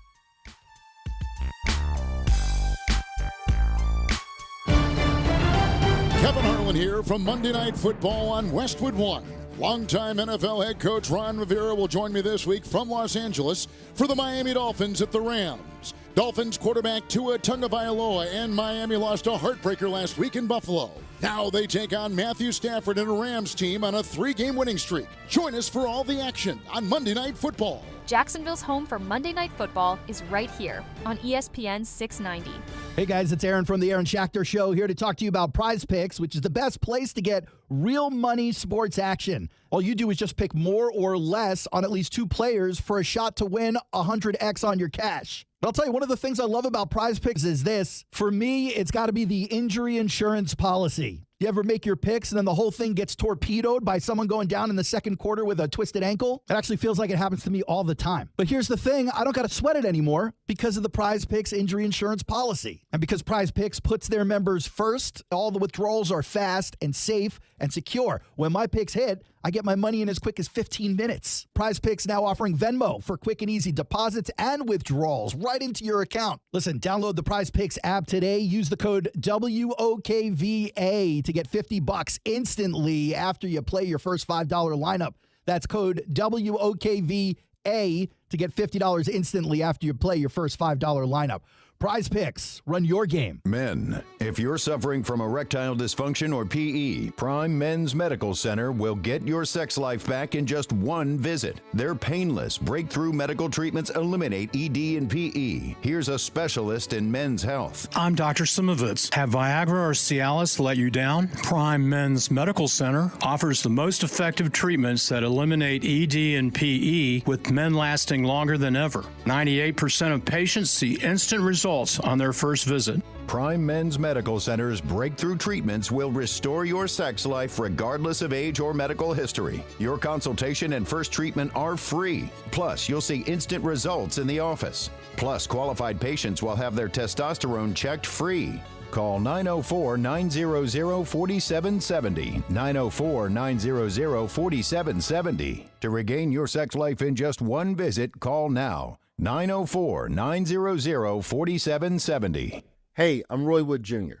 Kevin Harlan here from Monday Night Football on Westwood One. Longtime NFL head coach Ron Rivera will join me this week from Los Angeles for the Miami Dolphins at the Rams. Dolphins quarterback Tua Tagovailoa and Miami lost a heartbreaker last week in Buffalo. Now they take on Matthew Stafford and a Rams team on a 3-game winning streak. Join us for all the action on Monday Night Football. Jacksonville's home for Monday Night Football is right here on ESPN 690. Hey guys, it's Aaron from the Aaron Schachter Show here to talk to you about Prize Picks, which is the best place to get real money sports action. All you do is just pick more or less on at least 2 players for a shot to win 100x on your cash. But I'll tell you, one of the things I love about Prize Picks is this. For me, it's got to be the injury insurance policy. You ever make your picks and then the whole thing gets torpedoed by someone going down in the second quarter with a twisted ankle? It actually feels like it happens to me all the time. But here's the thing. I don't got to sweat it anymore because of the Prize Picks injury insurance policy. And because Prize Picks puts their members first, all the withdrawals are fast and safe and secure. When my picks hit, I get my money in as quick as 15 minutes. Prize Picks now offering Venmo for quick and easy deposits and withdrawals right into your account. Listen, download the Prize Picks app today. Use the code WOKVA to get $50 instantly after you play your first $5 lineup. That's code WOKVA to get $50 instantly after you play your first $5 lineup. Prize Picks, run your game. Men, if you're suffering from erectile dysfunction or PE, Prime Men's Medical Center will get your sex life back in just one visit. Their painless, breakthrough medical treatments eliminate ED and PE. Here's a specialist in men's health. I'm Dr. Simovitz. Have Viagra or Cialis let you down? Prime Men's Medical Center offers the most effective treatments that eliminate ED and PE, with men lasting longer than ever. 98% of patients see instant results on their first visit. Prime Men's Medical Center's breakthrough treatments will restore your sex life regardless of age or medical history. Your consultation and first treatment are free. Plus, you'll see instant results in the office. Plus, qualified patients will have their testosterone checked free. Call 904-900-4770, 904-900-4770. To regain your sex life in just one visit, call now. 904-900-4770. Hey, I'm Roy Wood Jr.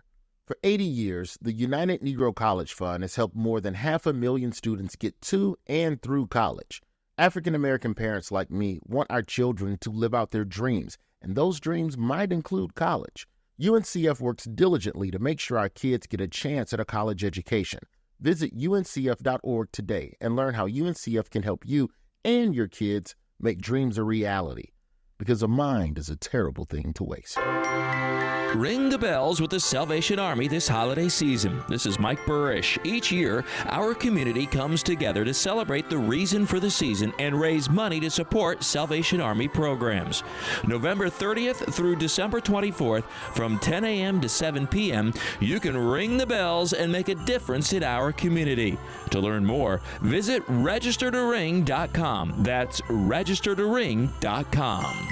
For 80 years, the United Negro College Fund has helped more than 500,000 students get to and through college. African American parents like me want our children to live out their dreams, and those dreams might include college. UNCF works diligently to make sure our kids get a chance at a college education. Visit uncf.org today and learn how UNCF can help you and your kids make dreams a reality. Because a mind is a terrible thing to waste. Ring the bells with the Salvation Army this holiday season. This is Mike Burish. Each year, our community comes together to celebrate the reason for the season and raise money to support Salvation Army programs. November 30th through December 24th, from 10 a.m. to 7 p.m., you can ring the bells and make a difference in our community. To learn more, visit registertoring.com. That's registertoring.com.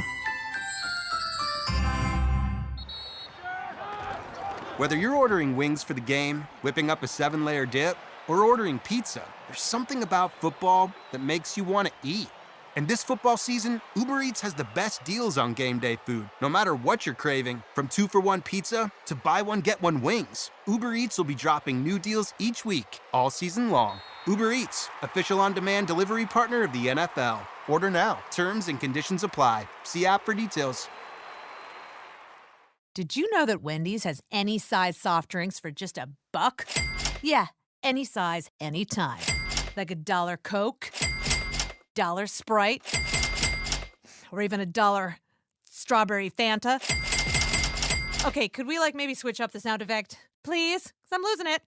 Whether you're ordering wings for the game, whipping up a 7-layer dip, or ordering pizza, there's something about football that makes you want to eat. And this football season, Uber Eats has the best deals on game day food. No matter what you're craving, from 2-for-1 pizza to buy one, get one wings, Uber Eats will be dropping new deals each week, all season long. Uber Eats, official on-demand delivery partner of the NFL. Order now. Terms and conditions apply. See app for details. Did you know that Wendy's has any size soft drinks for just $1? Yeah, any size, anytime. Like $1 Coke, $1 Sprite, or even $1 strawberry Fanta. Okay, could we maybe switch up the sound effect, please? 'Cause I'm losing it.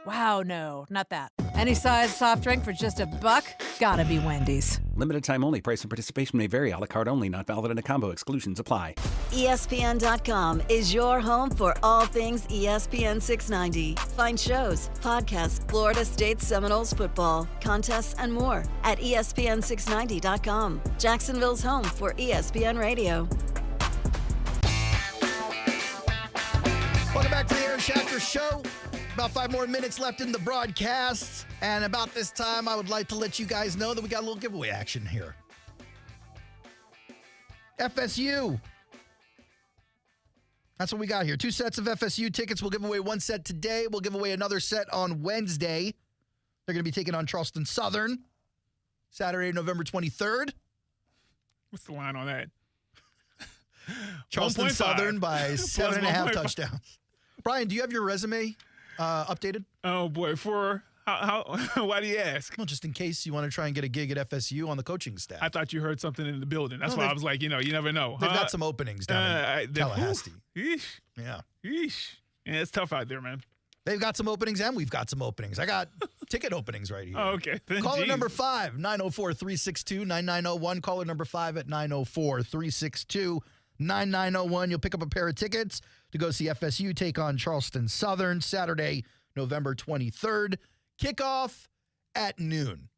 Wow, no, not that. Any size soft drink for just $1? Gotta be Wendy's. Limited time only. Price and participation may vary. A la carte only. Not valid in a combo. Exclusions apply. ESPN.com is your home for all things ESPN 690. Find shows, podcasts, Florida State Seminoles football, contests, and more at ESPN690.com. Jacksonville's home for ESPN Radio. Welcome back to the Aaron Schachter Show. About 5 more minutes left in the broadcast. And about this time, I would like to let you guys know that we got a little giveaway action here. FSU. That's what we got here. 2 sets of FSU tickets. We'll give away 1 set today. We'll give away another set on Wednesday. They're going to be taking on Charleston Southern. Saturday, November 23rd. What's the line on that? Charleston Southern by 7.5 touchdowns. Brian, do you have your resume updated? Oh, boy. For how? Why do you ask? Well, just in case you want to try and get a gig at FSU on the coaching staff. I thought you heard something in the building. That's why I was like, you never know. They've got some openings down in Tallahassee. Yeesh. Yeah. Yeesh. Yeah, it's tough out there, man. They've got some openings, and we've got some openings. I got ticket openings right here. Oh, okay. Caller number 5, 904-362-9901. Caller number 5 at 904-362-9901. You'll pick up a pair of tickets to go see FSU take on Charleston Southern Saturday, November 23rd. Kickoff at noon.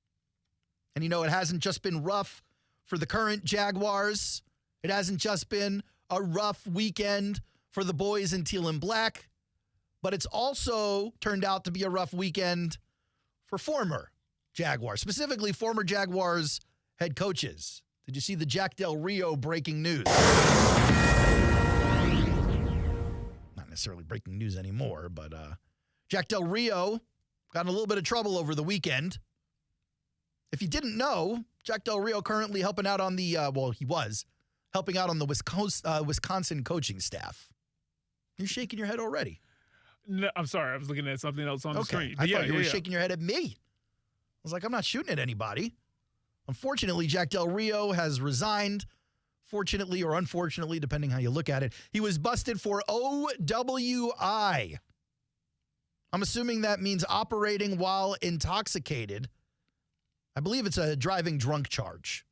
And it hasn't just been rough for the current Jaguars. It hasn't just been a rough weekend for the boys in teal and black, but it's also turned out to be a rough weekend for former Jaguars, specifically former Jaguars head coaches. Did you see the Jack Del Rio breaking news? Not necessarily breaking news anymore, but Jack Del Rio got in a little bit of trouble over the weekend. If you didn't know, Jack Del Rio currently helping out on the, he was helping out on the Wisconsin coaching staff. You're shaking your head already. No, I'm sorry. I was looking at something else on the screen. I thought you were shaking your head at me. I was like, I'm not shooting at anybody. Unfortunately, Jack Del Rio has resigned. Fortunately or unfortunately, depending how you look at it, he was busted for OWI. I'm assuming that means operating while intoxicated. I believe it's a driving drunk charge.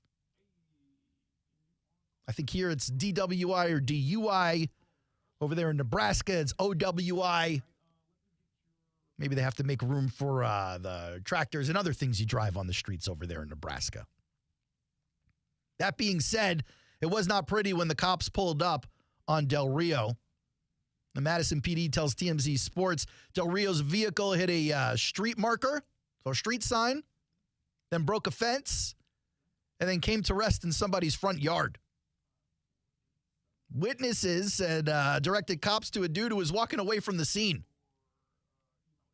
I think here it's DWI or DUI. Over there in Nebraska, it's OWI. Maybe they have to make room for the tractors and other things you drive on the streets over there in Nebraska. That being said, it was not pretty when the cops pulled up on Del Rio. The Madison PD tells TMZ Sports Del Rio's vehicle hit a street marker, so a street sign, then broke a fence, and then came to rest in somebody's front yard. Witnesses said directed cops to a dude who was walking away from the scene.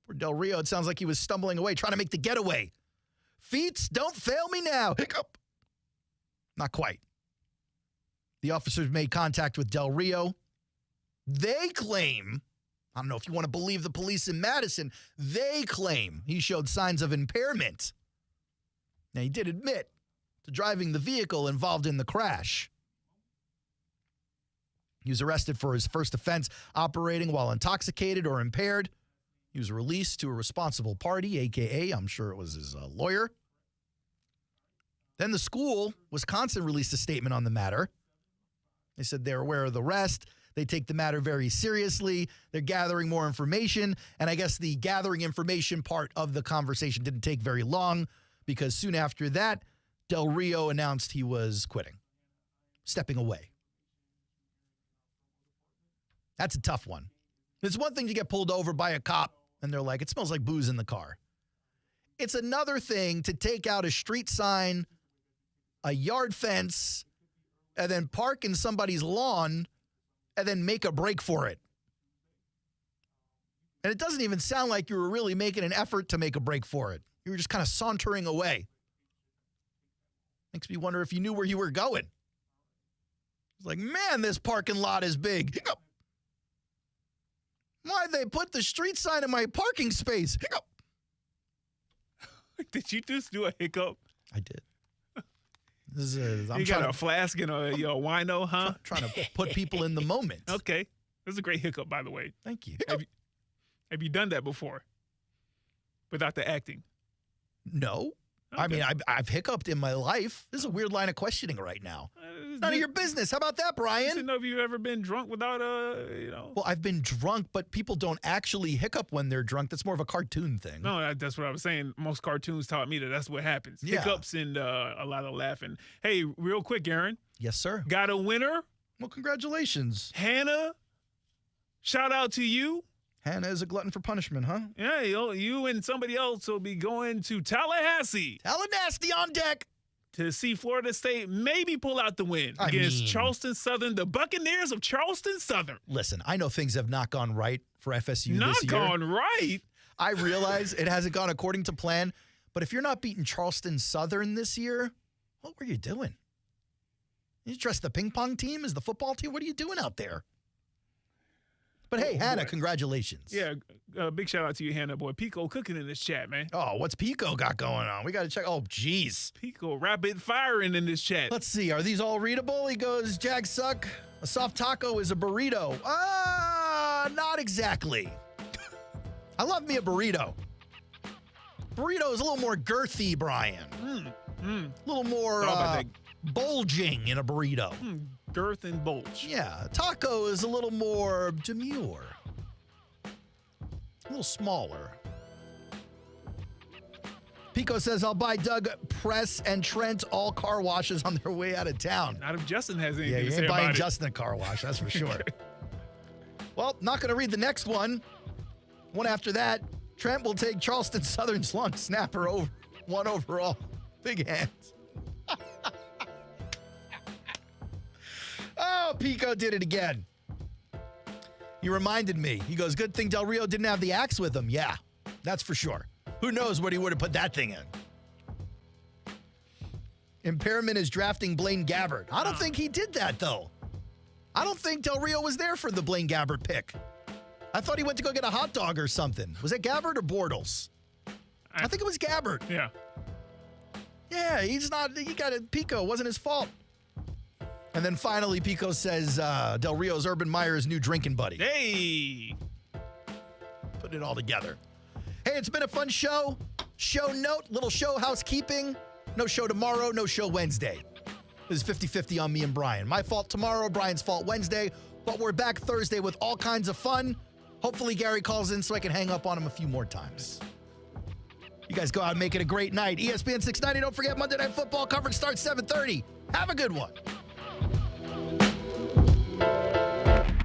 For Del Rio, it sounds like he was stumbling away, trying to make the getaway. Feet, don't fail me now. Hiccup. Not quite. The officers made contact with Del Rio. They claim, I don't know if you want to believe the police in Madison, they claim he showed signs of impairment. Now, he did admit to driving the vehicle involved in the crash. He was arrested for his first offense, operating while intoxicated or impaired. He was released to a responsible party, a.k.a. I'm sure it was his lawyer. Then the school, Wisconsin, released a statement on the matter. They said they're aware of the arrest. They take the matter very seriously. They're gathering more information. And I guess the gathering information part of the conversation didn't take very long because soon after that, Del Rio announced he was quitting, stepping away. That's a tough one. It's one thing to get pulled over by a cop and they're like, it smells like booze in the car. It's another thing to take out a street sign, a yard fence, and then park in somebody's lawn and then make a break for it. And it doesn't even sound like you were really making an effort to make a break for it. You were just kind of sauntering away. Makes me wonder if you knew where you were going. It's like, man, this parking lot is big. Hiccup. Why'd they put the street sign in my parking space? Hiccup. Did you just do a hiccup? I did. This is you got a flask and a wino, huh? Trying to put people in the moment. Okay. That's a great hiccup, by the way. Thank you. Have you done that before? Without the acting? No. Okay. I mean, I've hiccuped in my life. This is a weird line of questioning right now. None of your business. How about that, Brian? I didn't know if you've ever been drunk without Well, I've been drunk, but people don't actually hiccup when they're drunk. That's more of a cartoon thing. No, that's what I was saying. Most cartoons taught me that's what happens. Yeah. Hiccups and a lot of laughing. Hey, real quick, Aaron. Yes, sir. Got a winner? Well, congratulations. Hannah, shout out to you. Hannah is a glutton for punishment, huh? Yeah, you and somebody else will be going to Tallahassee. Tallahassee on deck. To see Florida State maybe pull out the win against Charleston Southern, the Buccaneers of Charleston Southern. Listen, I know things have not gone right for FSU this year. Not gone right? I realize it hasn't gone according to plan, but if you're not beating Charleston Southern this year, what were you doing? You dress the ping pong team as the football team? What are you doing out there? But hey, Hannah, congratulations. Yeah, big shout out to you, Hannah, boy. Pico cooking in this chat, man. Oh, what's Pico got going on? We got to check. Oh, geez. Pico rapid firing in this chat. Let's see. Are these all readable? He goes, Jags suck. A soft taco is a burrito. Not exactly. I love me a burrito. Burrito is a little more girthy, Brian. A little more bulging in a burrito. girth and bulge. Yeah, Taco is a little more demure. A little smaller. Pico says, I'll buy Doug, Press, and Trent all car washes on their way out of town. Not if Justin has anything Yeah, to you say ain't about buying it. Justin a car wash, that's for sure. Well, not going to read the next one. One after that, Trent will take Charleston Southern's long snapper over 1 overall. Big hands. Oh, Pico did it again. He reminded me. He goes, good thing Del Rio didn't have the axe with him. Yeah, that's for sure. Who knows what he would have put that thing in. Impairment is drafting Blaine Gabbert. I don't think he did that, though. I don't think Del Rio was there for the Blaine Gabbert pick. I thought he went to go get a hot dog or something. Was it Gabbert or Bortles? I think it was Gabbert. Yeah. Yeah, he got it. Pico. It wasn't his fault. And then finally, Pico says Del Rio's Urban Meyer's new drinking buddy. Hey! Putting it all together. Hey, it's been a fun show. Show note, little show housekeeping. No show tomorrow, no show Wednesday. This is 50-50 on me and Brian. My fault tomorrow, Brian's fault Wednesday. But we're back Thursday with all kinds of fun. Hopefully Gary calls in so I can hang up on him a few more times. You guys go out and make it a great night. ESPN 690, don't forget Monday Night Football coverage starts 7:30. Have a good one.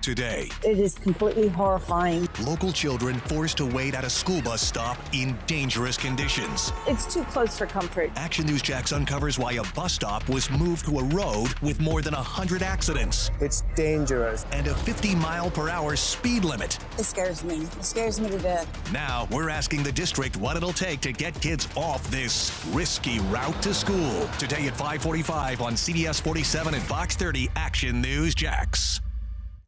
Today, it is completely horrifying. Local children forced to wait at a school bus stop in dangerous conditions. It's too close for comfort. Action News Jax uncovers why a bus stop was moved to a road with more than 100 accidents. It's dangerous. And a 50-mile-per-hour speed limit. It scares me. It scares me to death. Now, we're asking the district what it'll take to get kids off this risky route to school. Today at 5:45 on CBS 47 and Fox 30 Action News Jax.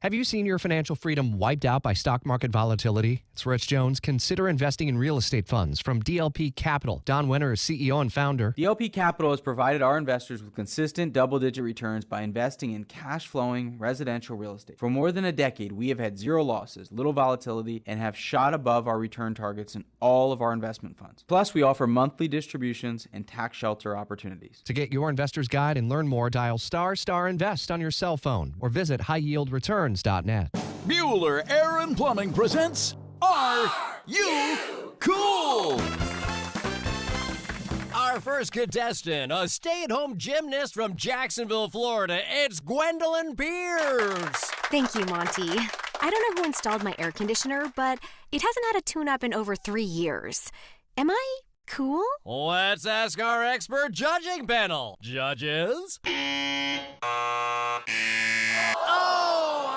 Have you seen your financial freedom wiped out by stock market volatility? It's Rich Jones. Consider investing in real estate funds from DLP Capital. Don Wenner is CEO and founder. DLP Capital has provided our investors with consistent double-digit returns by investing in cash-flowing residential real estate. For more than a decade, we have had zero losses, little volatility, and have shot above our return targets in all of our investment funds. Plus, we offer monthly distributions and tax shelter opportunities. To get your investor's guide and learn more, dial **invest on your cell phone or visit highyieldreturns.net. Bueller Air & Plumbing presents Are You Cool? Our first contestant, a stay-at-home gymnast from Jacksonville, Florida, it's Gwendolyn Pierce. Thank you, Monty. I don't know who installed my air conditioner, but it hasn't had a tune-up in over 3 years. Am I cool? Let's ask our expert judging panel. Judges?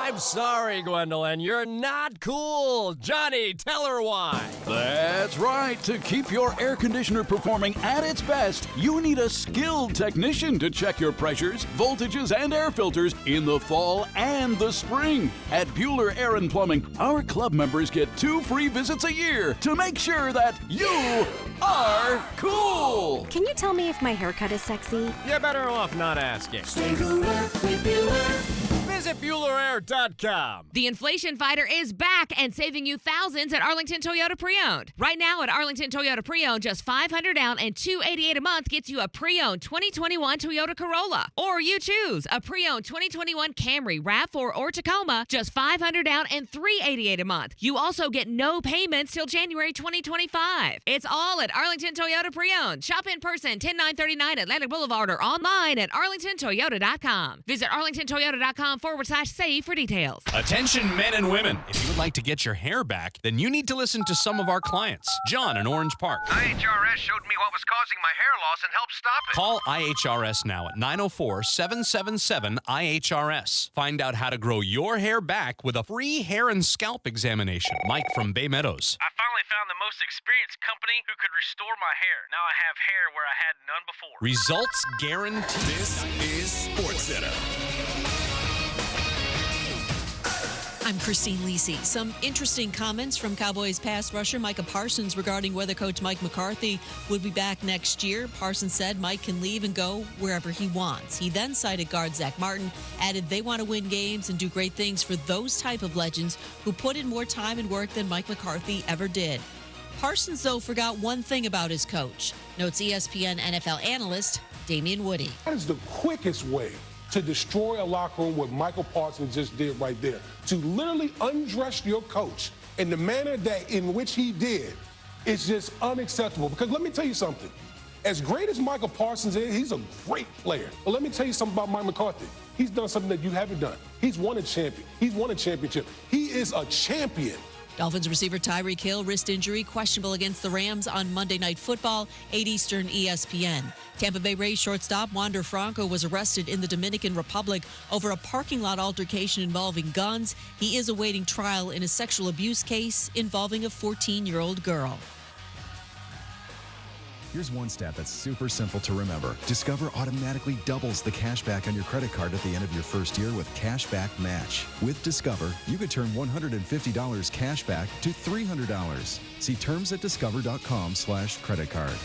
I'm sorry, Gwendolyn. You're not cool. Johnny, tell her why. That's right. To keep your air conditioner performing at its best, you need a skilled technician to check your pressures, voltages, and air filters in the fall and the spring. At Bueller Air & Plumbing, our club members get 2 free visits a year to make sure that you are cool. Can you tell me if my haircut is sexy? You're better off not asking. Stay cooler with Bueller. Visit BuellerAir.com. The Inflation Fighter is back and saving you thousands at Arlington Toyota Pre-Owned. Right now at Arlington Toyota Pre-Owned, just $500 down and $288 a month gets you a pre-owned 2021 Toyota Corolla. Or you choose a pre-owned 2021 Camry, RAV4, or Tacoma, just $500 down and $388 a month. You also get no payments till January 2025. It's all at Arlington Toyota Pre-Owned. Shop in person, 10939 Atlantic Boulevard, or online at arlingtontoyota.com. Visit arlingtontoyota.com/save for details. Attention men and women. If you would like to get your hair back, then you need to listen to some of our clients. John in Orange Park. IHRS showed me what was causing my hair loss and helped stop it. Call IHRS now at 904-777-IHRS. Find out how to grow your hair back with a free hair and scalp examination. Mike from Bay Meadows. I finally found the most experienced company who could restore my hair. Now I have hair where I had none before. Results guaranteed. This is SportsCenter. I'm Christine Lisi. Some interesting comments from Cowboys pass rusher Micah Parsons regarding whether coach Mike McCarthy would be back next year. Parsons said Mike can leave and go wherever he wants. He then cited guard Zach Martin, added they want to win games and do great things for those type of legends who put in more time and work than Mike McCarthy ever did. Parsons, though, forgot one thing about his coach, notes ESPN NFL analyst Damian Woody. That is the quickest way to destroy a locker room what Michael Parsons just did right there. To literally undress your coach in the manner in which he did is just unacceptable. Because let me tell you something. As great as Michael Parsons is, he's a great player. But let me tell you something about Mike McCarthy. He's done something that you haven't done. He's won a champion. He's won a championship. He is a champion. Dolphins receiver Tyreek Hill, wrist injury, questionable against the Rams on Monday Night Football, 8 Eastern, ESPN. Tampa Bay Rays shortstop Wander Franco was arrested in the Dominican Republic over a parking lot altercation involving guns. He is awaiting trial in a sexual abuse case involving a 14-year-old girl. Here's one stat that's super simple to remember. Discover automatically doubles the cash back on your credit card at the end of your first year with Cash Back Match. With Discover, you could turn $150 cash back to $300. See terms at discover.com/credit card.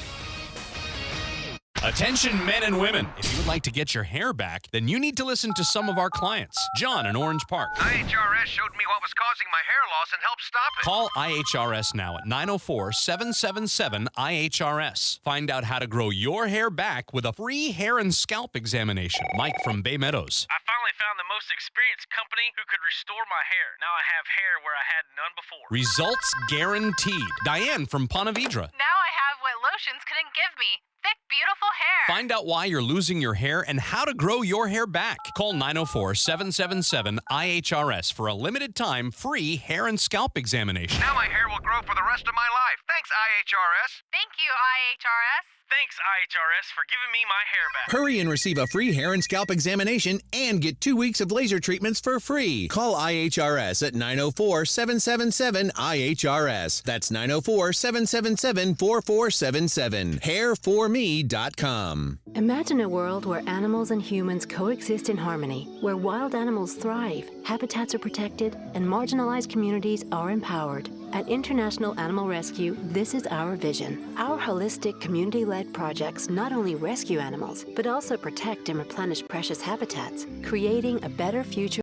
Attention men and women. If you would like to get your hair back, then you need to listen to some of our clients. John in Orange Park. IHRS showed me what was causing my hair loss and helped stop it. Call IHRS now at 904-777-IHRS. Find out how to grow your hair back with a free hair and scalp examination. Mike from Bay Meadows. I finally found the most experienced company who could restore my hair. Now I have hair where I had none before. Results guaranteed. Diane from Ponte Vedra. Now I have what lotions couldn't give me. Thick, beautiful hair. Find out why you're losing your hair and how to grow your hair back. Call 904-777-IHRS for a limited time free hair and scalp examination. Now my hair will grow for the rest of my life. Thanks, IHRS. Thank you, IHRS. Thanks, IHRS, for giving me my hair back. Hurry and receive a free hair and scalp examination and get 2 weeks of laser treatments for free. Call IHRS at 904-777-IHRS. That's 904-777-4477. Hairforme.com. Imagine a world where animals and humans coexist in harmony, where wild animals thrive, habitats are protected, and marginalized communities are empowered. At International Animal Rescue, this is our vision. Our holistic, community-led projects not only rescue animals, but also protect and replenish precious habitats, creating a better future